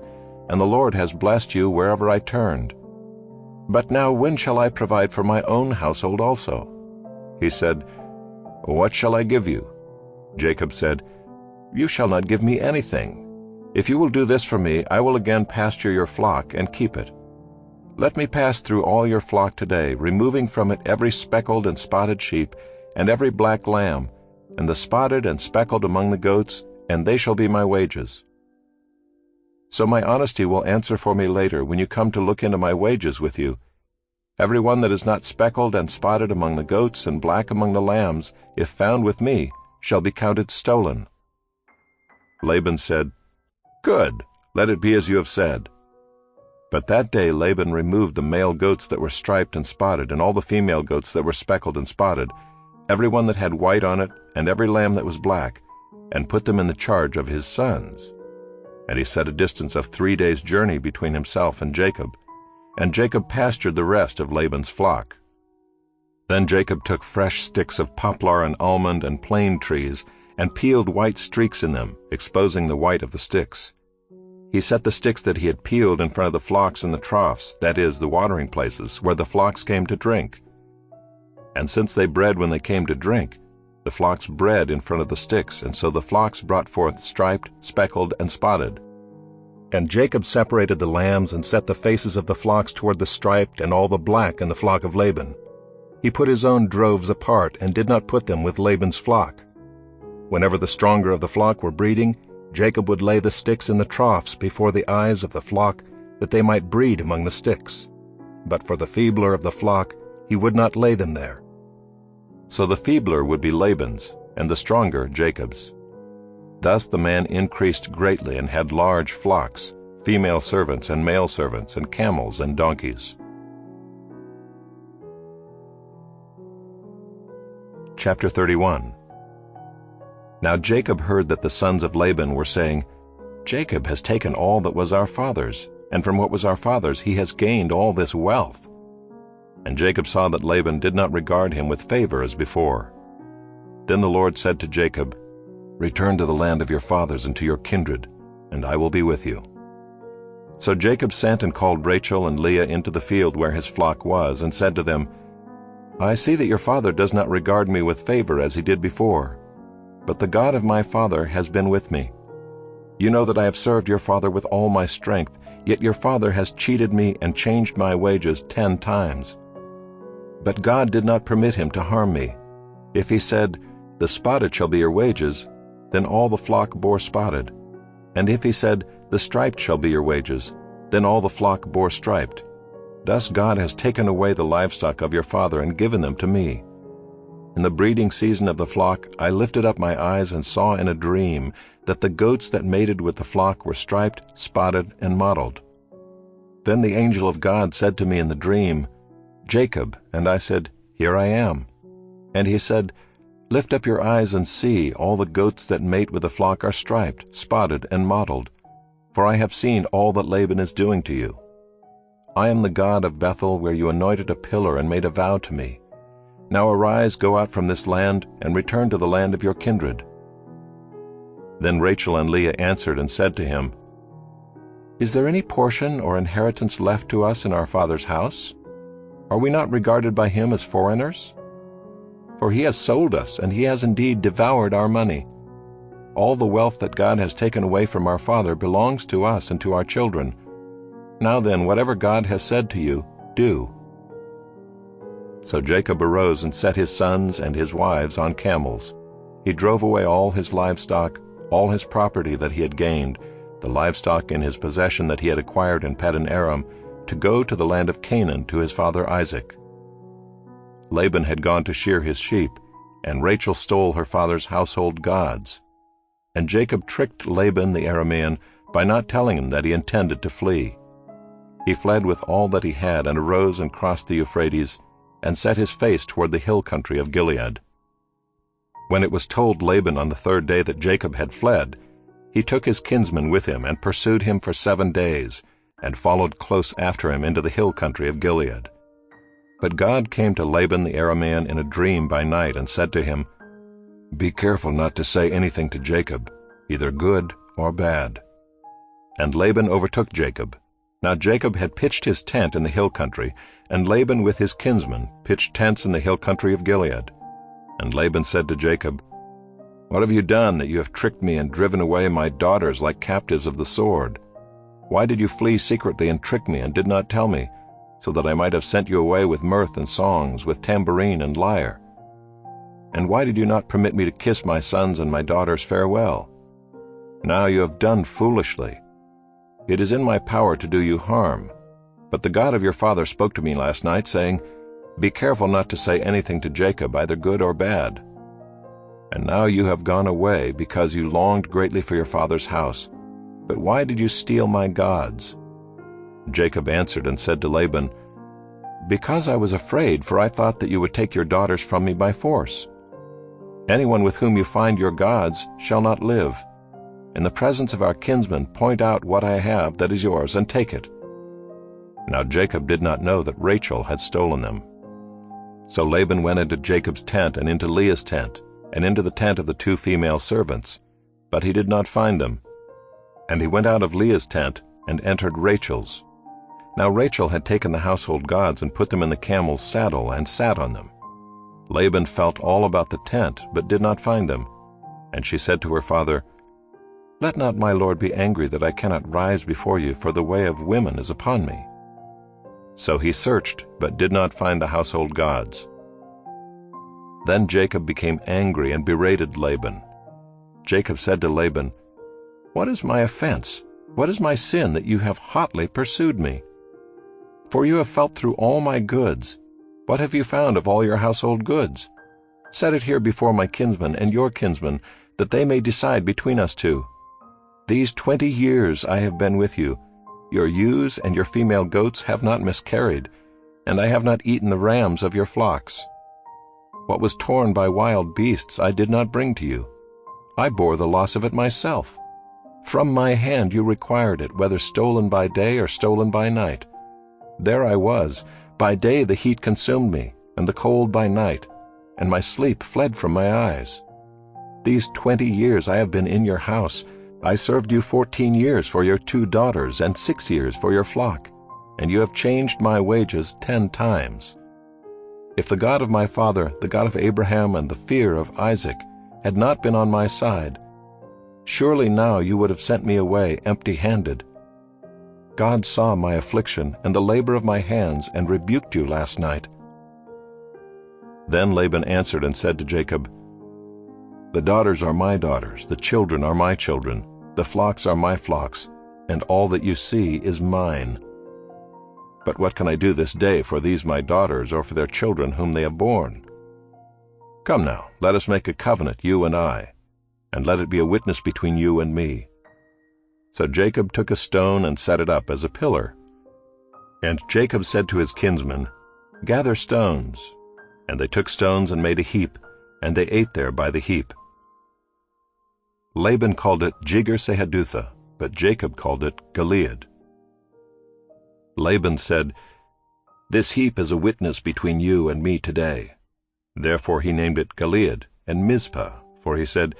and the Lord has blessed you wherever I turned. But now when shall I provide for my own household also?" He said, "What shall I give you?" Jacob said, "You shall not give me anything. If you will do this for me, I will again pasture your flock and keep it. Let me pass through all your flock today, removing from it every speckled and spotted sheep, and every black lamb, and the spotted and speckled among the goats, and they shall be my wages. So my honesty will answer for me later when you come to look into my wages with you. Every one that is not speckled and spotted among the goats and black among the lambs, if found with me, shall be counted stolen." Laban said, "Good, let it be as you have said." But that day Laban removed the male goats that were striped and spotted, and all the female goats that were speckled and spotted, every one that had white on it, and every lamb that was black, and put them in the charge of his sons. And he set a distance of 3 days' journey between himself and Jacob pastured the rest of Laban's flock. Then Jacob took fresh sticks of poplar and almond and plane trees, and peeled white streaks in them, exposing the white of the sticks. He set the sticks that he had peeled in front of the flocks in the troughs, that is, the watering places, where the flocks came to drink. And since they bred when they came to drink, the flocks bred in front of the sticks, and so the flocks brought forth striped, speckled, and spotted. And Jacob separated the lambs, and set the faces of the flocks toward the striped and all the black in the flock of Laban. He put his own droves apart, and did not put them with Laban's flock. Whenever the stronger of the flock were breeding, Jacob would lay the sticks in the troughs before the eyes of the flock, that they might breed among the sticks. But for the feebler of the flock, he would not lay them there. So the feebler would be Laban's, and the stronger Jacob's. Thus the man increased greatly, and had large flocks, female servants and male servants, and camels and donkeys. Chapter 31. Now Jacob heard that the sons of Laban were saying, "Jacob has taken all that was our father's, and from what was our father's he has gained all this wealth." And Jacob saw that Laban did not regard him with favor as before. Then the Lord said to Jacob, "Return to the land of your fathers and to your kindred, and I will be with you." So Jacob sent and called Rachel and Leah into the field where his flock was, and said to them, "I see that your father does not regard me with favor as he did before, but the God of my father has been with me. You know that I have served your father with all my strength, yet your father has cheated me and changed my wages 10 times. But God did not permit him to harm me. If he said, 'The spotted shall be your wages,' then all the flock bore spotted. And if he said, 'The striped shall be your wages,' then all the flock bore striped. Thus God has taken away the livestock of your father and given them to me. In the breeding season of the flock I lifted up my eyes and saw in a dream that the goats that mated with the flock were striped, spotted, and mottled. Then the angel of God said to me in the dream, 'Jacob,' and I said, 'Here I am.' And he said, Lift up your eyes and see, all the goats that mate with the flock are striped, spotted, and mottled. For I have seen all that Laban is doing to you. I am the God of Bethel, where you anointed a pillar and made a vow to me. Now arise, go out from this land, and return to the land of your kindred." Then Rachel and Leah answered and said to him, "Is there any portion or inheritance left to us in our father's house? Are we not regarded by him as foreigners? For he has sold us, and he has indeed devoured our money. All the wealth that God has taken away from our father belongs to us and to our children. Now then, whatever God has said to you, do." So Jacob arose and set his sons and his wives on camels. He drove away all his livestock, all his property that he had gained, the livestock in his possession that he had acquired in Paddan Aram, to go to the land of Canaan to his father Isaac. Laban had gone to shear his sheep, and Rachel stole her father's household gods. And Jacob tricked Laban the Aramean by not telling him that he intended to flee. He fled with all that he had, and arose and crossed the Euphrates, and set his face toward the hill country of Gilead. When it was told Laban on the third day that Jacob had fled, he took his kinsman with him, and pursued him for 7 days, and followed close after him into the hill country of Gilead. But God came to Laban the Aramean in a dream by night, and said to him, "Be careful not to say anything to Jacob, either good or bad." And Laban overtook Jacob. Now Jacob had pitched his tent in the hill country, and Laban with his kinsmen pitched tents in the hill country of Gilead. And Laban said to Jacob, "What have you done, that you have tricked me and driven away my daughters like captives of the sword? Why did you flee secretly and trick me, and did not tell me, so that I might have sent you away with mirth and songs, with tambourine and lyre? And why did you not permit me to kiss my sons and my daughters farewell? Now you have done foolishly. It is in my power to do you harm. But the God of your father spoke to me last night, saying, 'Be careful not to say anything to Jacob, either good or bad.' And now you have gone away, because you longed greatly for your father's house. But why did you steal my gods?" Jacob answered and said to Laban, "Because I was afraid, for I thought that you would take your daughters from me by force. Anyone with whom you find your gods shall not live. In the presence of our kinsmen point out what I have that is yours, and take it." Now Jacob did not know that Rachel had stolen them. So Laban went into Jacob's tent, and into Leah's tent, and into the tent of the 2 female servants, but he did not find them. And he went out of Leah's tent, and entered Rachel's. Now Rachel had taken the household gods, and put them in the camel's saddle, and sat on them. Laban felt all about the tent, but did not find them. And she said to her father, "Let not my lord be angry that I cannot rise before you, for the way of women is upon me." So he searched, but did not find the household gods. Then Jacob became angry and berated Laban. Jacob said to Laban, "What is my offense? What is my sin that you have hotly pursued me? For you have felt through all my goods. What have you found of all your household goods? Set it here before my kinsmen and your kinsmen, that they may decide between us two. These 20 years I have been with you. Your ewes and your female goats have not miscarried, and I have not eaten the rams of your flocks. What was torn by wild beasts I did not bring to you. I bore the loss of it myself. From my hand you required it, whether stolen by day or stolen by night. There I was. By day the heat consumed me, and the cold by night, and my sleep fled from my eyes. These 20 years I have been in your house. I served you 14 years for your 2 daughters, and 6 years for your flock, and you have changed my wages 10 times. If the God of my father, the God of Abraham, and the fear of Isaac had not been on my side, surely now you would have sent me away empty-handed. God saw my affliction and the labor of my hands, and rebuked you last night." Then Laban answered and said to Jacob, "The daughters are my daughters, the children are my children, the flocks are my flocks, and all that you see is mine. But what can I do this day for these my daughters, or for their children whom they have borne? Come now, let us make a covenant, you and I, and let it be a witness between you and me." So Jacob took a stone and set it up as a pillar. And Jacob said to his kinsmen, "Gather stones." And they took stones and made a heap, and they ate there by the heap. Laban called it Jegar-sahadutha, but Jacob called it Gilead. Laban said, "This heap is a witness between you and me today." Therefore he named it Gilead and Mizpah, for he said,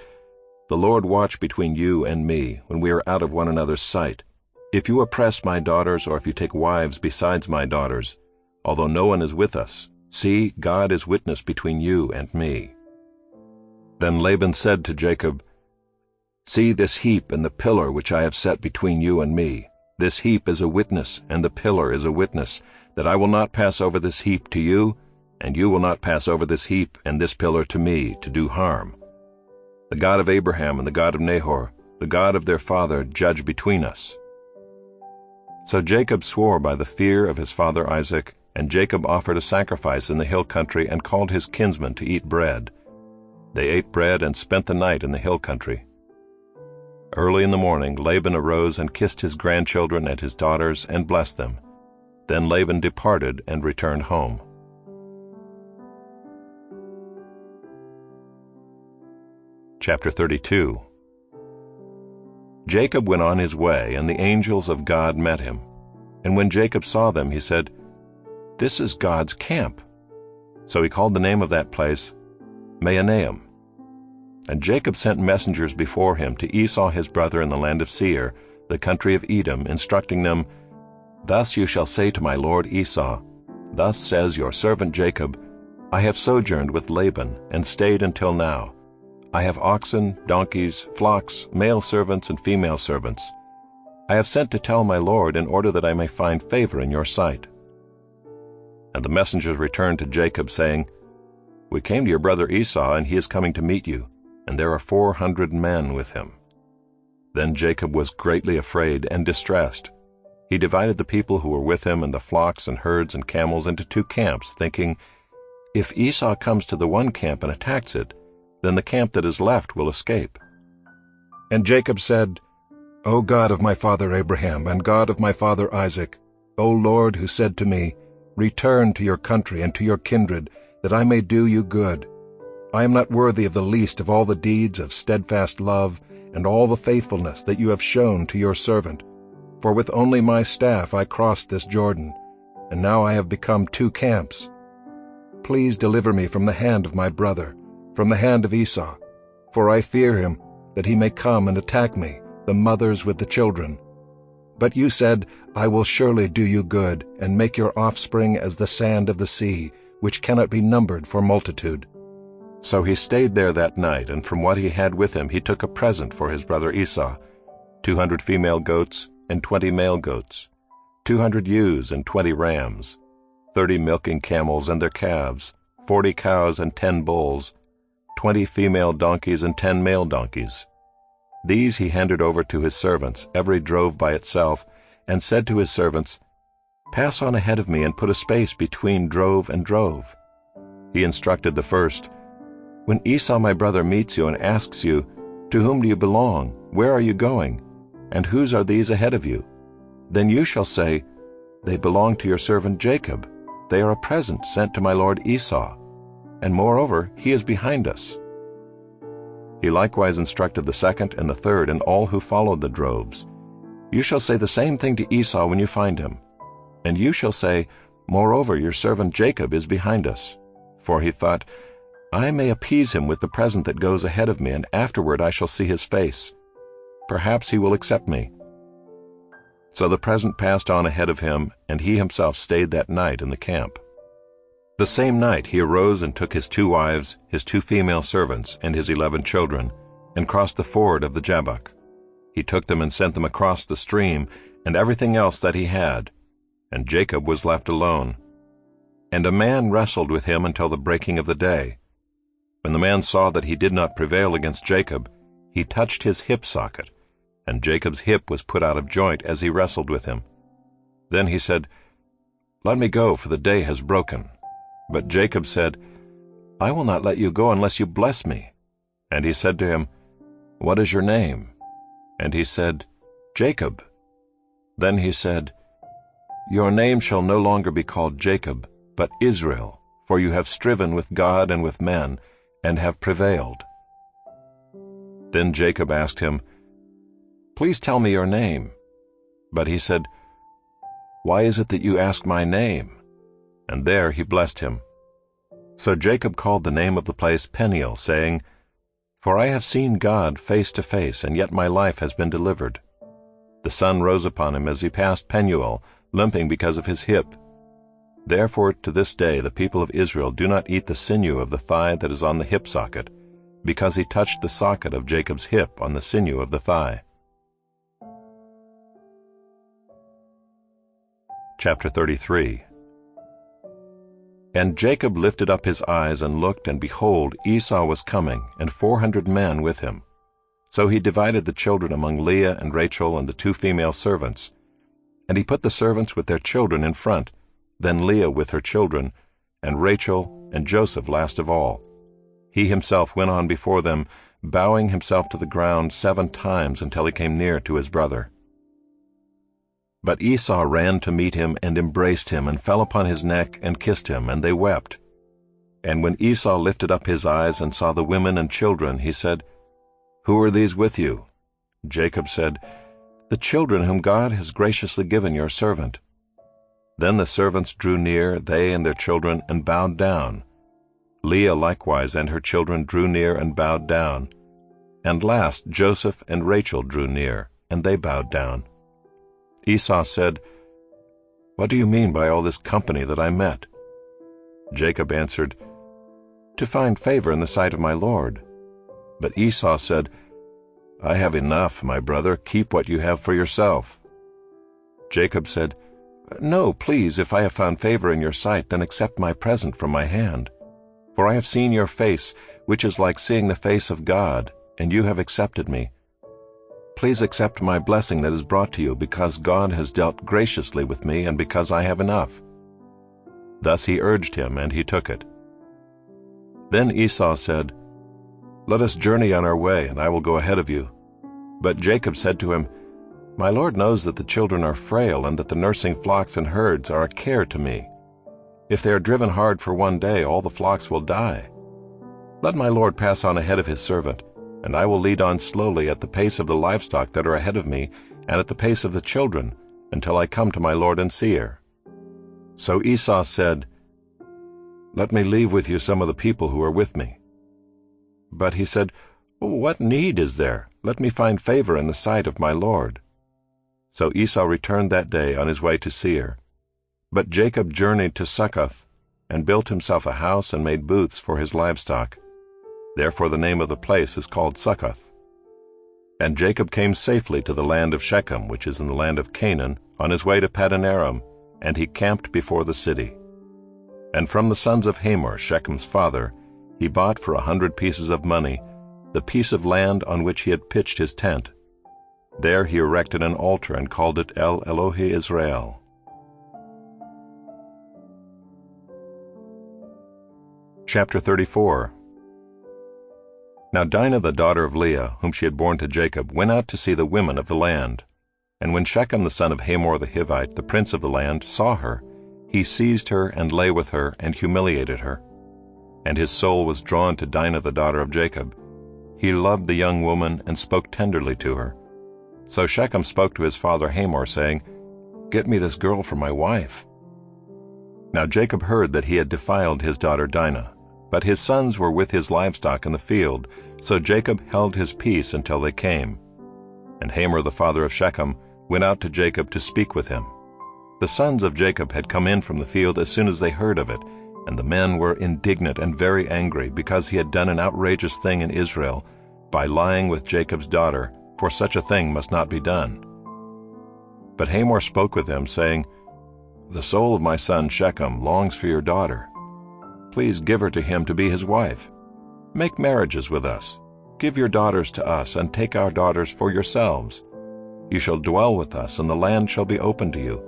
"The Lord watch between you and me when we are out of one another's sight. If you oppress my daughters, or if you take wives besides my daughters, although no one is with us, see, God is witness between you and me." Then Laban said to Jacob, "See this heap and the pillar which I have set between you and me. This heap is a witness, and the pillar is a witness, that I will not pass over this heap to you, and you will not pass over this heap and this pillar to me to do harm. The God of Abraham and the God of Nahor, the God of their father, judge between us." So Jacob swore by the fear of his father Isaac, and Jacob offered a sacrifice in the hill country and called his kinsmen to eat bread. They ate bread and spent the night in the hill country. Early in the morning Laban arose and kissed his grandchildren and his daughters and blessed them. Then Laban departed and returned home. Chapter 32. Jacob went on his way, and the angels of God met him. And when Jacob saw them, he said, "This is God's camp." So he called the name of that place Mahanaim. And Jacob sent messengers before him to Esau his brother in the land of Seir, the country of Edom, instructing them, "Thus you shall say to my lord Esau, Thus says your servant Jacob, I have sojourned with Laban, and stayed until now. I have oxen, donkeys, flocks, male servants and female servants. I have sent to tell my lord in order that I may find favor in your sight." And the messengers returned to Jacob, saying, "We came to your brother Esau, and he is coming to meet you, and there are 400 men with him." Then Jacob was greatly afraid and distressed. He divided the people who were with him and the flocks and herds and camels into 2 camps, thinking, "If Esau comes to the one camp and attacks it, then the camp that is left will escape." And Jacob said, "O God of my father Abraham, and God of my father Isaac, O Lord, who said to me, Return to your country and to your kindred, that I may do you good. I am not worthy of the least of all the deeds of steadfast love and all the faithfulness that you have shown to your servant. For with only my staff I crossed this Jordan, and now I have become 2 camps. Please deliver me from the hand of my brother, from the hand of Esau, for I fear him, that he may come and attack me, the mothers with the children. But you said, I will surely do you good, and make your offspring as the sand of the sea, which cannot be numbered for multitude." So he stayed there that night, and from what he had with him he took a present for his brother Esau, 200 female goats and 20 male goats, 200 ewes and 20 rams, 30 milking camels and their calves, 40 cows and 10 bulls, 20 female donkeys and 10 male donkeys. These he handed over to his servants, every drove by itself, and said to his servants, "Pass on ahead of me and put a space between drove and drove." He instructed the first, "When Esau my brother meets you and asks you, 'To whom do you belong? Where are you going? And whose are these ahead of you?' Then you shall say, 'They belong to your servant Jacob. They are a present sent to my lord Esau. And moreover, he is behind us.'" He likewise instructed the second and the third and all who followed the droves, "You shall say the same thing to Esau when you find him. And you shall say, 'Moreover, your servant Jacob is behind us.'" For he thought, "I may appease him with the present that goes ahead of me, and afterward I shall see his face. Perhaps he will accept me." So the present passed on ahead of him, and he himself stayed that night in the camp. The same night he arose and took his 2 wives, his 2 female servants, and his 11 children, and crossed the ford of the Jabbok. He took them and sent them across the stream, and everything else that he had, and Jacob was left alone. And a man wrestled with him until the breaking of the day. When the man saw that he did not prevail against Jacob, he touched his hip socket, and Jacob's hip was put out of joint as he wrestled with him. Then he said, "Let me go, for the day has broken." But Jacob said, "I will not let you go unless you bless me." And he said to him, "What is your name?" And he said, "Jacob." Then he said, "Your name shall no longer be called Jacob, but Israel, for you have striven with God and with men, and have prevailed." Then Jacob asked him, "Please tell me your name." But he said, "Why is it that you ask my name?" And there he blessed him. So Jacob called the name of the place Peniel, saying, "For I have seen God face to face, and yet my life has been delivered." The sun rose upon him as he passed Penuel, limping because of his hip. Therefore to this day the people of Israel do not eat the sinew of the thigh that is on the hip socket, because he touched the socket of Jacob's hip on the sinew of the thigh. Chapter 33. And Jacob lifted up his eyes and looked, and behold, Esau was coming, and 400 men with him. So he divided the children among Leah and Rachel and the 2 female servants. And he put the servants with their children in front, then Leah with her children, and Rachel and Joseph last of all. He himself went on before them, bowing himself to the ground 7 times until he came near to his brother. But Esau ran to meet him and embraced him and fell upon his neck and kissed him, and they wept. And when Esau lifted up his eyes and saw the women and children, he said, "Who are these with you?" Jacob said, "The children whom God has graciously given your servant." Then the servants drew near, they and their children, and bowed down. Leah likewise and her children drew near and bowed down. And last Joseph and Rachel drew near, and they bowed down. Esau said, "What do you mean by all this company that I met?" Jacob answered, "To find favor in the sight of my Lord." But Esau said, "I have enough, my brother, keep what you have for yourself." Jacob said, "No, please, if I have found favor in your sight, then accept my present from my hand. For I have seen your face, which is like seeing the face of God, and you have accepted me. Please accept my blessing that is brought to you, because God has dealt graciously with me, and because I have enough." Thus he urged him, and he took it. Then Esau said, "Let us journey on our way, and I will go ahead of you." But Jacob said to him, "My Lord knows that the children are frail, and that the nursing flocks and herds are a care to me. If they are driven hard for one day, all the flocks will die. Let my Lord pass on ahead of his servant, and I will lead on slowly at the pace of the livestock that are ahead of me, and at the pace of the children, until I come to my lord and Seir." So Esau said, "Let me leave with you some of the people who are with me." But he said, "What need is there? Let me find favor in the sight of my lord." So Esau returned that day on his way to Seir. But Jacob journeyed to Succoth, and built himself a house and made booths for his livestock. Therefore the name of the place is called Succoth. And Jacob came safely to the land of Shechem, which is in the land of Canaan, on his way to Paddan-aram, and he camped before the city. And from the sons of Hamor, Shechem's father, he bought for 100 pieces of money the piece of land on which he had pitched his tent. There he erected an altar and called it El Elohe Israel. Chapter 34. Now Dinah the daughter of Leah, whom she had borne to Jacob, went out to see the women of the land. And when Shechem the son of Hamor the Hivite, the prince of the land, saw her, he seized her and lay with her and humiliated her. And his soul was drawn to Dinah the daughter of Jacob. He loved the young woman and spoke tenderly to her. So Shechem spoke to his father Hamor, saying, "Get me this girl for my wife." Now Jacob heard that he had defiled his daughter Dinah, but his sons were with his livestock in the field, so Jacob held his peace until they came. And Hamor the father of Shechem went out to Jacob to speak with him. The sons of Jacob had come in from the field as soon as they heard of it, and the men were indignant and very angry, because he had done an outrageous thing in Israel by lying with Jacob's daughter, for such a thing must not be done. But Hamor spoke with them, saying, "The soul of my son Shechem longs for your daughter. Please give her to him to be his wife. Make marriages with us. Give your daughters to us, and take our daughters for yourselves. You shall dwell with us, and the land shall be open to you.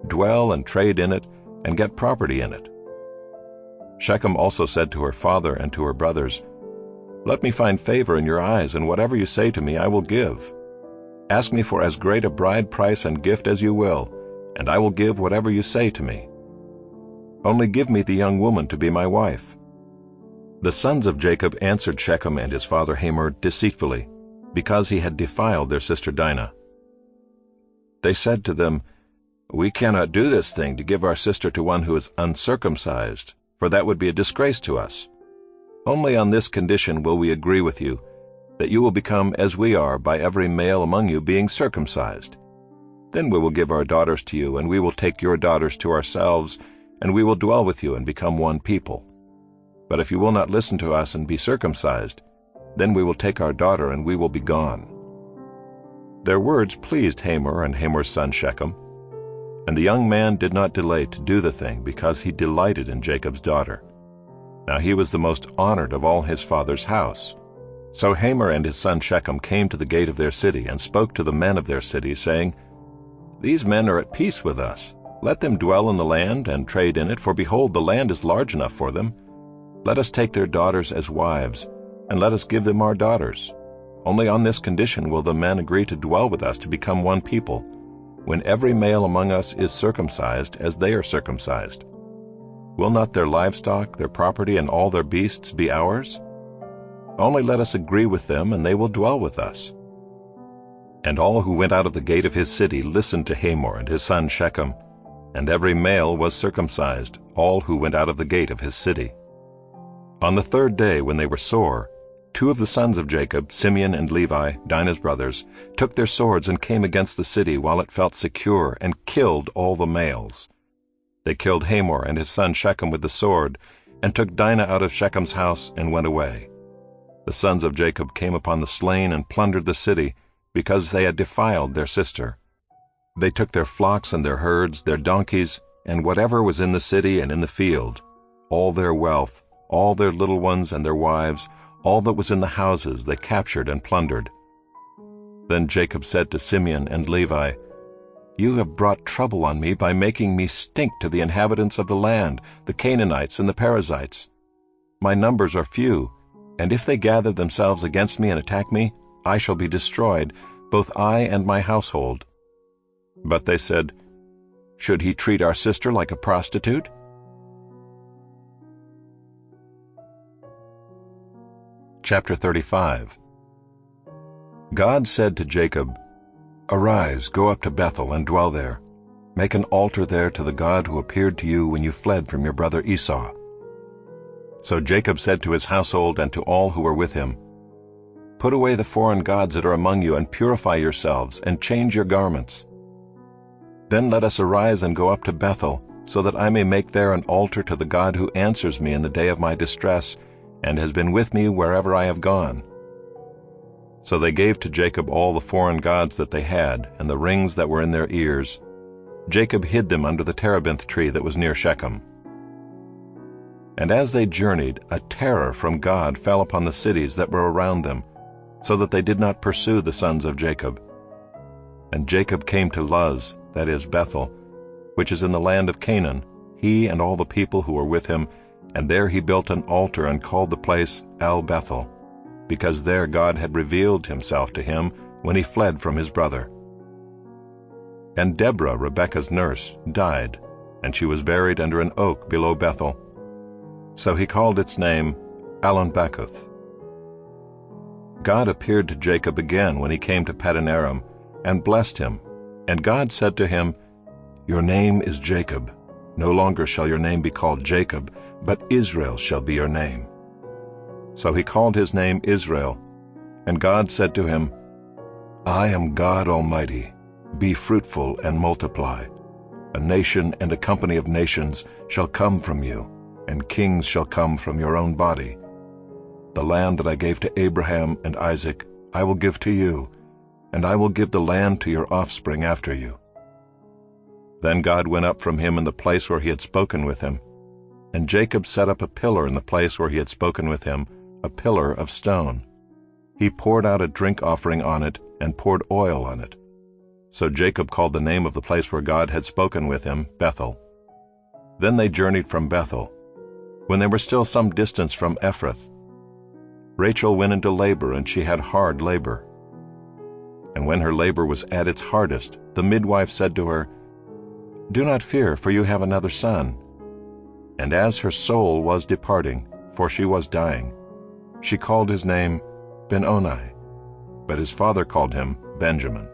Dwell and trade in it, and get property in it." Shechem also said to her father and to her brothers, "Let me find favor in your eyes, and whatever you say to me I will give. Ask me for as great a bride price and gift as you will, and I will give whatever you say to me. Only give me the young woman to be my wife." The sons of Jacob answered Shechem and his father Hamor deceitfully, because he had defiled their sister Dinah. They said to them, "We cannot do this thing to give our sister to one who is uncircumcised, for that would be a disgrace to us. Only on this condition will we agree with you, that you will become as we are by every male among you being circumcised. Then we will give our daughters to you, and we will take your daughters to ourselves, and we will dwell with you and become one people. But if you will not listen to us and be circumcised, then we will take our daughter and we will be gone." Their words pleased Hamor and Hamor's son Shechem, and the young man did not delay to do the thing because he delighted in Jacob's daughter. Now he was the most honored of all his father's house. So Hamor and his son Shechem came to the gate of their city and spoke to the men of their city, saying, "These men are at peace with us. Let them dwell in the land and trade in it, for behold, the land is large enough for them. Let us take their daughters as wives, and let us give them our daughters. Only on this condition will the men agree to dwell with us to become one people, when every male among us is circumcised as they are circumcised. Will not their livestock, their property, and all their beasts be ours? Only let us agree with them, and they will dwell with us." And all who went out of the gate of his city listened to Hamor and his son Shechem, and every male was circumcised, all who went out of the gate of his city. On the third day, when they were sore, 2 of the sons of Jacob, Simeon and Levi, Dinah's brothers, took their swords and came against the city while it felt secure, and killed all the males. They killed Hamor and his son Shechem with the sword, and took Dinah out of Shechem's house and went away. The sons of Jacob came upon the slain and plundered the city, because they had defiled their sister. They took their flocks and their herds, their donkeys, and whatever was in the city and in the field, all their wealth, all their little ones and their wives, all that was in the houses they captured and plundered. Then Jacob said to Simeon and Levi, "You have brought trouble on me by making me stink to the inhabitants of the land, the Canaanites and the Perizzites. My numbers are few, and if they gather themselves against me and attack me, I shall be destroyed, both I and my household." But they said, "Should he treat our sister like a prostitute?" Chapter 35. God said to Jacob, "Arise, go up to Bethel and dwell there. Make an altar there to the God who appeared to you when you fled from your brother Esau." So Jacob said to his household and to all who were with him, "Put away the foreign gods that are among you, and purify yourselves, and change your garments. Then let us arise and go up to Bethel, so that I may make there an altar to the God who answers me in the day of my distress, and has been with me wherever I have gone." So they gave to Jacob all the foreign gods that they had, and the rings that were in their ears. Jacob hid them under the terebinth tree that was near Shechem. And as they journeyed, a terror from God fell upon the cities that were around them, so that they did not pursue the sons of Jacob. And Jacob came to Luz, that is Bethel, which is in the land of Canaan, he and all the people who were with him, and there he built an altar and called the place El-Bethel, because there God had revealed himself to him when he fled from his brother. And Deborah, Rebekah's nurse, died, and she was buried under an oak below Bethel. So he called its name Allon-Bacuth. God appeared to Jacob again when he came to Paddan Aram, and blessed him. And God said to him, "Your name is Jacob. No longer shall your name be called Jacob, but Israel shall be your name." So he called his name Israel. And God said to him, "I am God Almighty. Be fruitful and multiply. A nation and a company of nations shall come from you, and kings shall come from your own body. The land that I gave to Abraham and Isaac I will give to you, and I will give the land to your offspring after you." Then God went up from him in the place where he had spoken with him. And Jacob set up a pillar in the place where he had spoken with him, a pillar of stone. He poured out a drink offering on it, and poured oil on it. So Jacob called the name of the place where God had spoken with him Bethel. Then they journeyed from Bethel. When they were still some distance from Ephrath, Rachel went into labor, and she had hard labor. And when her labor was at its hardest, the midwife said to her, "Do not fear, for you have another son." And as her soul was departing, for she was dying. She called his name Ben-Oni, but his father called him Benjamin.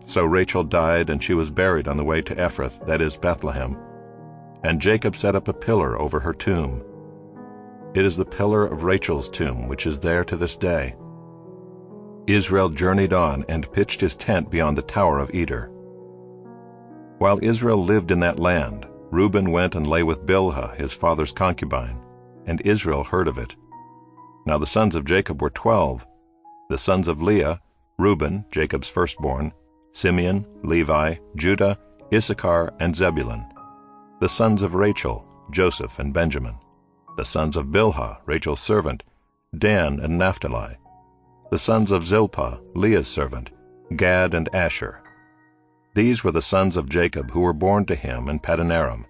So Rachel died, and she was buried on the way to Ephrath, that is, Bethlehem, and Jacob set up a pillar over her tomb. It is the pillar of Rachel's tomb, which is there to this day. Israel journeyed on and pitched his tent beyond the tower of Eder. While Israel lived in that land, Reuben went and lay with Bilhah, his father's concubine, and Israel heard of it. Now the sons of Jacob were 12. The sons of Leah, Reuben, Jacob's firstborn, Simeon, Levi, Judah, Issachar, and Zebulun. The sons of Rachel, Joseph and Benjamin. The sons of Bilhah, Rachel's servant, Dan and Naphtali. The sons of Zilpah, Leah's servant, Gad and Asher. These were the sons of Jacob who were born to him in Paddan-aram.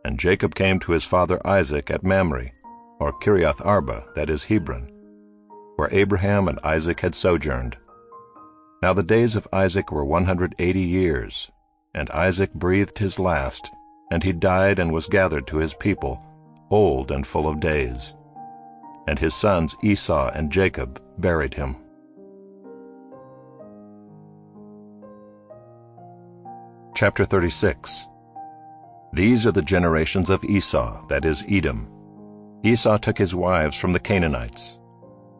And Jacob came to his father Isaac at Mamre, or Kiriath Arba, that is Hebron, where Abraham and Isaac had sojourned. Now the days of Isaac were 180 years, and Isaac breathed his last, and he died and was gathered to his people, old and full of days. And his sons Esau and Jacob buried him. Chapter 36. These are the generations of Esau, that is, Edom. Esau took his wives from the Canaanites: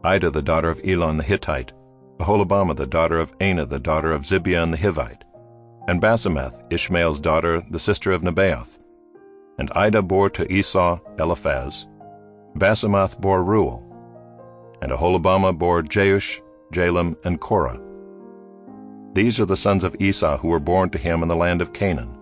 Ida the daughter of Elon the Hittite, Aholibamah the daughter of Anah the daughter of Zibeon the Hivite, and Basemath, Ishmael's daughter, the sister of Nebaioth. And Ida bore to Esau Eliphaz. Basemath bore Reuel, and Aholibamah bore Jeush, Jalam, and Korah. These are the sons of Esau who were born to him in the land of Canaan.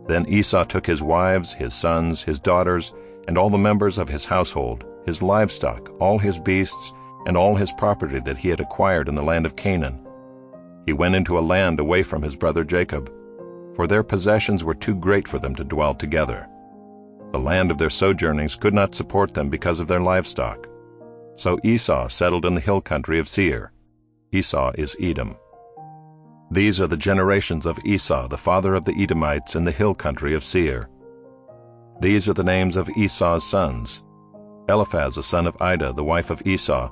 Then Esau took his wives, his sons, his daughters, and all the members of his household, his livestock, all his beasts, and all his property that he had acquired in the land of Canaan. He went into a land away from his brother Jacob, for their possessions were too great for them to dwell together. The land of their sojournings could not support them because of their livestock. So Esau settled in the hill country of Seir. Esau is Edom. These are the generations of Esau, the father of the Edomites, in the hill country of Seir. These are the names of Esau's sons: Eliphaz the son of Ida, the wife of Esau,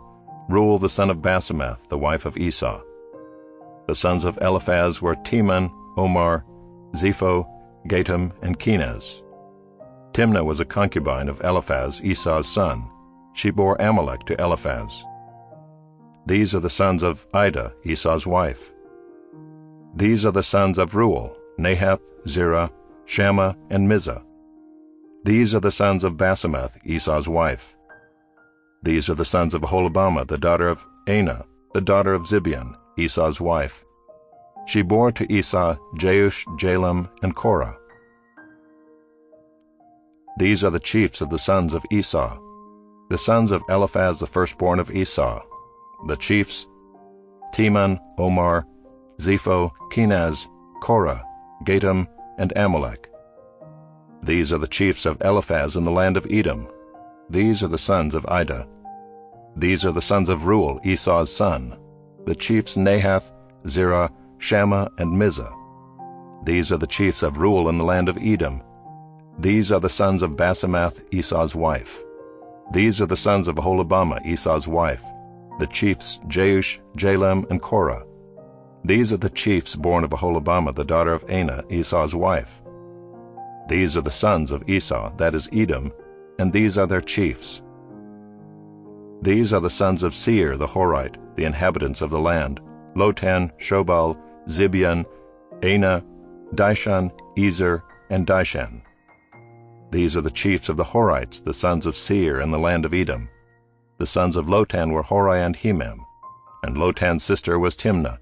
Reuel the son of Basemath, the wife of Esau. The sons of Eliphaz were Teman, Omar, Zepho, Gatam, and Kenaz. Timnah was a concubine of Eliphaz, Esau's son. She bore Amalek to Eliphaz. These are the sons of Ida, Esau's wife. These are the sons of Reuel: Nahath, Zerah, Shammah, and Mizah. These are the sons of Basemath, Esau's wife. These are the sons of Aholibamah, the daughter of Anah, the daughter of Zibeon, Esau's wife. She bore to Esau Jeush, Jalam, and Korah. These are the chiefs of the sons of Esau, the sons of Eliphaz the firstborn of Esau, the chiefs: Teman, Omar, Zepho, Kenaz, Korah, Gatam, and Amalek. These are the chiefs of Eliphaz in the land of Edom. These are the sons of Ida. These are the sons of Reuel, Esau's son, the chiefs Nahath, Zerah, Shammah, and Mizah. These are the chiefs of Reuel in the land of Edom. These are the sons of Basemath, Esau's wife. These are the sons of Aholibamah, Esau's wife, the chiefs Jeush, Jalam, and Korah. These are the chiefs born of Aholibamah, the daughter of Anah, Esau's wife. These are the sons of Esau, that is Edom, and these are their chiefs. These are the sons of Seir the Horite, the inhabitants of the land: Lotan, Shobal, Zibeon, Anah, Dishan, Ezer, and Dishan. These are the chiefs of the Horites, the sons of Seir in the land of Edom. The sons of Lotan were Hori and Hemam, and Lotan's sister was Timnah.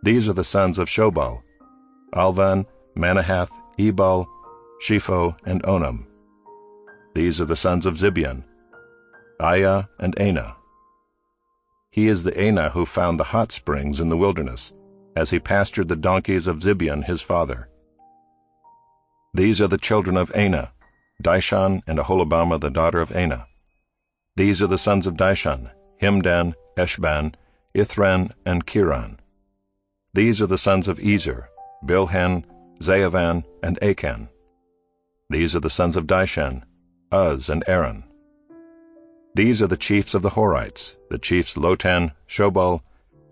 These are the sons of Shobal: Alvan, Manahath, Ebal, Shepho, and Onam. These are the sons of Zibeon: Aiah and Anah. He is the Anah who found the hot springs in the wilderness, as he pastured the donkeys of Zibeon his father. These are the children of Anah: Dishan and Aholibamah the daughter of Anah. These are the sons of Dishan: Himdan, Eshban, Ithran, and Kiran. These are the sons of Ezer: Bilhan, Zaavan, and Achan. These are the sons of Dishan: Uz, and Aaron. These are the chiefs of the Horites, the chiefs Lotan, Shobal,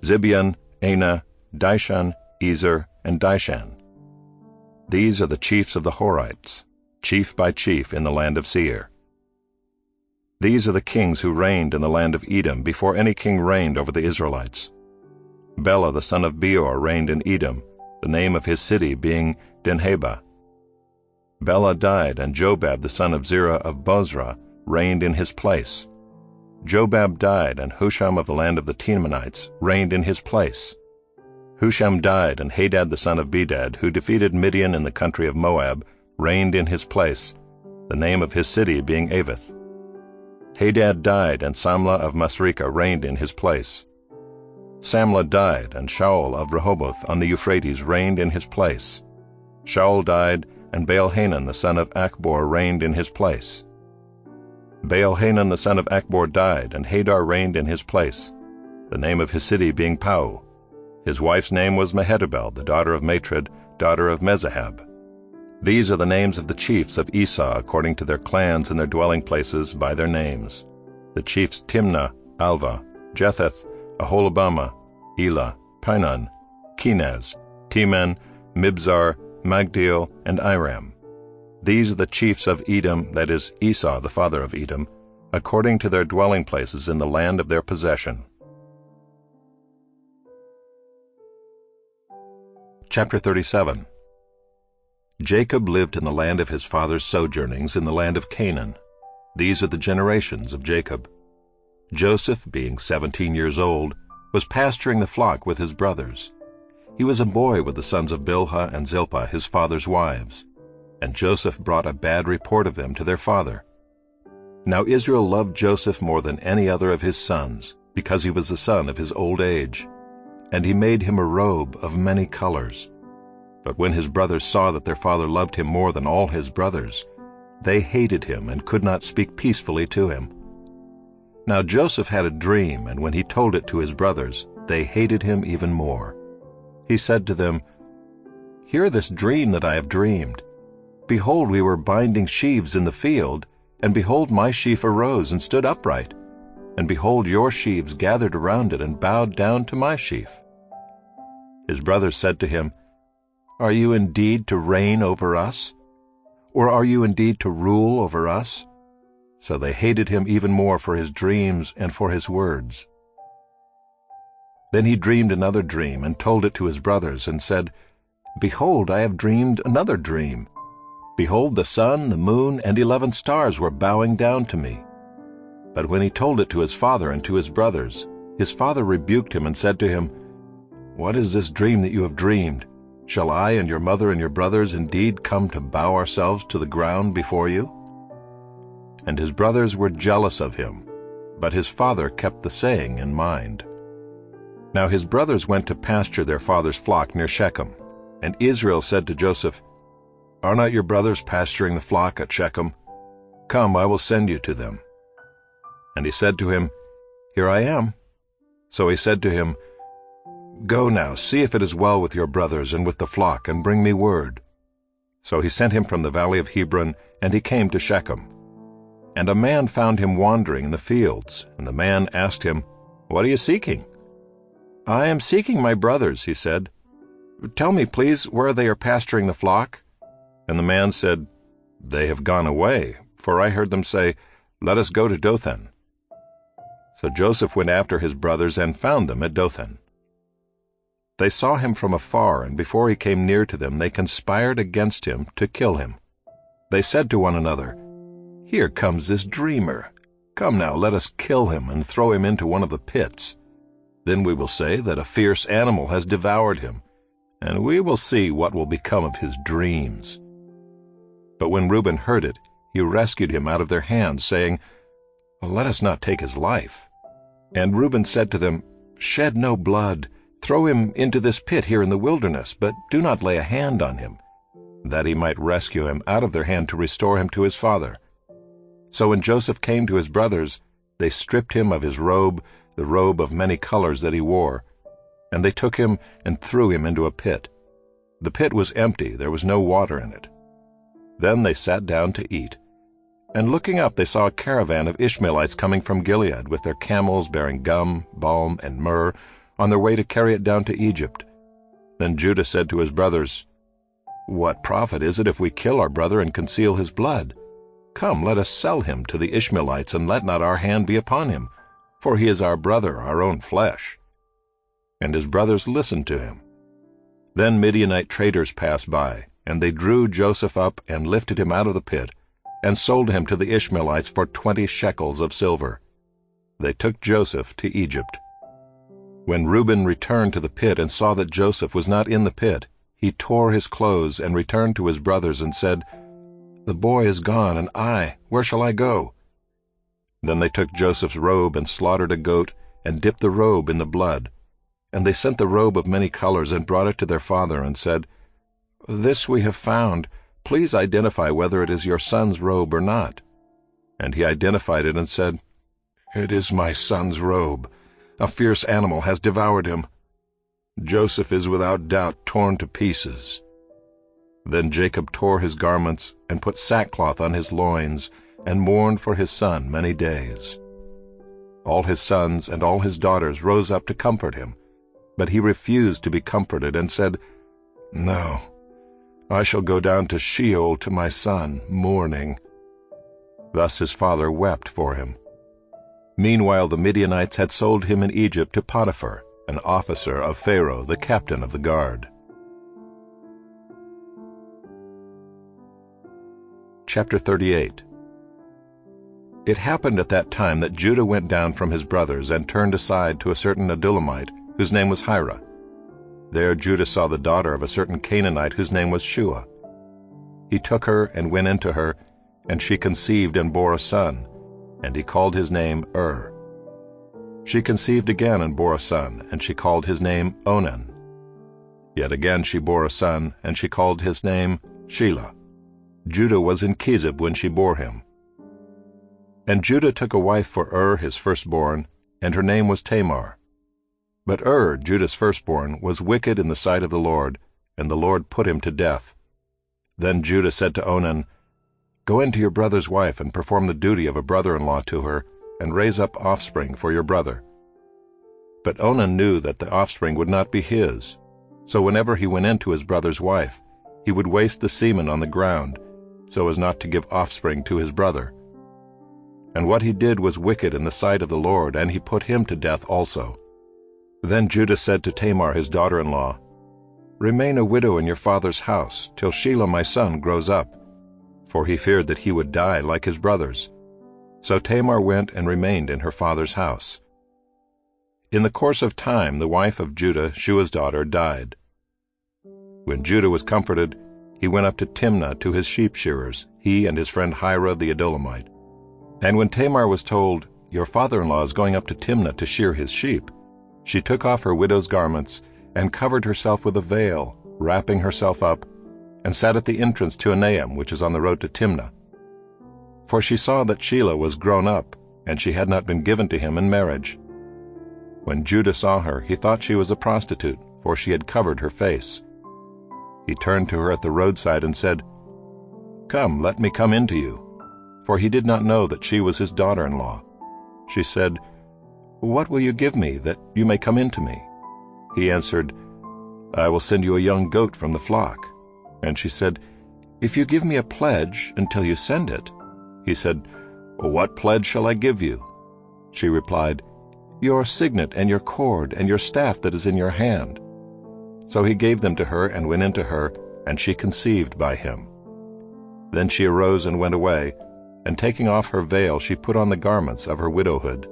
Zibeon, Anah, Dishan, Ezer, and Dishan. These are the chiefs of the Horites, chief by chief in the land of Seir. These are the kings who reigned in the land of Edom before any king reigned over the Israelites. Bela the son of Beor reigned in Edom, the name of his city being Dinhabah. Bela died, and Jobab the son of Zerah of Bozrah reigned in his place. Jobab died, and Husham of the land of the Temanites reigned in his place. Husham died, and Hadad the son of Bedad, who defeated Midian in the country of Moab, reigned in his place, the name of his city being Avith. Hadad died, and Samlah of Masrekah reigned in his place. Samlah died, and Shaul of Rehoboth on the Euphrates reigned in his place. Shaul died, and Baal-Hanan the son of Achbor reigned in his place. Baal-Hanan the son of Achbor died, and Hadar reigned in his place, the name of his city being Pau. His wife's name was Mehetabel, the daughter of Matred, daughter of Mezahab. These are the names of the chiefs of Esau according to their clans and their dwelling places by their names. The chiefs Timnah, Alva, Jetheth, Aholibamah, Elah, Pinon, Kenaz, Teman, Mibzar, Magdiel, and Iram. These are the chiefs of Edom, that is, Esau the father of Edom, according to their dwelling places in the land of their possession. Chapter 37. Jacob lived in the land of his father's sojournings in the land of Canaan. These are the generations of Jacob. Joseph, being 17 years old, was pasturing the flock with his brothers. He was a boy with the sons of Bilhah and Zilpah, his father's wives. And Joseph brought a bad report of them to their father. Now Israel loved Joseph more than any other of his sons, because he was the son of his old age. And he made him a robe of many colors. But when his brothers saw that their father loved him more than all his brothers, they hated him and could not speak peacefully to him. Now Joseph had a dream, and when he told it to his brothers, they hated him even more. He said to them, "Hear this dream that I have dreamed. Behold, we were binding sheaves in the field, and behold, my sheaf arose and stood upright. And behold, your sheaves gathered around it and bowed down to my sheaf." His brothers said to him, "Are you indeed to reign over us? Or are you indeed to rule over us?" So they hated him even more for his dreams and for his words. Then he dreamed another dream and told it to his brothers and said, "Behold, I have dreamed another dream. Behold, the sun, the moon, and 11 stars were bowing down to me." But when he told it to his father and to his brothers, his father rebuked him and said to him, "What is this dream that you have dreamed? Shall I and your mother and your brothers indeed come to bow ourselves to the ground before you?" And his brothers were jealous of him, but his father kept the saying in mind. Now his brothers went to pasture their father's flock near Shechem, and Israel said to Joseph, "Are not your brothers pasturing the flock at Shechem? Come, I will send you to them." And he said to him, "Here I am." So he said to him, "Go now, see if it is well with your brothers and with the flock, and bring me word." So he sent him from the valley of Hebron, and he came to Shechem. And a man found him wandering in the fields, and the man asked him, "What are you seeking?" "I am seeking my brothers," he said. "Tell me, please, where they are pasturing the flock." And the man said, "They have gone away, for I heard them say, 'Let us go to Dothan.'" So Joseph went after his brothers and found them at Dothan. They saw him from afar, and before he came near to them, they conspired against him to kill him. They said to one another, "Here comes this dreamer. Come now, let us kill him and throw him into one of the pits. Then we will say that a fierce animal has devoured him, and we will see what will become of his dreams." But when Reuben heard it, he rescued him out of their hands, saying, "Let us not take his life." And Reuben said to them, "Shed no blood. Throw him into this pit here in the wilderness, but do not lay a hand on him," that he might rescue him out of their hand to restore him to his father. So when Joseph came to his brothers, they stripped him of his robe, the robe of many colors that he wore, and they took him and threw him into a pit. The pit was empty, there was no water in it. Then they sat down to eat. And looking up, they saw a caravan of Ishmaelites coming from Gilead with their camels bearing gum, balm, and myrrh on their way to carry it down to Egypt. Then Judah said to his brothers, "What profit is it if we kill our brother and conceal his blood? Come, let us sell him to the Ishmaelites, and let not our hand be upon him, for he is our brother, our own flesh." And his brothers listened to him. Then Midianite traders passed by, and they drew Joseph up and lifted him out of the pit, and sold him to the Ishmaelites for 20 shekels of silver. They took Joseph to Egypt. When Reuben returned to the pit and saw that Joseph was not in the pit, he tore his clothes and returned to his brothers and said, "The boy is gone, and where shall I go?" Then they took Joseph's robe and slaughtered a goat and dipped the robe in the blood. And they sent the robe of many colors and brought it to their father and said, "This we have found. Please identify whether it is your son's robe or not." And he identified it and said, "It is my son's robe. A fierce animal has devoured him. Joseph is without doubt torn to pieces." Then Jacob tore his garments and put sackcloth on his loins and mourned for his son many days. All his sons and all his daughters rose up to comfort him, but he refused to be comforted and said, "No, I shall go down to Sheol to my son, mourning." Thus his father wept for him. Meanwhile the Midianites had sold him in Egypt to Potiphar, an officer of Pharaoh, the captain of the guard. Chapter 38. It happened at that time that Judah went down from his brothers and turned aside to a certain Adullamite, whose name was Hira. There Judah saw the daughter of a certain Canaanite whose name was Shua. He took her and went into her, and she conceived and bore a son, and he called his name She conceived again and bore a son, and she called his name Onan. Yet again she bore a son, and she called his name Shelah. Judah was in Chezib when she bore him. And Judah took a wife for his firstborn, and her name was Tamar. But Judah's firstborn, was wicked in the sight of the Lord, and the Lord put him to death. Then Judah said to Onan, "Go in to your brother's wife and perform the duty of a brother-in-law to her, and raise up offspring for your brother." But Onan knew that the offspring would not be his, so whenever he went in to his brother's wife, he would waste the semen on the ground, so as not to give offspring to his brother. And what he did was wicked in the sight of the Lord, and he put him to death also. Then Judah said to Tamar his daughter-in-law, "Remain a widow in your father's house, till Shelah my son grows up," for he feared that he would die like his brothers. So Tamar went and remained in her father's house. In the course of time the wife of Judah, Shua's daughter, died. When Judah was comforted, he went up to Timnah to his sheep shearers, he and his friend Hira the Adullamite. And when Tamar was told, "Your father-in-law is going up to Timnah to shear his sheep," she took off her widow's garments and covered herself with a veil, wrapping herself up, and sat at the entrance to Enaim, which is on the road to Timnah. For she saw that Shelah was grown up, and she had not been given to him in marriage. When Judah saw her, he thought she was a prostitute, for she had covered her face. He turned to her at the roadside and said, "Come, let me come in to you," for he did not know that she was his daughter-in-law. She said, "What will you give me, that you may come in to me?" He answered, "I will send you a young goat from the flock." And she said, "If you give me a pledge until you send it." He said, "What pledge shall I give you?" She replied, "Your signet and your cord and your staff that is in your hand." So he gave them to her and went into her, and she conceived by him. Then she arose and went away, and taking off her veil she put on the garments of her widowhood.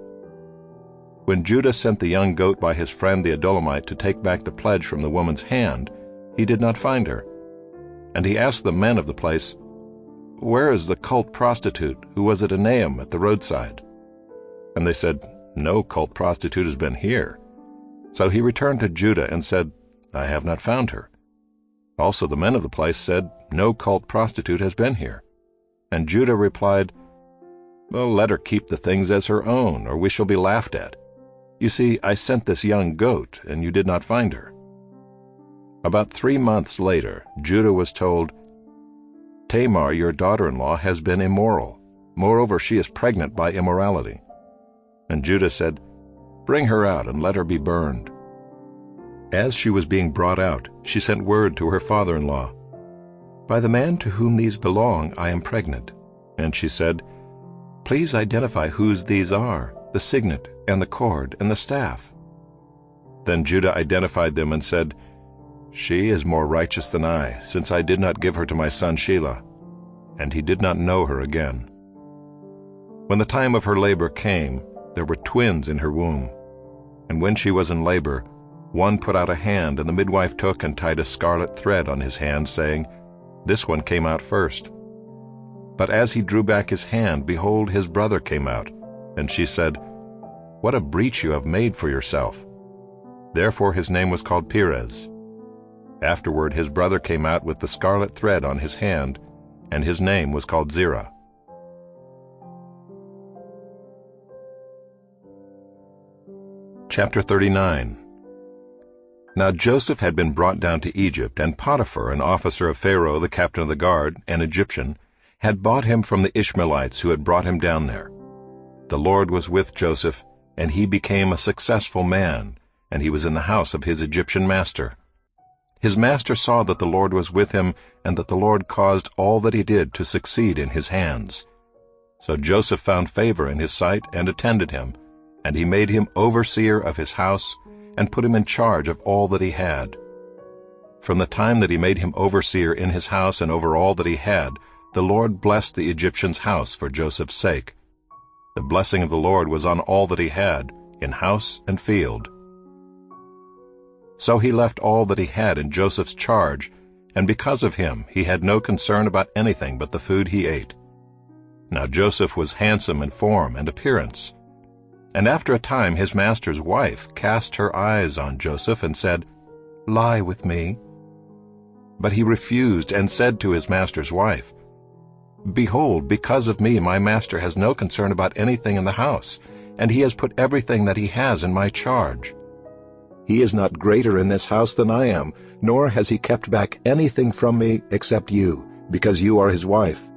When Judah sent the young goat by his friend the Adullamite to take back the pledge from the woman's hand, he did not find her. And he asked the men of the place, "Where is the cult prostitute who was at Enaim at the roadside?" And they said, "No cult prostitute has been here." So he returned to Judah and said, "I have not found her." Also the men of the place said, "No cult prostitute has been here." And Judah replied, "Well, let her keep the things as her own, or we shall be laughed at. You see, I sent this young goat, and you did not find her." About 3 months later, Judah was told, "Tamar, your daughter-in-law, has been immoral. Moreover, she is pregnant by immorality." And Judah said, "Bring her out and let her be burned." As she was being brought out, she sent word to her father-in-law, "By the man to whom these belong, I am pregnant." And she said, "Please identify whose these are, the signet and the cord and the staff." Then Judah identified them and said, "She is more righteous than I, since I did not give her to my son Shelah." And he did not know her again. When the time of her labor came, there were twins in her womb. And when she was in labor, one put out a hand, and the midwife took and tied a scarlet thread on his hand, saying, "This one came out first." But as he drew back his hand, behold, his brother came out. And she said, "What a breach you have made for yourself." Therefore his name was called Perez. Afterward his brother came out with the scarlet thread on his hand, and his name was called Zerah. Chapter 39. Now Joseph had been brought down to Egypt, and Potiphar, an officer of Pharaoh, the captain of the guard, an Egyptian, had bought him from the Ishmaelites who had brought him down there. The Lord was with Joseph, and he became a successful man, and he was in the house of his Egyptian master. His master saw that the Lord was with him, and that the Lord caused all that he did to succeed in his hands. So Joseph found favor in his sight and attended him, and he made him overseer of his house, and put him in charge of all that he had. From the time that he made him overseer in his house and over all that he had, the Lord blessed the Egyptian's house for Joseph's sake. The blessing of the Lord was on all that he had, in house and field. So he left all that he had in Joseph's charge, and because of him he had no concern about anything but the food he ate. Now Joseph was handsome in form and appearance. And after a time his master's wife cast her eyes on Joseph and said, "Lie with me." But he refused and said to his master's wife, "Behold, because of me my master has no concern about anything in the house, and he has put everything that he has in my charge. He is not greater in this house than I am, nor has he kept back anything from me except you, because you are his wife.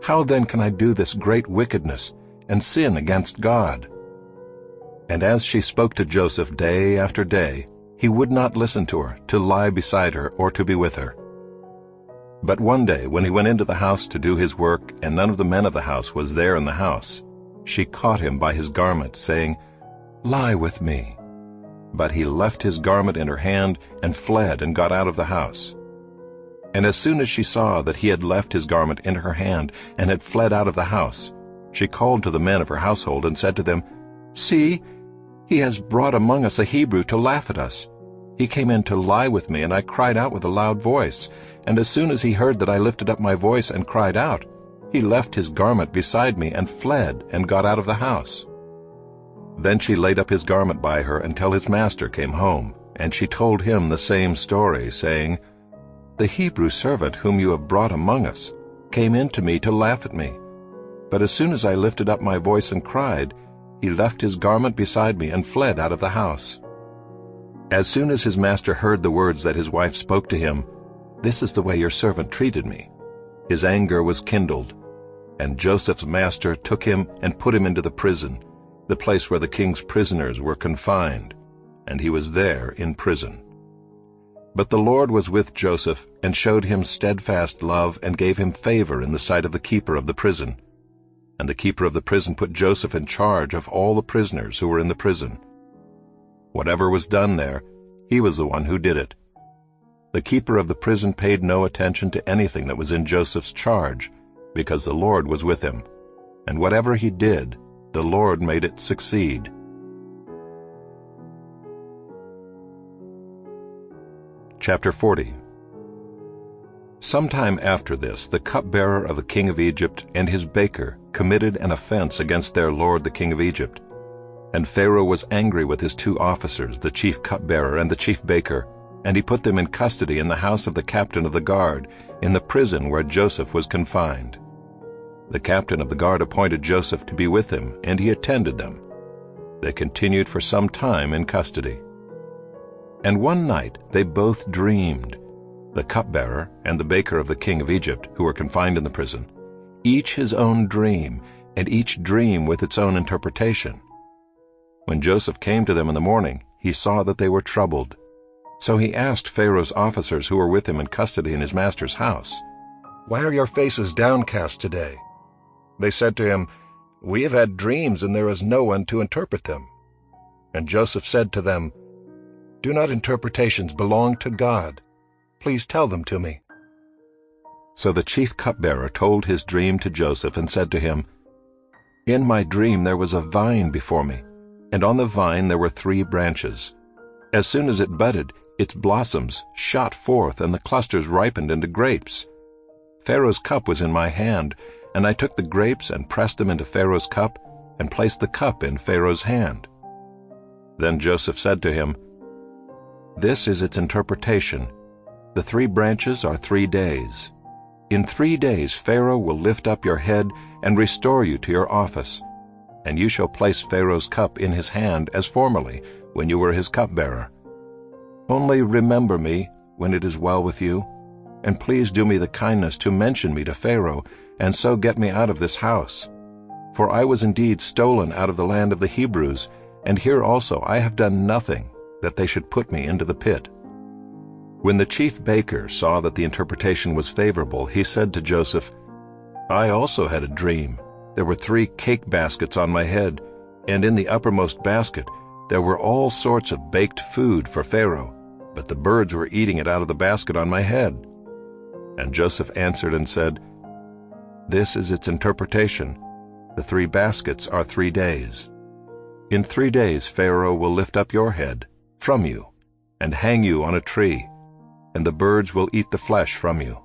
How then can I do this great wickedness and sin against God?" And as she spoke to Joseph day after day, he would not listen to her, to lie beside her, or to be with her. But one day, when he went into the house to do his work, and none of the men of the house was there in the house, she caught him by his garment, saying, "Lie with me." But he left his garment in her hand, and fled and got out of the house. And as soon as she saw that he had left his garment in her hand, and had fled out of the house, she called to the men of her household, and said to them, "See, he has brought among us a Hebrew to laugh at us. He came in to lie with me, and I cried out with a loud voice. And as soon as he heard that I lifted up my voice and cried out, he left his garment beside me and fled and got out of the house." Then she laid up his garment by her until his master came home, and she told him the same story, saying, "The Hebrew servant whom you have brought among us came in to me to laugh at me. But as soon as I lifted up my voice and cried, he left his garment beside me and fled out of the house." As soon as his master heard the words that his wife spoke to him, "This is the way your servant treated me," his anger was kindled. And Joseph's master took him and put him into the prison, the place where the king's prisoners were confined, and he was there in prison. But the Lord was with Joseph, and showed him steadfast love, and gave him favor in the sight of the keeper of the prison. And the keeper of the prison put Joseph in charge of all the prisoners who were in the prison. Whatever was done there, he was the one who did it. The keeper of the prison paid no attention to anything that was in Joseph's charge, because the Lord was with him, and whatever he did, the Lord made it succeed. Chapter 40. Sometime after this, the cupbearer of the king of Egypt and his baker committed an offense against their lord the king of Egypt. And Pharaoh was angry with his two officers, the chief cupbearer and the chief baker, and he put them in custody in the house of the captain of the guard, in the prison where Joseph was confined. The captain of the guard appointed Joseph to be with him, and he attended them. They continued for some time in custody. And one night they both dreamed, the cupbearer and the baker of the king of Egypt, who were confined in the prison, each his own dream, and each dream with its own interpretation. When Joseph came to them in the morning, he saw that they were troubled. So he asked Pharaoh's officers who were with him in custody in his master's house, "Why are your faces downcast today?" They said to him, "We have had dreams, and there is no one to interpret them." And Joseph said to them, "Do not interpretations belong to God? Please tell them to me." So the chief cupbearer told his dream to Joseph and said to him, "In my dream there was a vine before me, and on the vine there were 3 branches. As soon as it budded, its blossoms shot forth, and the clusters ripened into grapes. Pharaoh's cup was in my hand, and I took the grapes and pressed them into Pharaoh's cup, and placed the cup in Pharaoh's hand." Then Joseph said to him, "This is its interpretation. The 3 branches are 3 days. In 3 days Pharaoh will lift up your head and restore you to your office, and you shall place Pharaoh's cup in his hand as formerly, when you were his cupbearer. Only remember me when it is well with you, and please do me the kindness to mention me to Pharaoh, and so get me out of this house. For I was indeed stolen out of the land of the Hebrews, and here also I have done nothing, that they should put me into the pit." When the chief baker saw that the interpretation was favorable, he said to Joseph, "I also had a dream. There were 3 cake baskets on my head, and in the uppermost basket there were all sorts of baked food for Pharaoh, but the birds were eating it out of the basket on my head." And Joseph answered and said, "This is its interpretation. The 3 baskets are 3 days. In 3 days Pharaoh will lift up your head from you and hang you on a tree, and the birds will eat the flesh from you."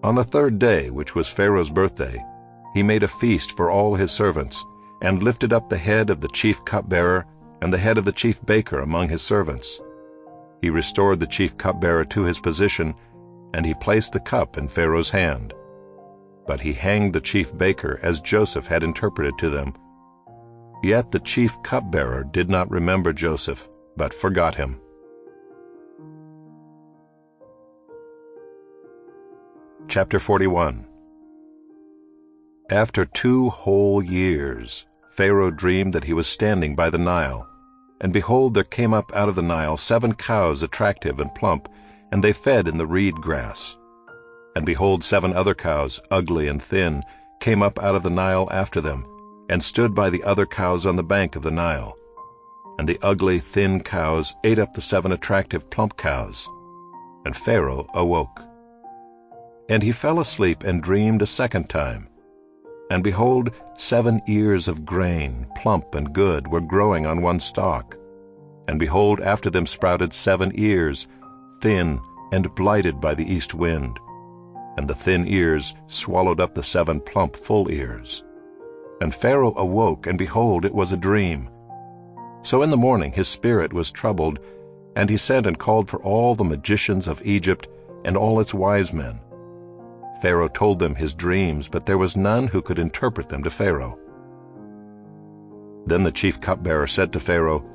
On the 3rd day, which was Pharaoh's birthday, he made a feast for all his servants, and lifted up the head of the chief cupbearer and the head of the chief baker among his servants. He restored the chief cupbearer to his position, and he placed the cup in Pharaoh's hand. But he hanged the chief baker as Joseph had interpreted to them. Yet the chief cupbearer did not remember Joseph, but forgot him. Chapter 41. After 2 whole years, Pharaoh dreamed that he was standing by the Nile. And behold, there came up out of the Nile 7 cows attractive and plump, and they fed in the reed grass. And behold, 7 other cows, ugly and thin, came up out of the Nile after them, and stood by the other cows on the bank of the Nile. And the ugly, thin cows ate up the 7 attractive, plump cows. And Pharaoh awoke. And he fell asleep and dreamed a 2nd time. And behold, 7 ears of grain, plump and good, were growing on one stalk. And behold, after them sprouted 7 ears, thin and blighted by the east wind. And the thin ears swallowed up the 7 plump, full ears. And Pharaoh awoke, and behold, it was a dream. So in the morning his spirit was troubled, and he sent and called for all the magicians of Egypt and all its wise men. Pharaoh told them his dreams, but there was none who could interpret them to Pharaoh. Then the chief cupbearer said to Pharaoh,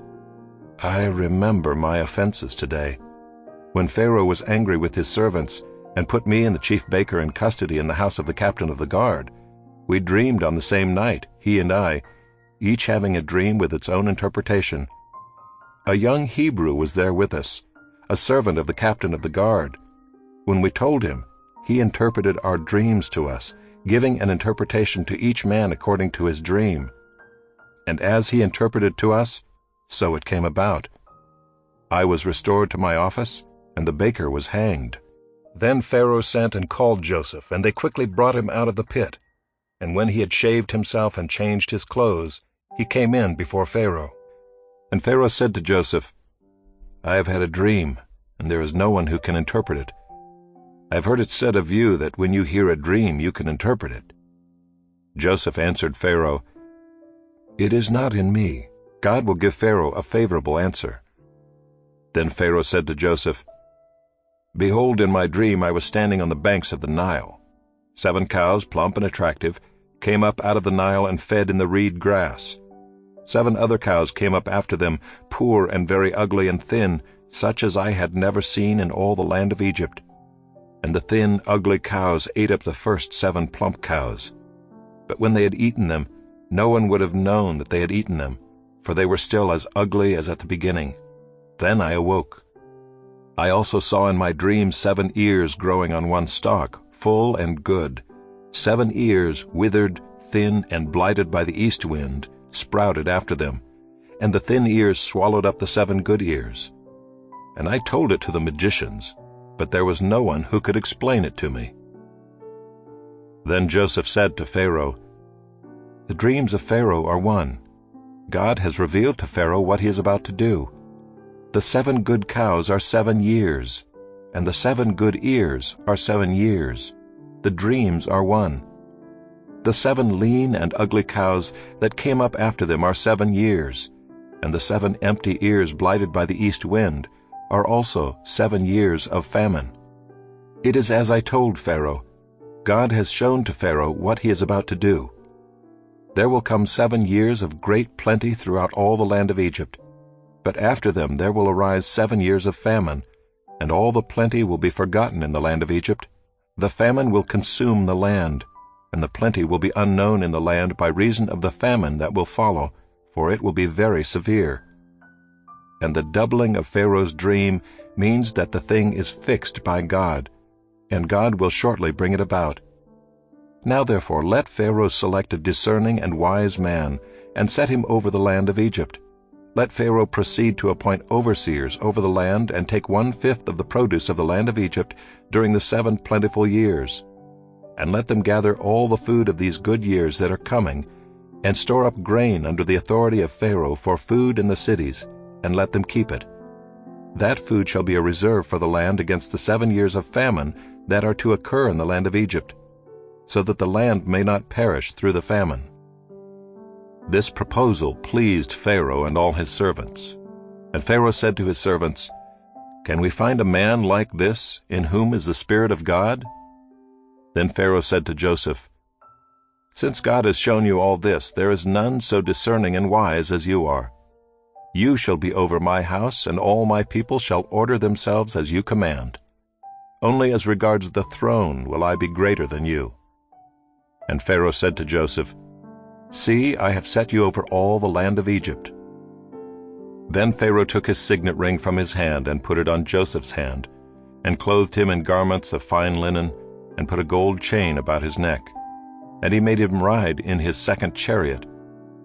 "I remember my offenses today. When Pharaoh was angry with his servants, and put me and the chief baker in custody in the house of the captain of the guard, we dreamed on the same night, he and I, each having a dream with its own interpretation. A young Hebrew was there with us, a servant of the captain of the guard. When we told him, he interpreted our dreams to us, giving an interpretation to each man according to his dream. And as he interpreted to us, so it came about. I was restored to my office, and the baker was hanged." Then Pharaoh sent and called Joseph, and they quickly brought him out of the pit. And when he had shaved himself and changed his clothes, he came in before Pharaoh. And Pharaoh said to Joseph, "I have had a dream, and there is no one who can interpret it. I have heard it said of you that when you hear a dream you can interpret it." Joseph answered Pharaoh, "It is not in me. God will give Pharaoh a favorable answer." Then Pharaoh said to Joseph, "Behold, in my dream I was standing on the banks of the Nile. 7 cows, plump and attractive, came up out of the Nile and fed in the reed grass. 7 other cows came up after them, poor and very ugly and thin, such as I had never seen in all the land of Egypt. and the thin, ugly cows ate up the first 7 plump cows. But when they had eaten them, no one would have known that they had eaten them, for they were still as ugly as at the beginning. Then I awoke. I also saw in my dream 7 ears growing on one stalk, full and good. 7 ears, withered, thin, and blighted by the east wind, sprouted after them, and the thin ears swallowed up the 7 good ears. And I told it to the magicians, but there was no one who could explain it to me. Then Joseph said to Pharaoh, "The dreams of Pharaoh are one. God has revealed to Pharaoh what he is about to do. The 7 good cows are 7 years, and the 7 good ears are 7 years. The dreams are one. The 7 lean and ugly cows that came up after them are 7 years, and the 7 empty ears blighted by the east wind are also 7 years of famine. It is as I told Pharaoh. God has shown to Pharaoh what he is about to do. There will come 7 years of great plenty throughout all the land of Egypt, but after them there will arise 7 years of famine, and all the plenty will be forgotten in the land of Egypt. The famine will consume the land, and the plenty will be unknown in the land by reason of the famine that will follow, for it will be very severe. And the doubling of Pharaoh's dream means that the thing is fixed by God, and God will shortly bring it about. Now therefore let Pharaoh select a discerning and wise man, and set him over the land of Egypt. Let Pharaoh proceed to appoint overseers over the land, and take 1/5 of the produce of the land of Egypt during the 7 plentiful years. And let them gather all the food of these good years that are coming, and store up grain under the authority of Pharaoh for food in the cities, and let them keep it. That food shall be a reserve for the land against the 7 years of famine that are to occur in the land of Egypt, so that the land may not perish through the famine." This proposal pleased Pharaoh and all his servants. And Pharaoh said to his servants, "Can we find a man like this, in whom is the Spirit of God?" Then Pharaoh said to Joseph, "Since God has shown you all this, there is none so discerning and wise as you are. You shall be over my house, and all my people shall order themselves as you command. Only as regards the throne will I be greater than you." And Pharaoh said to Joseph, "See, I have set you over all the land of Egypt." Then Pharaoh took his signet ring from his hand and put it on Joseph's hand, and clothed him in garments of fine linen, and put a gold chain about his neck. And he made him ride in his 2nd chariot.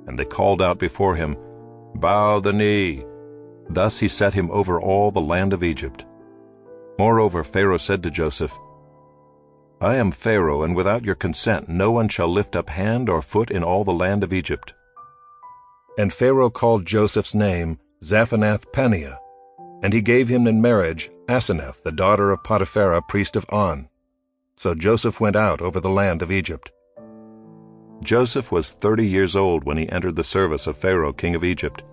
And they called out before him, "Bow the knee." Thus he set him over all the land of Egypt. Moreover, Pharaoh said to Joseph, "I am Pharaoh, and without your consent no one shall lift up hand or foot in all the land of Egypt." And Pharaoh called Joseph's name Zaphenath-Paneah, and he gave him in marriage Asenath, the daughter of Potiphera, priest of On. So Joseph went out over the land of Egypt. Joseph was 30 years old when he entered the service of Pharaoh, king of Egypt.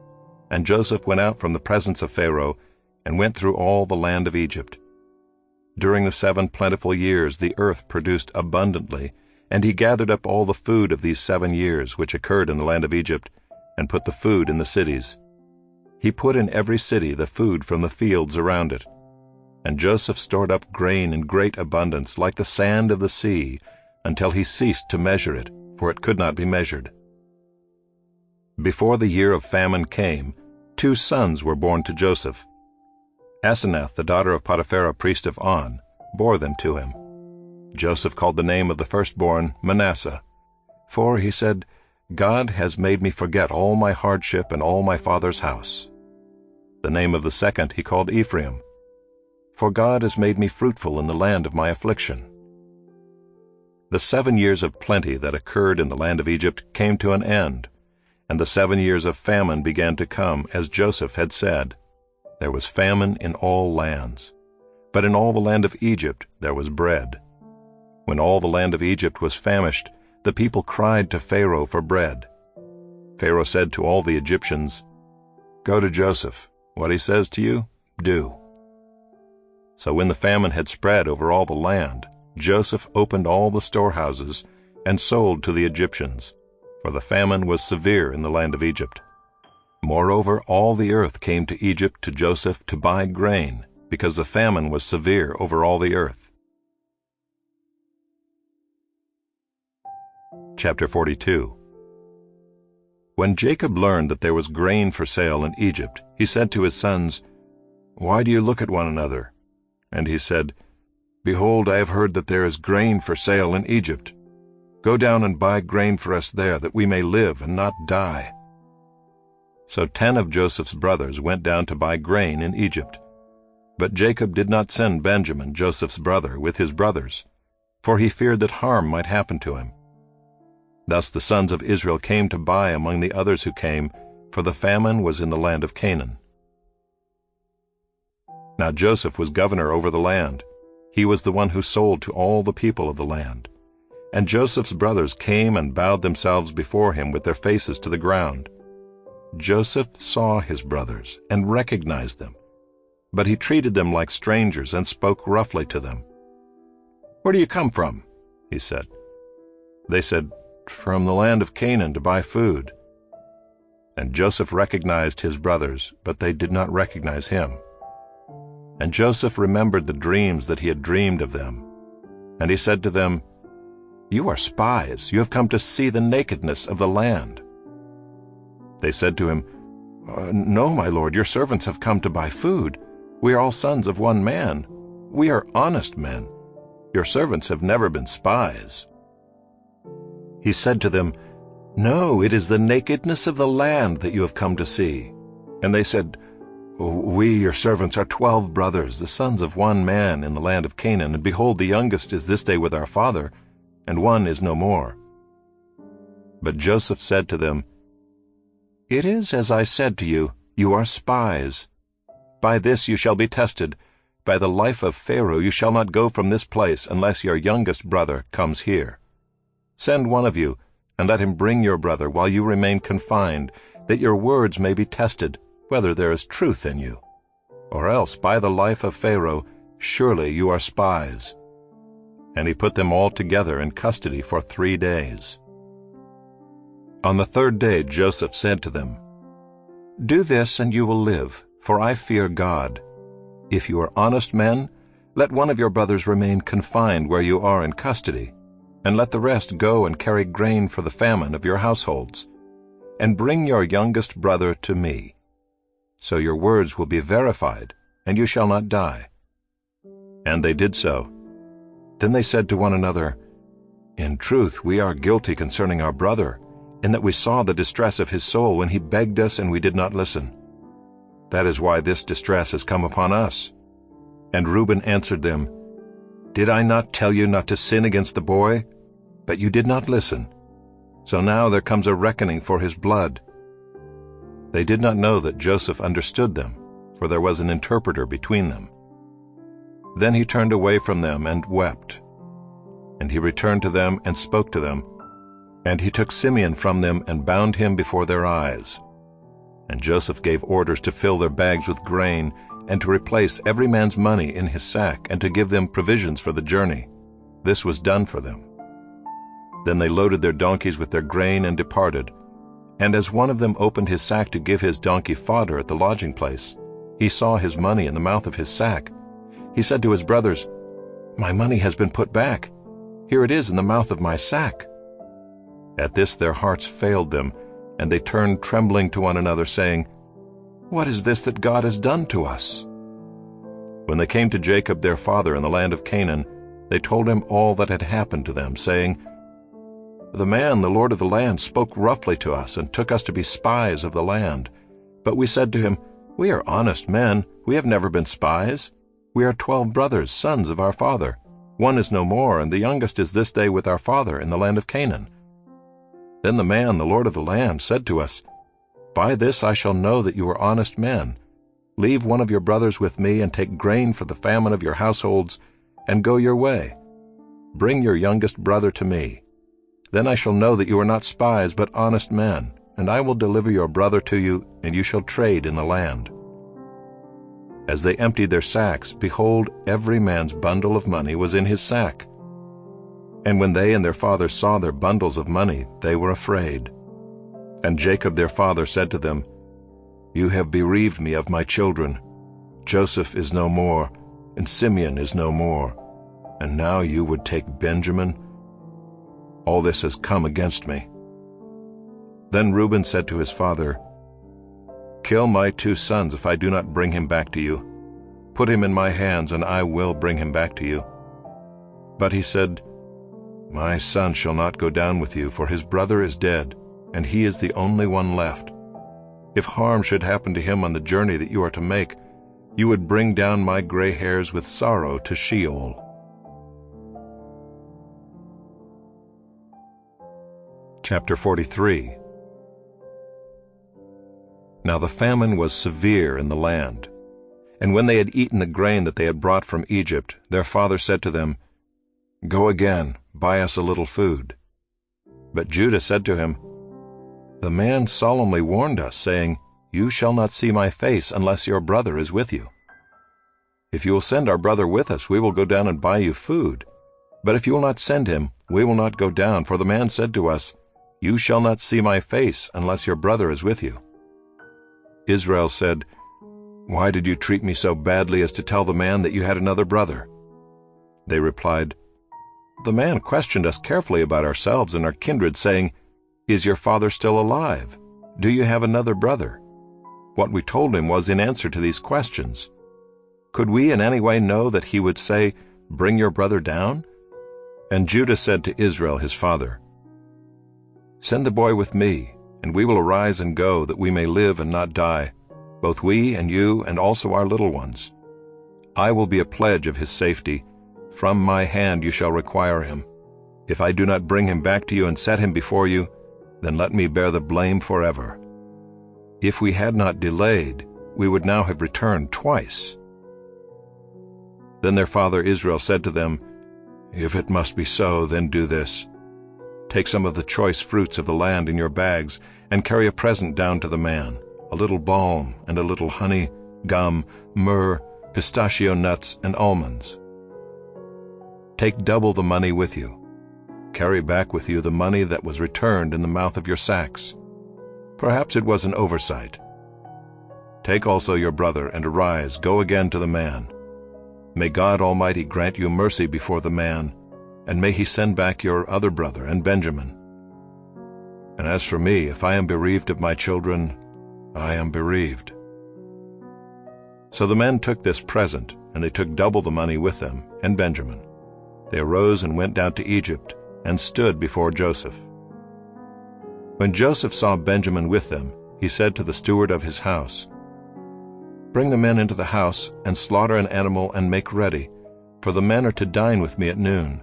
And Joseph went out from the presence of Pharaoh, and went through all the land of Egypt. During the 7 plentiful years the earth produced abundantly, and he gathered up all the food of these 7 years which occurred in the land of Egypt, and put the food in the cities. He put in every city the food from the fields around it. And Joseph stored up grain in great abundance, like the sand of the sea, until he ceased to measure it, for it could not be measured. Before the year of famine came, 2 sons were born to Joseph. Asenath, the daughter of Potiphera, priest of On, bore them to him. Joseph called the name of the firstborn Manasseh, for, he said, "God has made me forget all my hardship and all my father's house." The name of the second he called Ephraim, for God has made me fruitful in the land of my affliction. The 7 years of plenty that occurred in the land of Egypt came to an end, and the 7 years of famine began to come, as Joseph had said. There was famine in all lands, but in all the land of Egypt there was bread. When all the land of Egypt was famished, the people cried to Pharaoh for bread. Pharaoh said to all the Egyptians, "Go to Joseph. What he says to you, do." So when the famine had spread over all the land, Joseph opened all the storehouses and sold to the Egyptians, for the famine was severe in the land of Egypt. Moreover, all the earth came to Egypt to Joseph to buy grain, because the famine was severe over all the earth. Chapter 42. When Jacob learned that there was grain for sale in Egypt, he said to his sons, "Why do you look at one another?" And he said, "Behold, I have heard that there is grain for sale in Egypt. Go down and buy grain for us there, that we may live and not die." So 10 of Joseph's brothers went down to buy grain in Egypt. But Jacob did not send Benjamin, Joseph's brother, with his brothers, for he feared that harm might happen to him. Thus the sons of Israel came to buy among the others who came, for the famine was in the land of Canaan. Now Joseph was governor over the land. He was the one who sold to all the people of the land. And Joseph's brothers came and bowed themselves before him with their faces to the ground. Joseph saw his brothers and recognized them, but he treated them like strangers and spoke roughly to them. "Where do you come from?" he said. They said, "From the land of Canaan to buy food." And Joseph recognized his brothers, but they did not recognize him. And Joseph remembered the dreams that he had dreamed of them. And he said to them, "You are spies. You have come to see the nakedness of the land." They said to him, "No, my lord, your servants have come to buy food. We are all sons of one man. We are honest men. Your servants have never been spies." He said to them, "No, it is the nakedness of the land that you have come to see." And they said, "We, your servants, are 12 brothers, the sons of one man in the land of Canaan, and behold, the youngest is this day with our father, and one is no more." But Joseph said to them, "It is as I said to you, you are spies. By this you shall be tested. By the life of Pharaoh you shall not go from this place unless your youngest brother comes here. Send one of you, and let him bring your brother while you remain confined, that your words may be tested, whether there is truth in you. Or else, by the life of Pharaoh, surely you are spies." And he put them all together in custody for 3 days. On the 3rd day Joseph said to them, "Do this and you will live, for I fear God. If you are honest men, let one of your brothers remain confined where you are in custody, and let the rest go and carry grain for the famine of your households. And bring your youngest brother to me. So your words will be verified, and you shall not die." And they did so. Then they said to one another, "In truth, we are guilty concerning our brother, in that we saw the distress of his soul when he begged us and we did not listen. That is why this distress has come upon us." And Reuben answered them, "Did I not tell you not to sin against the boy? But you did not listen. So now there comes a reckoning for his blood." They did not know that Joseph understood them, for there was an interpreter between them. Then he turned away from them and wept. And he returned to them and spoke to them. And he took Simeon from them and bound him before their eyes. And Joseph gave orders to fill their bags with grain, and to replace every man's money in his sack, and to give them provisions for the journey. This was done for them. Then they loaded their donkeys with their grain and departed. And as one of them opened his sack to give his donkey fodder at the lodging place, he saw his money in the mouth of his sack. He said to his brothers, "My money has been put back. Here it is in the mouth of my sack." At this their hearts failed them, and they turned trembling to one another, saying, "What is this that God has done to us?" When they came to Jacob their father in the land of Canaan, they told him all that had happened to them, saying, "The man, the lord of the land, spoke roughly to us and took us to be spies of the land. But we said to him, 'We are honest men. We have never been spies. We are 12 brothers, sons of our father. One is no more, and the youngest is this day with our father in the land of Canaan.' Then the man, the lord of the land, said to us, 'By this I shall know that you are honest men. Leave one of your brothers with me, and take grain for the famine of your households, and go your way. Bring your youngest brother to me. Then I shall know that you are not spies, but honest men, and I will deliver your brother to you, and you shall trade in the land.' As they emptied their sacks, behold, every man's bundle of money was in his sack. And when they and their father saw their bundles of money, they were afraid. And Jacob their father said to them, 'You have bereaved me of my children. Joseph is no more, and Simeon is no more, and now you would take Benjamin.' All this has come against me." Then Reuben said to his father, "Kill my 2 sons if I do not bring him back to you. Put him in my hands, and I will bring him back to you." But he said, "My son shall not go down with you, for his brother is dead, and he is the only one left. If harm should happen to him on the journey that you are to make, you would bring down my gray hairs with sorrow to Sheol." Chapter 43. Now the famine was severe in the land. And when they had eaten the grain that they had brought from Egypt, their father said to them, "Go again, buy us a little food." But Judah said to him, "The man solemnly warned us, saying, 'You shall not see my face unless your brother is with you.' If you will send our brother with us, we will go down and buy you food. But if you will not send him, we will not go down, for the man said to us, 'You shall not see my face unless your brother is with you.'" Israel said, "Why did you treat me so badly as to tell the man that you had another brother?" They replied, "The man questioned us carefully about ourselves and our kindred, saying, 'Is your father still alive? Do you have another brother?' What we told him was in answer to these questions. Could we in any way know that he would say, 'Bring your brother down'?" And Judah said to Israel his father, "Send the boy with me, and we will arise and go, that we may live and not die, both we and you and also our little ones. I will be a pledge of his safety. From my hand you shall require him. If I do not bring him back to you and set him before you, then let me bear the blame forever. If we had not delayed, we would now have returned twice." Then their father Israel said to them, "If it must be so, then do this. Take some of the choice fruits of the land in your bags, and carry a present down to the man, a little balm and a little honey, gum, myrrh, pistachio nuts, and almonds. Take double the money with you. Carry back with you the money that was returned in the mouth of your sacks. Perhaps it was an oversight. Take also your brother, and arise, go again to the man. May God Almighty grant you mercy before the man, and may he send back your other brother and Benjamin. And as for me, if I am bereaved of my children, I am bereaved." So the men took this present, and they took double the money with them, and Benjamin. They arose and went down to Egypt, and stood before Joseph. When Joseph saw Benjamin with them, he said to the steward of his house, "Bring the men into the house, and slaughter an animal and make ready, for the men are to dine with me at noon."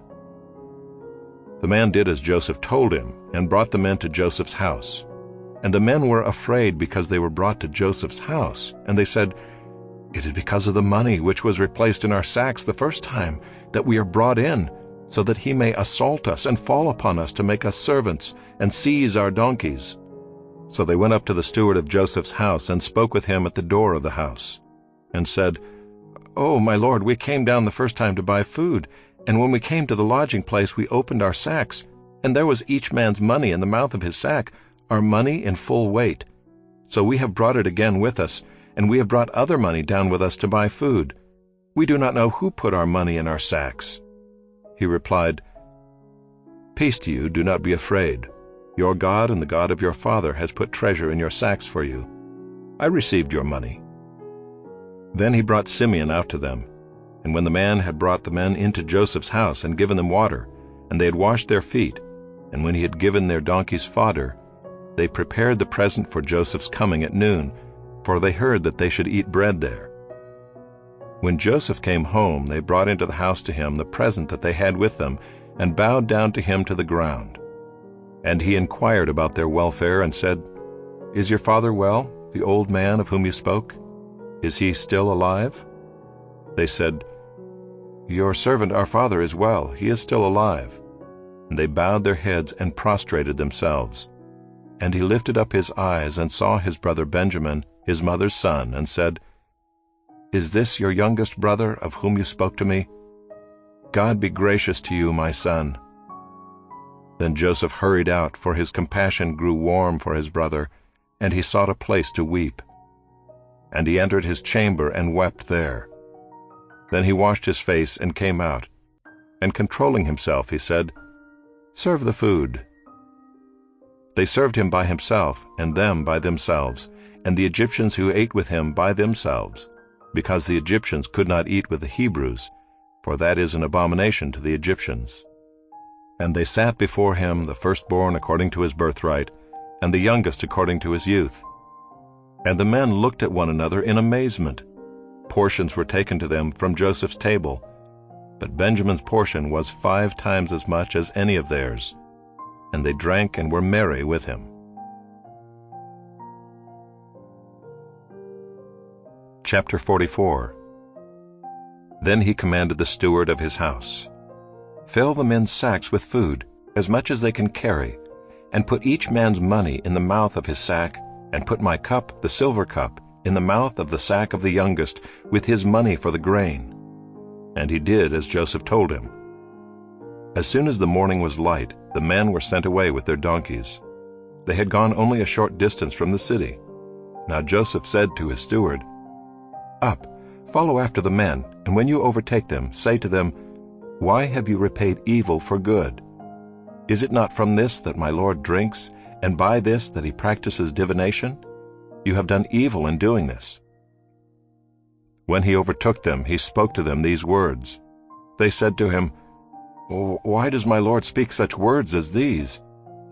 The man did as Joseph told him, and brought the men to Joseph's house. And the men were afraid because they were brought to Joseph's house, and they said, "It is because of the money which was replaced in our sacks the first time that we are brought in, so that he may assault us and fall upon us to make us servants and seize our donkeys." So they went up to the steward of Joseph's house and spoke with him at the door of the house, and said, "Oh, my lord, we came down the first time to buy food, and when we came to the lodging place we opened our sacks, and there was each man's money in the mouth of his sack, our money in full weight. So we have brought it again with us, and we have brought other money down with us to buy food. We do not know who put our money in our sacks." He replied, "Peace to you, do not be afraid. Your God and the God of your father has put treasure in your sacks for you. I received your money." Then he brought Simeon out to them. And when the man had brought the men into Joseph's house and given them water, and they had washed their feet, and when he had given their donkeys fodder, they prepared the present for Joseph's coming at noon, for they heard that they should eat bread there. When Joseph came home, they brought into the house to him the present that they had with them, and bowed down to him to the ground. And he inquired about their welfare and said, "Is your father well, the old man of whom you spoke? Is he still alive?" They said, "Your servant our father is well, he is still alive." And they bowed their heads and prostrated themselves. And he lifted up his eyes and saw his brother Benjamin, his mother's son, and said, "Is this your youngest brother of whom you spoke to me? God be gracious to you, my son." Then Joseph hurried out, for his compassion grew warm for his brother, and he sought a place to weep. And he entered his chamber and wept there. Then he washed his face and came out, and controlling himself he said, "Serve the food." They served him by himself, and them by themselves, and the Egyptians who ate with him by themselves, because the Egyptians could not eat with the Hebrews, for that is an abomination to the Egyptians. And they sat before him, the firstborn according to his birthright, and the youngest according to his youth. And the men looked at one another in amazement. Portions were taken to them from Joseph's table, but Benjamin's portion was 5 times as much as any of theirs. And they drank and were merry with him. Chapter 44. Then he commanded the steward of his house, "Fill the men's sacks with food, as much as they can carry, and put each man's money in the mouth of his sack, and put my cup, the silver cup, in the mouth of the sack of the youngest, with his money for the grain." And he did as Joseph told him. As soon as the morning was light, the men were sent away with their donkeys. They had gone only a short distance from the city. Now Joseph said to his steward, "Up, follow after the men, and when you overtake them, say to them, 'Why have you repaid evil for good? Is it not from this that my Lord drinks, and by this that he practices divination? You have done evil in doing this.'" When he overtook them, he spoke to them these words. They said to him, "Why does my Lord speak such words as these?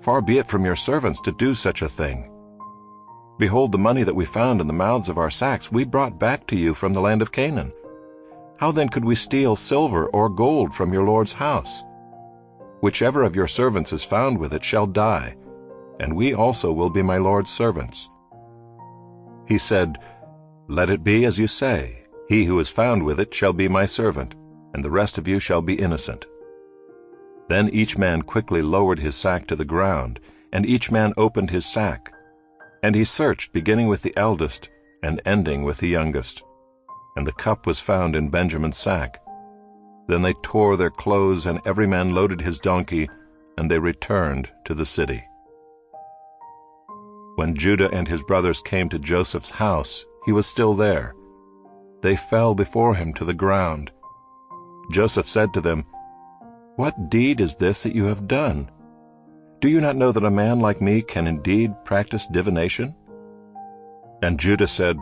Far be it from your servants to do such a thing. Behold, the money that we found in the mouths of our sacks we brought back to you from the land of Canaan. How then could we steal silver or gold from your Lord's house? Whichever of your servants is found with it shall die, and we also will be my Lord's servants." He said, "Let it be as you say. He who is found with it shall be my servant, and the rest of you shall be innocent." Then each man quickly lowered his sack to the ground, and each man opened his sack. And he searched, beginning with the eldest, and ending with the youngest. And the cup was found in Benjamin's sack. Then they tore their clothes, and every man loaded his donkey, and they returned to the city. When Judah and his brothers came to Joseph's house, he was still there. They fell before him to the ground. Joseph said to them, "What deed is this that you have done? Do you not know that a man like me can indeed practice divination?" And Judah said,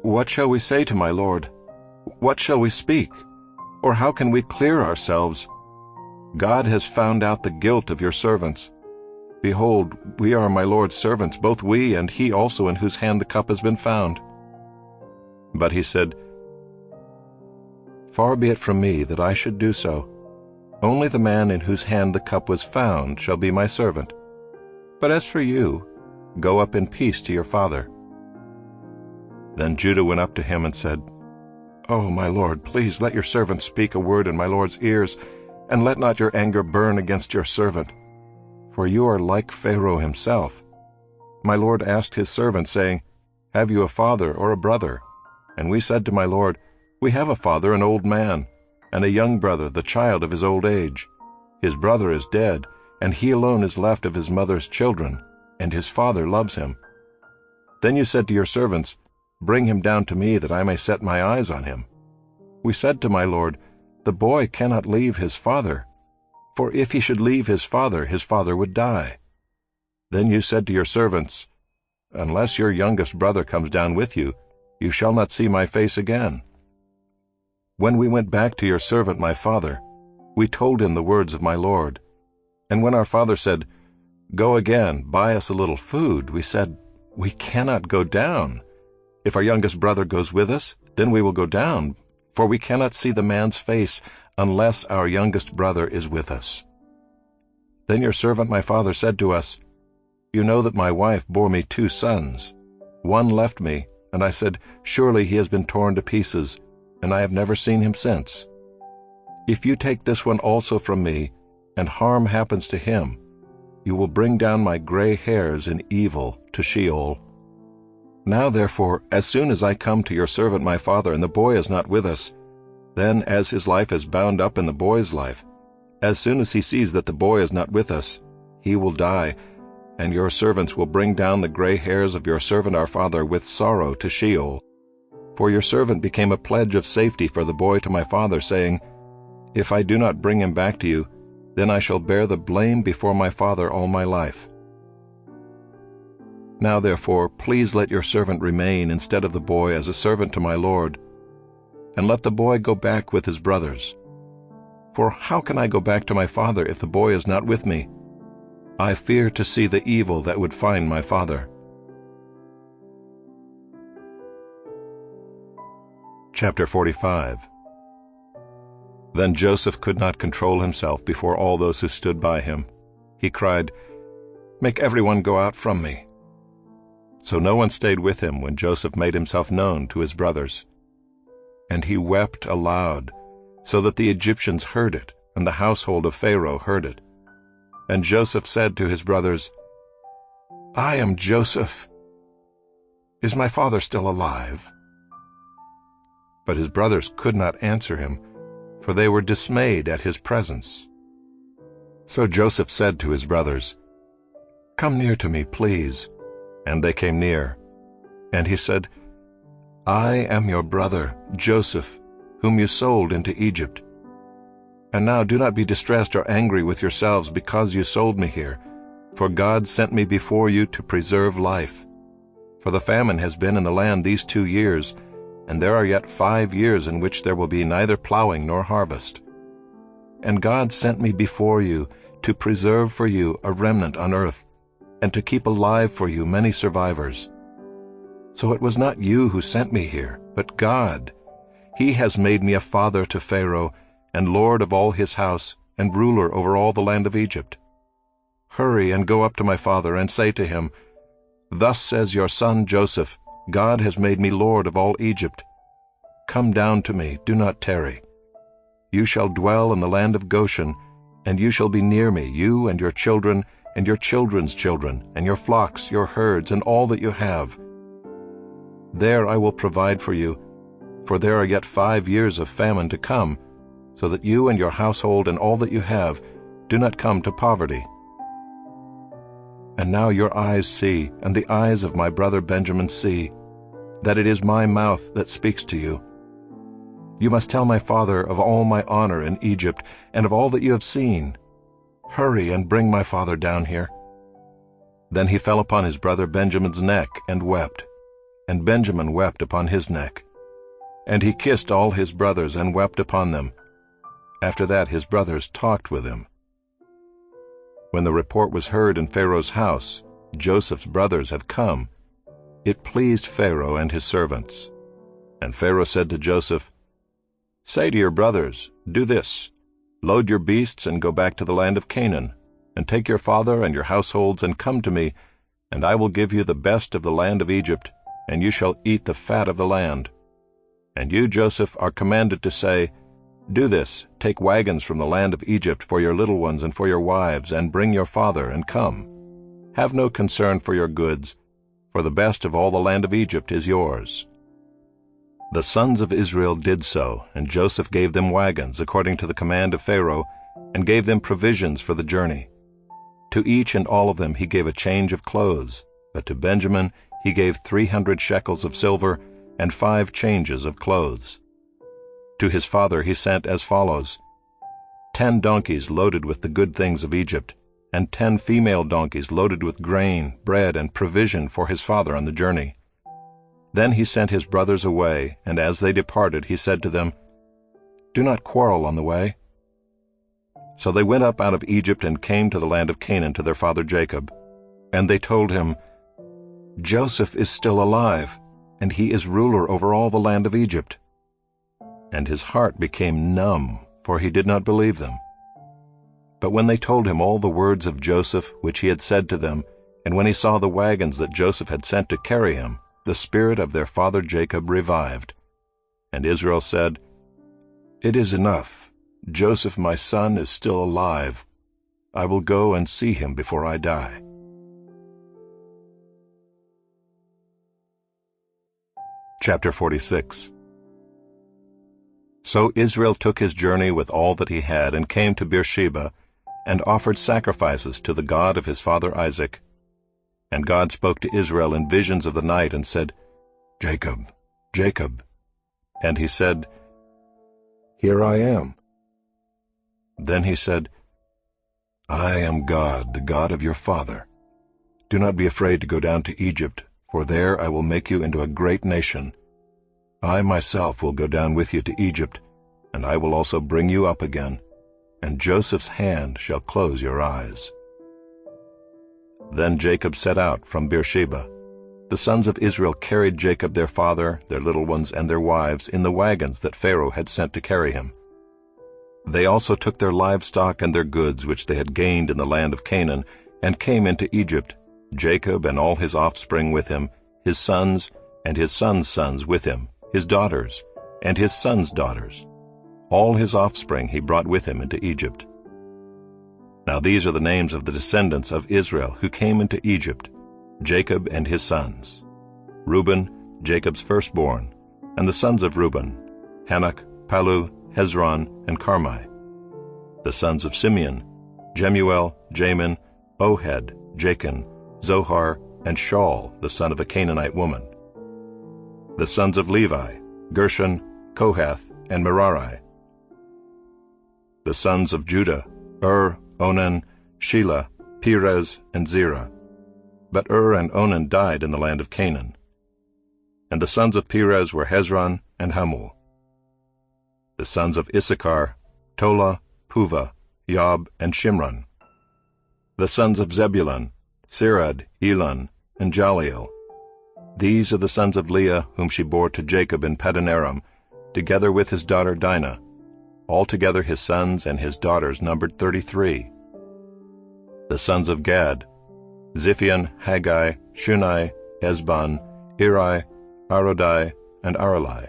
"What shall we say to my lord? What shall we speak? Or how can we clear ourselves? God has found out the guilt of your servants. Behold, we are my lord's servants, both we and he also in whose hand the cup has been found." But he said, "Far be it from me that I should do so. Only the man in whose hand the cup was found shall be my servant. But as for you, go up in peace to your father." Then Judah went up to him and said, "Oh, my lord, please let your servant speak a word in my lord's ears, and let not your anger burn against your servant. For you are like Pharaoh himself. My lord asked his servant, saying, 'Have you a father or a brother?' And we said to my lord, 'We have a father, an old man, and a young brother, the child of his old age. His brother is dead, and he alone is left of his mother's children, and his father loves him.' Then you said to your servants, 'Bring him down to me, that I may set my eyes on him.' We said to my lord, 'The boy cannot leave his father, for if he should leave his father would die.' Then you said to your servants, 'Unless your youngest brother comes down with you, you shall not see my face again.' When we went back to your servant my father, we told him the words of my lord. And when our father said, 'Go again, buy us a little food,' we said, 'We cannot go down. If our youngest brother goes with us, then we will go down, for we cannot see the man's face unless our youngest brother is with us.' Then your servant my father said to us, 'You know that my wife bore me 2 sons. One left me, and I said, Surely he has been torn to pieces, and I have never seen him since. If you take this one also from me, and harm happens to him, you will bring down my gray hairs in evil to Sheol. Now therefore, as soon as I come to your servant my father, and the boy is not with us, then as his life is bound up in the boy's life, as soon as he sees that the boy is not with us, he will die, and your servants will bring down the gray hairs of your servant our father with sorrow to Sheol. For your servant became a pledge of safety for the boy to my father, saying, If I do not bring him back to you, then I shall bear the blame before my father all my life. Now therefore, please let your servant remain instead of the boy as a servant to my lord, and let the boy go back with his brothers. For how can I go back to my father if the boy is not with me? I fear to see the evil that would find my father. Chapter 45. Then Joseph could not control himself before all those who stood by him. He cried, "Make everyone go out from me." So no one stayed with him when Joseph made himself known to his brothers. And he wept aloud, so that the Egyptians heard it, and the household of Pharaoh heard it. And Joseph said to his brothers, "I am Joseph. Is my father still alive?" But his brothers could not answer him, for they were dismayed at his presence. So Joseph said to his brothers, "Come near to me, please." And they came near. And he said, "I am your brother, Joseph, whom you sold into Egypt. And now do not be distressed or angry with yourselves because you sold me here, for God sent me before you to preserve life. For the famine has been in the land these 2 years, and there are yet 5 years in which there will be neither plowing nor harvest. And God sent me before you to preserve for you a remnant on earth, and to keep alive for you many survivors. So it was not you who sent me here, but God. He has made me a father to Pharaoh, and lord of all his house, and ruler over all the land of Egypt. Hurry and go up to my father, and say to him, 'Thus says your son Joseph, God has made me lord of all Egypt. Come down to me, do not tarry. You shall dwell in the land of Goshen, and you shall be near me, you and your children, and your children's children, and your flocks, your herds, and all that you have. There I will provide for you, for there are yet 5 years of famine to come, so that you and your household and all that you have do not come to poverty. And now your eyes see, and the eyes of my brother Benjamin see, that it is my mouth that speaks to you. You must tell my father of all my honor in Egypt, and of all that you have seen. Hurry and bring my father down here." Then he fell upon his brother Benjamin's neck and wept, and Benjamin wept upon his neck. And he kissed all his brothers and wept upon them. After that his brothers talked with him. When the report was heard in Pharaoh's house, "Joseph's brothers have come," it pleased Pharaoh and his servants. And Pharaoh said to Joseph, "Say to your brothers, do this, load your beasts and go back to the land of Canaan, and take your father and your households and come to me, and I will give you the best of the land of Egypt, and you shall eat the fat of the land. And you, Joseph, are commanded to say, do this, take wagons from the land of Egypt for your little ones and for your wives, and bring your father, and come. Have no concern for your goods, for the best of all the land of Egypt is yours." The sons of Israel did so, and Joseph gave them wagons according to the command of Pharaoh, and gave them provisions for the journey. To each and all of them he gave a change of clothes, but to Benjamin he gave 300 shekels of silver and 5 changes of clothes. To his father he sent as follows: 10 donkeys loaded with the good things of Egypt, and 10 female donkeys loaded with grain, bread, and provision for his father on the journey. Then he sent his brothers away, and as they departed he said to them, "Do not quarrel on the way." So they went up out of Egypt and came to the land of Canaan to their father Jacob. And they told him, "Joseph is still alive, and he is ruler over all the land of Egypt." And his heart became numb, for he did not believe them. But when they told him all the words of Joseph which he had said to them, and when he saw the wagons that Joseph had sent to carry him, the spirit of their father Jacob revived. And Israel said, "It is enough. Joseph my son is still alive. I will go and see him before I die." Chapter 46. So Israel took his journey with all that he had, and came to Beersheba, and offered sacrifices to the God of his father Isaac. And God spoke to Israel in visions of the night, and said, "Jacob, Jacob." And he said, "Here I am." Then he said, I am God, the God of your father. Do not be afraid to go down to Egypt, for there I will make you into a great nation. I myself will go down with you to Egypt, and I will also bring you up again, and Joseph's hand shall close your eyes." Then Jacob set out from Beersheba. The sons of Israel carried Jacob their father, their little ones, and their wives in the wagons that Pharaoh had sent to carry him. They also took their livestock and their goods which they had gained in the land of Canaan, and came into Egypt, Jacob and all his offspring with him, his sons and his sons' sons with him, his daughters and his sons' daughters. All his offspring he brought with him into Egypt. Now these are the names of the descendants of Israel who came into Egypt, Jacob and his sons: Reuben, Jacob's firstborn, and the sons of Reuben, Hanok, Palu, Hezron, and Carmi. The sons of Simeon, Jemuel, Jamin, Ohad, Jachin, Zohar, and Shaul, the son of a Canaanite woman. The sons of Levi, Gershon, Kohath, and Merari. The sons of Judah, Onan, Shelah, Perez, and Zerah. But and Onan died in the land of Canaan. And the sons of Perez were Hezron and Hamul. The sons of Issachar, Tola, Puvah, Yob, and Shimron. The sons of Zebulun, Sirad, Elon, and Jaliel. These are the sons of Leah whom she bore to Jacob in Padanaram, together with his daughter Dinah. Altogether his sons and his daughters numbered 33. The sons of Gad, Ziphion, Haggai, Shunai, Esbon, Eri, Arodai, and Aralai.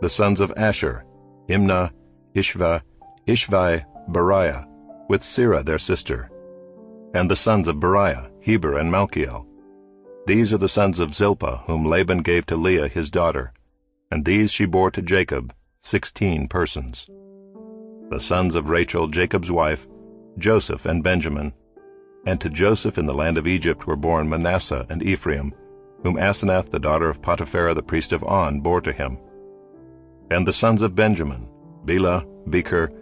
The sons of Asher, Imnah, Ishva, Ishvai, Beriah, with Sirah their sister. And the sons of Beriah, Heber and Malchiel. These are the sons of Zilpah, whom Laban gave to Leah his daughter, and these she bore to Jacob, 16 persons. The sons of Rachel, Jacob's wife, Joseph and Benjamin. And to Joseph in the land of Egypt were born Manasseh and Ephraim, whom Asenath the daughter of Potipharah the priest of On bore to him. And the sons of Benjamin, Bela, Becher,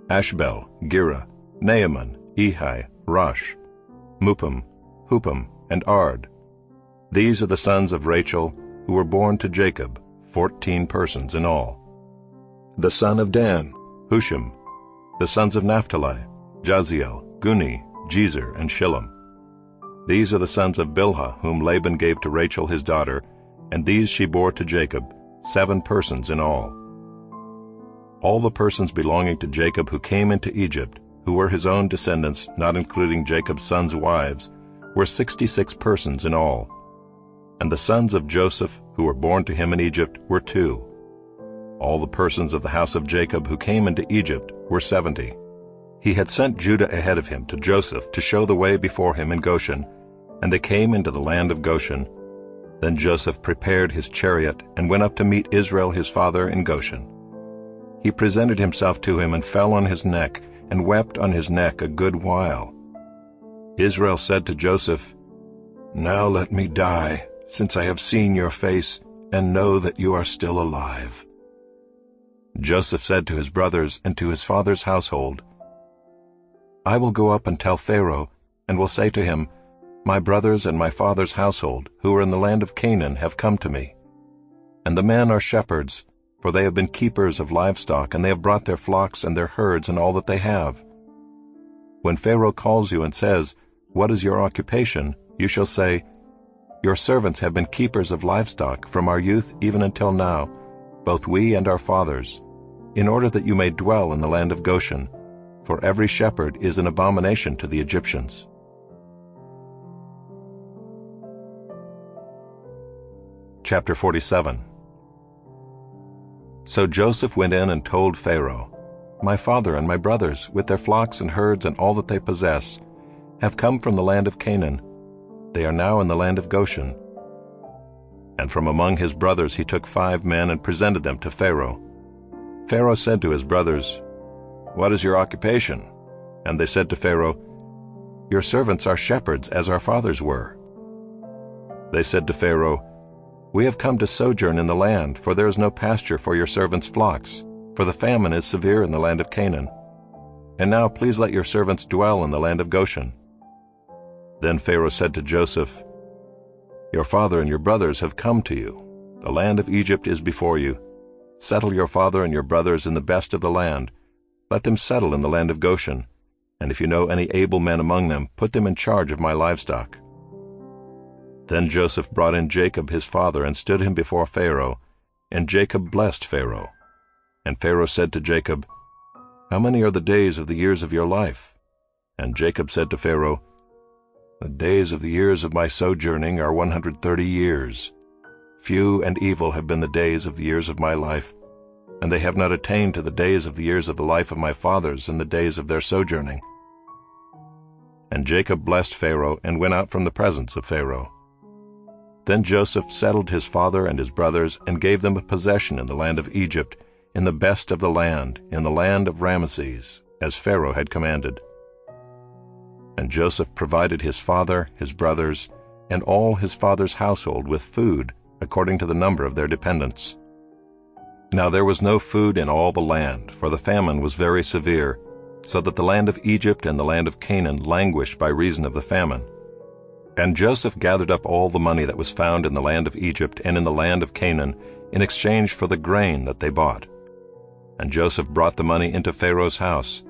Ashbel, Gera, Naaman, Ehi, Rosh, Mupim, Hupim, and Ard. These are the sons of Rachel, who were born to Jacob, 14 persons in all. The son of Dan, Hushim. The sons of Naphtali, Jaziel, Guni, Jezer, and Shillem. These are the sons of Bilhah, whom Laban gave to Rachel his daughter, and these she bore to Jacob, 7 persons in all. All the persons belonging to Jacob who came into Egypt, who were his own descendants, not including Jacob's sons' wives, were 66 persons in all. And the sons of Joseph, who were born to him in Egypt, were 2. All the persons of the house of Jacob who came into Egypt were 70. He had sent Judah ahead of him to Joseph to show the way before him in Goshen, and they came into the land of Goshen. Then Joseph prepared his chariot and went up to meet Israel his father in Goshen. He presented himself to him and fell on his neck, and wept on his neck a good while. Israel said to Joseph, "Now let me die, since I have seen your face, and know that you are still alive." Joseph said to his brothers and to his father's household, "I will go up and tell Pharaoh, and will say to him, My brothers and my father's household, who are in the land of Canaan, have come to me. And the men are shepherds, for they have been keepers of livestock, and they have brought their flocks and their herds and all that they have. When Pharaoh calls you and says, What is your occupation? You shall say, Your servants have been keepers of livestock from our youth even until now, both we and our fathers, in order that you may dwell in the land of Goshen, for every shepherd is an abomination to the Egyptians." Chapter 47. So Joseph went in and told Pharaoh, My father and my brothers, with their flocks and herds and all that they possess, have come from the land of Canaan. They are now in the land of Goshen. And from among his brothers he took 5 men and presented them to Pharaoh. Pharaoh said to his brothers, What is your occupation? And they said to Pharaoh, Your servants are shepherds, as our fathers were. They said to Pharaoh, We have come to sojourn in the land, for there is no pasture for your servants' flocks, for the famine is severe in the land of Canaan. And now please let your servants dwell in the land of Goshen." Then Pharaoh said to Joseph, "Your father and your brothers have come to you. The land of Egypt is before you. Settle your father and your brothers in the best of the land. Let them settle in the land of Goshen. And if you know any able men among them, put them in charge of my livestock." Then Joseph brought in Jacob his father and stood him before Pharaoh, and Jacob blessed Pharaoh. And Pharaoh said to Jacob, "How many are the days of the years of your life?" And Jacob said to Pharaoh, "The days of the years of my sojourning are 130 years. Few and evil have been the days of the years of my life, and they have not attained to the days of the years of the life of my fathers in the days of their sojourning." And Jacob blessed Pharaoh and went out from the presence of Pharaoh. Then Joseph settled his father and his brothers and gave them a possession in the land of Egypt, in the best of the land, in the land of Ramesses, as Pharaoh had commanded. And Joseph provided his father, his brothers, and all his father's household with food, according to the number of their dependents. Now there was no food in all the land, for the famine was very severe, so that the land of Egypt and the land of Canaan languished by reason of the famine. And Joseph gathered up all the money that was found in the land of Egypt and in the land of Canaan in exchange for the grain that they bought. And Joseph brought the money into Pharaoh's house.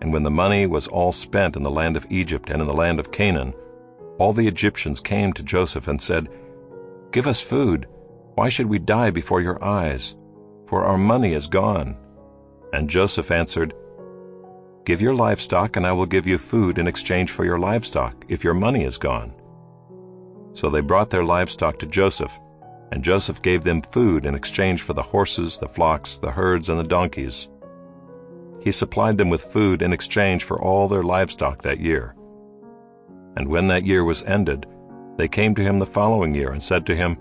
And when the money was all spent in the land of Egypt and in the land of Canaan, all the Egyptians came to Joseph and said, "Give us food. Why should we die before your eyes? For our money is gone." And Joseph answered, "Give your livestock, and I will give you food in exchange for your livestock, if your money is gone." So they brought their livestock to Joseph, and Joseph gave them food in exchange for the horses, the flocks, the herds, and the donkeys. He supplied them with food in exchange for all their livestock that year. And when that year was ended, they came to him the following year and said to him,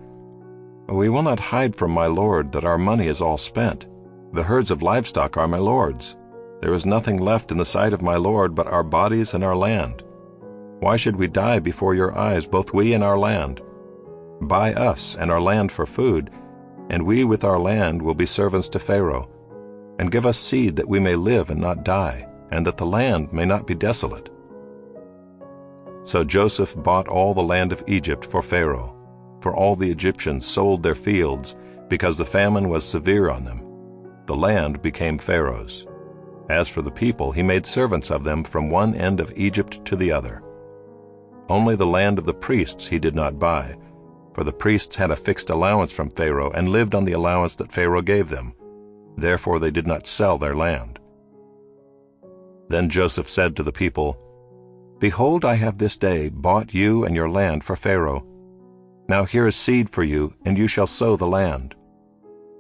"We will not hide from my lord that our money is all spent. The herds of livestock are my lord's. There is nothing left in the sight of my lord but our bodies and our land. Why should we die before your eyes, both we and our land? Buy us and our land for food, and we with our land will be servants to Pharaoh. And give us seed that we may live and not die, and that the land may not be desolate." So Joseph bought all the land of Egypt for Pharaoh, for all the Egyptians sold their fields, because the famine was severe on them. The land became Pharaoh's. As for the people, he made servants of them from one end of Egypt to the other. Only the land of the priests he did not buy, for the priests had a fixed allowance from Pharaoh and lived on the allowance that Pharaoh gave them. Therefore they did not sell their land. Then Joseph said to the people, "Behold, I have this day bought you and your land for Pharaoh. Now here is seed for you, and you shall sow the land.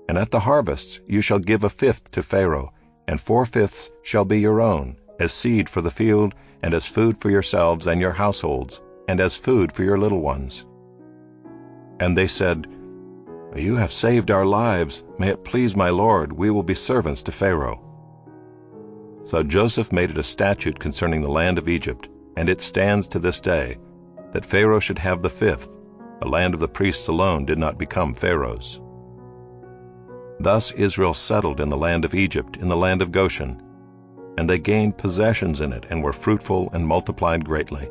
And at the harvest you shall give 1/5 to Pharaoh, and 4/5 shall be your own, as seed for the field, and as food for yourselves and your households, and as food for your little ones." And they said, "You have saved our lives. May it please my lord, we will be servants to Pharaoh." So Joseph made it a statute concerning the land of Egypt, and it stands to this day, that Pharaoh should have the 5th. The land of the priests alone did not become Pharaoh's. Thus Israel settled in the land of Egypt, in the land of Goshen, and they gained possessions in it, and were fruitful and multiplied greatly.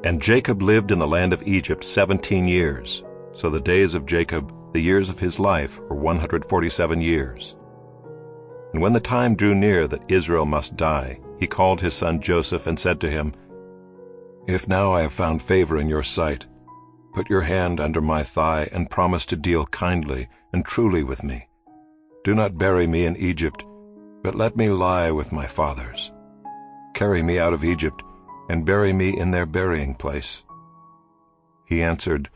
And Jacob lived in the land of Egypt 17 years. So the days of Jacob, the years of his life, were 147 years. And when the time drew near that Israel must die, he called his son Joseph and said to him, "If now I have found favor in your sight, put your hand under my thigh and promise to deal kindly and truly with me. Do not bury me in Egypt, but let me lie with my fathers. Carry me out of Egypt and bury me in their burying place." He answered,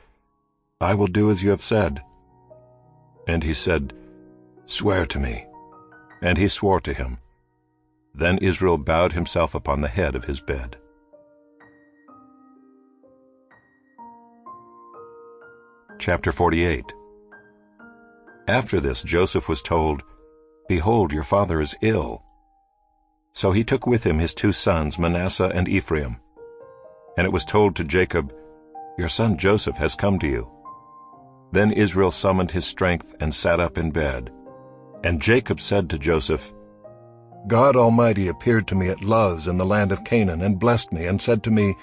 "I will do as you have said." And he said, "Swear to me." And he swore to him. Then Israel bowed himself upon the head of his bed. Chapter 48. After this Joseph was told, "Behold, your father is ill." So he took with him his 2 sons, Manasseh and Ephraim. And it was told to Jacob, "Your son Joseph has come to you." Then Israel summoned his strength and sat up in bed. And Jacob said to Joseph, God Almighty appeared to me at Luz in the land of Canaan, and blessed me, and said to me,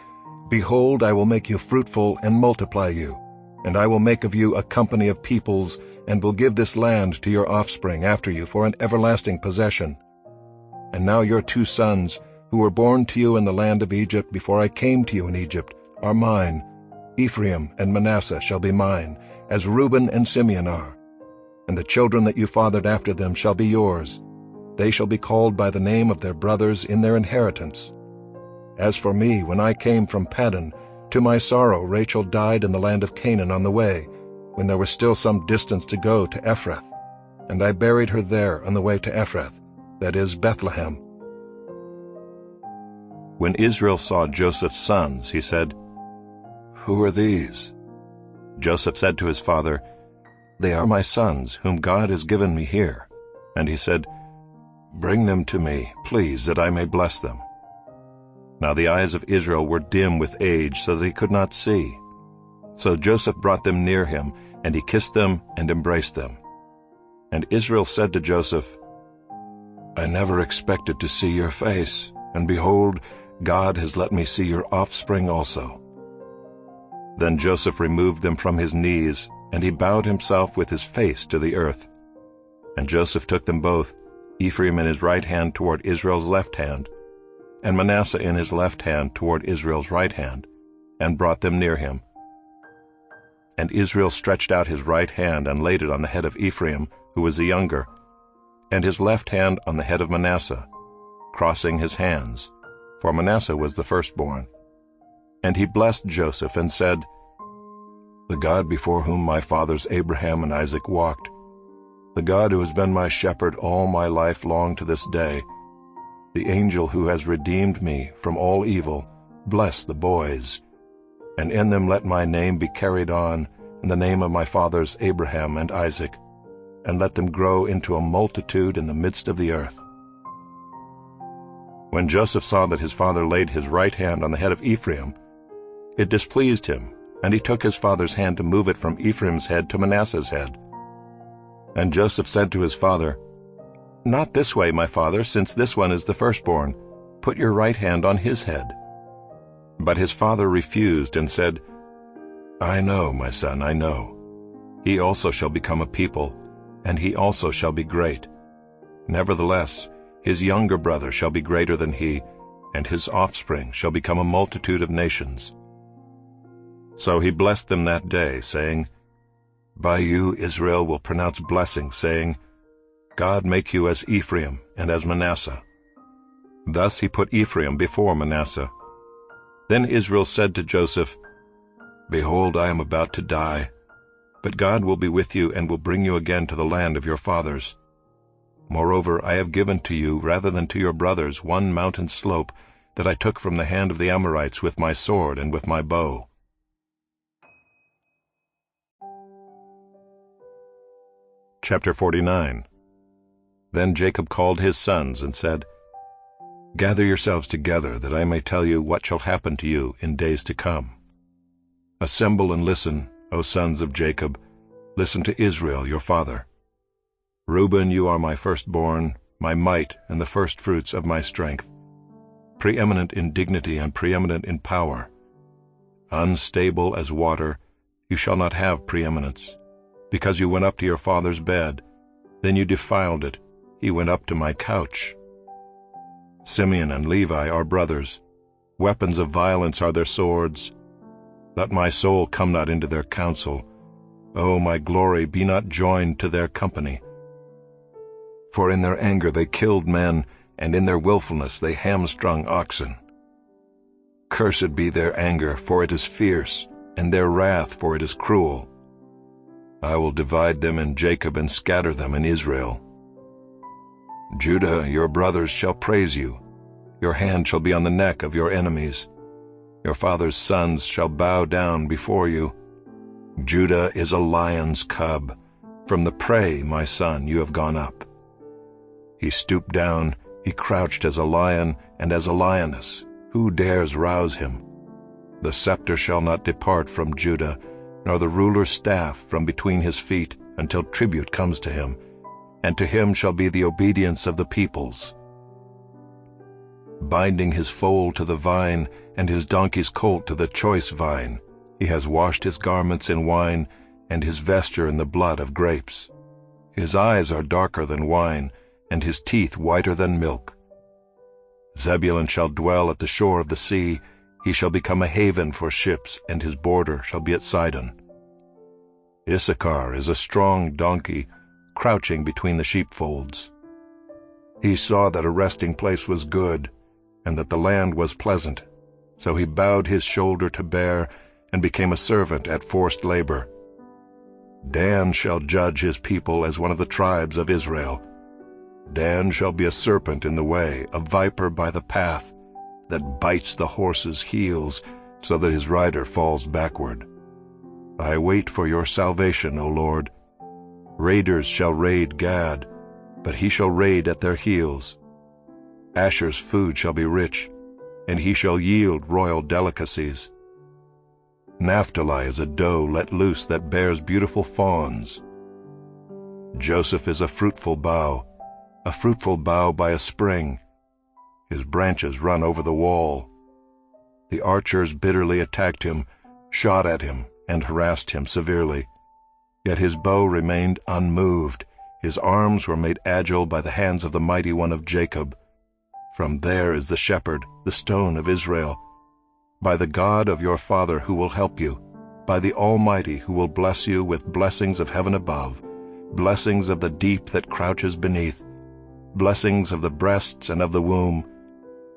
Behold, I will make you fruitful and multiply you, and I will make of you a company of peoples, and will give this land to your offspring after you for an everlasting possession. And now your 2 sons, who were born to you in the land of Egypt before I came to you in Egypt, are mine. Ephraim and Manasseh shall be mine, as Reuben and Simeon are. And the children that you fathered after them shall be yours. They shall be called by the name of their brothers in their inheritance. As for me, when I came from Paddan, to my sorrow Rachel died in the land of Canaan on the way, when there was still some distance to go to Ephrath. And I buried her there on the way to Ephrath, that is, Bethlehem. When Israel saw Joseph's sons, he said, Who are these? Joseph said to his father, They are my sons, whom God has given me here. And he said, Bring them to me, please, that I may bless them. Now the eyes of Israel were dim with age, so that he could not see. So Joseph brought them near him, and he kissed them and embraced them. And Israel said to Joseph, I never expected to see your face, and behold, God has let me see your offspring also. Then Joseph removed them from his knees, and he bowed himself with his face to the earth. And Joseph took them both, Ephraim in his right hand toward Israel's left hand, and Manasseh in his left hand toward Israel's right hand, and brought them near him. And Israel stretched out his right hand and laid it on the head of Ephraim, who was the younger, and his left hand on the head of Manasseh, crossing his hands, for Manasseh was the firstborn. And he blessed Joseph and said, The God before whom my fathers Abraham and Isaac walked, the God who has been my shepherd all my life long to this day, the angel who has redeemed me from all evil, bless the boys, and in them let my name be carried on, and the name of my fathers Abraham and Isaac, and let them grow into a multitude in the midst of the earth. When Joseph saw that his father laid his right hand on the head of Ephraim, it displeased him, and he took his father's hand to move it from Ephraim's head to Manasseh's head. And Joseph said to his father, Not this way, my father, since this one is the firstborn. Put your right hand on his head. But his father refused and said, I know, my son, I know. He also shall become a people, and he also shall be great. Nevertheless, his younger brother shall be greater than he, and his offspring shall become a multitude of nations. So he blessed them that day, saying, By you Israel will pronounce blessing, saying, God make you as Ephraim and as Manasseh. Thus he put Ephraim before Manasseh. Then Israel said to Joseph, Behold, I am about to die, but God will be with you and will bring you again to the land of your fathers. Moreover, I have given to you, rather than to your brothers, one mountain slope that I took from the hand of the Amorites with my sword and with my bow. Chapter 49. Then Jacob called his sons and said, Gather yourselves together, that I may tell you what shall happen to you in days to come. Assemble and listen, O sons of Jacob, listen to Israel your father. Reuben, you are my firstborn, my might, and the firstfruits of my strength, preeminent in dignity and preeminent in power. Unstable as water, you shall not have preeminence, because you went up to your father's bed. Then you defiled it, he went up to my couch. Simeon and Levi are brothers. Weapons of violence are their swords. Let my soul come not into their counsel. O my glory, be not joined to their company. For in their anger they killed men, and in their willfulness they hamstrung oxen. Cursed be their anger, for it is fierce, and their wrath, for it is cruel. I will divide them in Jacob and scatter them in Israel. Judah, your brothers shall praise you. Your hand shall be on the neck of your enemies. Your father's sons shall bow down before you. Judah is a lion's cub. From the prey, my son, you have gone up. He stooped down, he crouched as a lion and as a lioness. Who dares rouse him? The scepter shall not depart from Judah, nor the ruler's staff from between his feet, until tribute comes to him, and to him shall be the obedience of the peoples. binding his foal to the vine, and his donkey's colt to the choice vine. He has washed his garments in wine, and his vesture in the blood of grapes. His eyes are darker than wine, and his teeth whiter than milk. Zebulun shall dwell at the shore of the sea. He shall become a haven for ships, and his border shall be at Sidon. Issachar is a strong donkey, crouching between the sheepfolds. He saw that a resting place was good, and that the land was pleasant. So he bowed his shoulder to bear, and became a servant at forced labor. Dan shall judge his people as one of the tribes of Israel. Dan shall be a serpent in the way, a viper by the path, that bites the horse's heels, so that his rider falls backward. I wait for your salvation, O Lord. Raiders shall raid Gad, but he shall raid at their heels. Asher's food shall be rich, and he shall yield royal delicacies. Naphtali is a doe let loose that bears beautiful fawns. Joseph is a fruitful bough by a spring. His branches run over the wall. The archers bitterly attacked him, shot at him, and harassed him severely. Yet his bow remained unmoved. His arms were made agile by the hands of the mighty one of Jacob. From there is the shepherd, the stone of Israel. By the God of your father who will help you, by the Almighty who will bless you with blessings of heaven above, blessings of the deep that crouches beneath, blessings of the breasts and of the womb.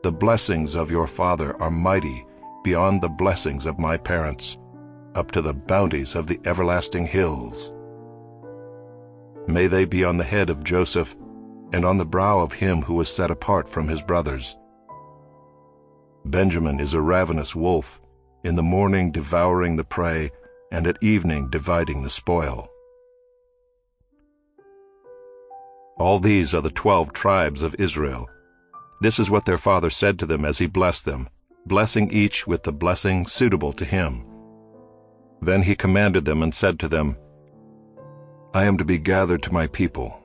The blessings of your father are mighty beyond the blessings of my parents, up to the bounties of the everlasting hills. May they be on the head of Joseph, and on the brow of him who was set apart from his brothers. Benjamin is a ravenous wolf, in the morning devouring the prey, and at evening dividing the spoil. All these are the 12 tribes of Israel. This is what their father said to them as he blessed them, blessing each with the blessing suitable to him. Then he commanded them and said to them, I am to be gathered to my people.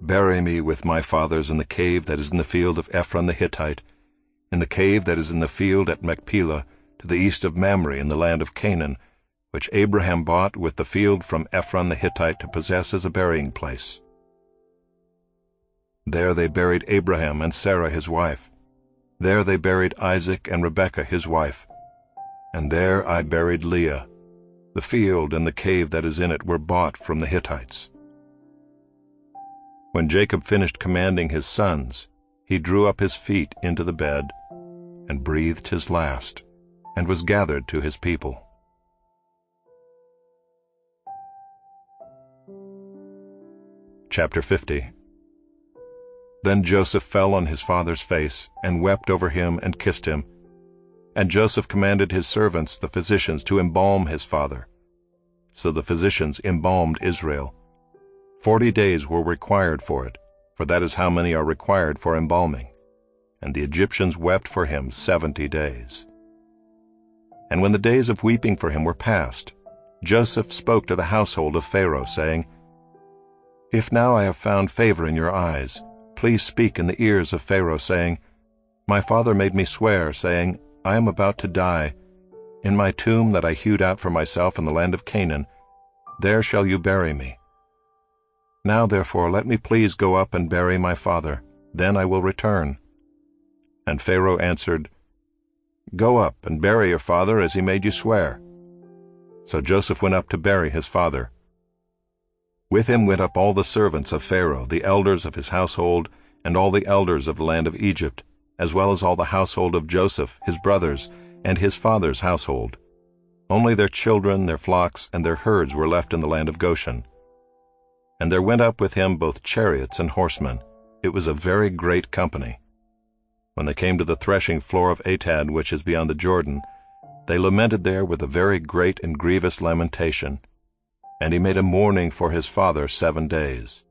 Bury me with my fathers in the cave that is in the field of Ephron the Hittite, in the cave that is in the field at Machpelah, to the east of Mamre in the land of Canaan, which Abraham bought with the field from Ephron the Hittite to possess as a burying place. There they buried Abraham and Sarah his wife. There they buried Isaac and Rebekah his wife. And there I buried Leah. The field and the cave that is in it were bought from the Hittites. When Jacob finished commanding his sons, he drew up his feet into the bed, and breathed his last, and was gathered to his people. Chapter 50. Then Joseph fell on his father's face, and wept over him and kissed him. And Joseph commanded his servants, the physicians, to embalm his father. So the physicians embalmed Israel. 40 days were required for it, for that is how many are required for embalming. And the Egyptians wept for him 70 days. And when the days of weeping for him were past, Joseph spoke to the household of Pharaoh, saying, If now I have found favor in your eyes, please speak in the ears of Pharaoh, saying, My father made me swear, saying, I am about to die. In my tomb that I hewed out for myself in the land of Canaan, there shall you bury me. Now therefore let me please go up and bury my father, then I will return. And Pharaoh answered, Go up and bury your father as he made you swear. So Joseph went up to bury his father. With him went up all the servants of Pharaoh, the elders of his household, and all the elders of the land of Egypt, as well as all the household of Joseph, his brothers, and his father's household. Only their children, their flocks, and their herds were left in the land of Goshen. And there went up with him both chariots and horsemen. It was a very great company. When they came to the threshing floor of Atad, which is beyond the Jordan, they lamented there with a very great and grievous lamentation. And he made a mourning for his father 7 days.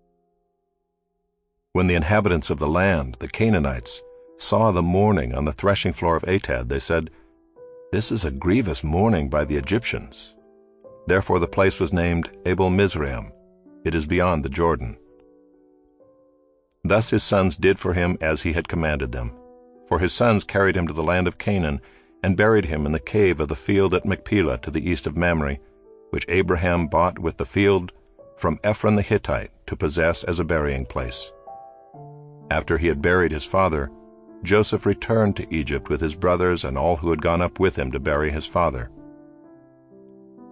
When the inhabitants of the land, the Canaanites, saw the mourning on the threshing floor of Atad, they said, This is a grievous mourning by the Egyptians. Therefore the place was named Abel Mizraim. It is beyond the Jordan. Thus his sons did for him as he had commanded them, for his sons carried him to the land of Canaan, and buried him in the cave of the field at Machpelah to the east of Mamre, which Abraham bought with the field from Ephron the Hittite to possess as a burying place. After he had buried his father, Joseph returned to Egypt with his brothers and all who had gone up with him to bury his father.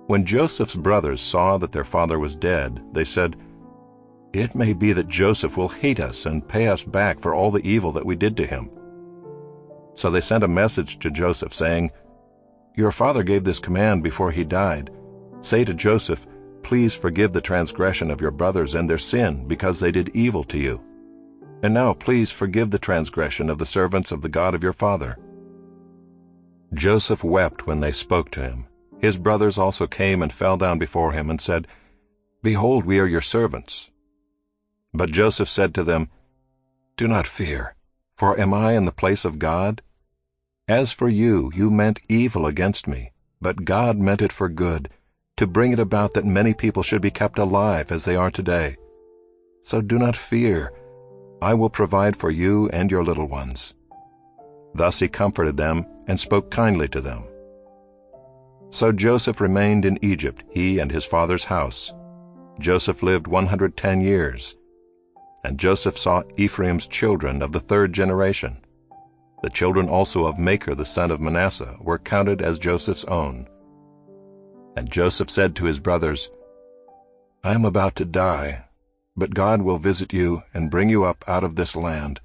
When Joseph's brothers saw that their father was dead, they said, "It may be that Joseph will hate us and pay us back for all the evil that we did to him." So they sent a message to Joseph, saying, "Your father gave this command before he died. Say to Joseph, 'Please forgive the transgression of your brothers and their sin, because they did evil to you. And now please forgive the transgression of the servants of the God of your father.'" Joseph wept when they spoke to him. His brothers also came and fell down before him and said, "Behold, we are your servants." But Joseph said to them, "Do not fear, for am I in the place of God? As for you, you meant evil against me, but God meant it for good, to bring it about that many people should be kept alive as they are today. So do not fear. I will provide for you and your little ones." Thus he comforted them and spoke kindly to them. So Joseph remained in Egypt, he and his father's house. Joseph lived 110 years. And Joseph saw Ephraim's children of the third generation. The children also of Machir the son of Manasseh were counted as Joseph's own. And Joseph said to his brothers, "I am about to die, but God will visit you and bring you up out of this land,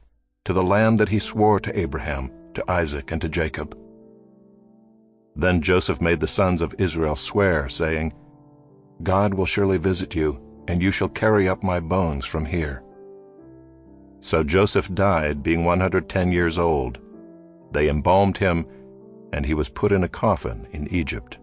to the land that he swore to Abraham, to Isaac, and to Jacob." Then Joseph made the sons of Israel swear, saying, "God will surely visit you, and you shall carry up my bones from here." So Joseph died, being 110 years old. They embalmed him, and he was put in a coffin in Egypt.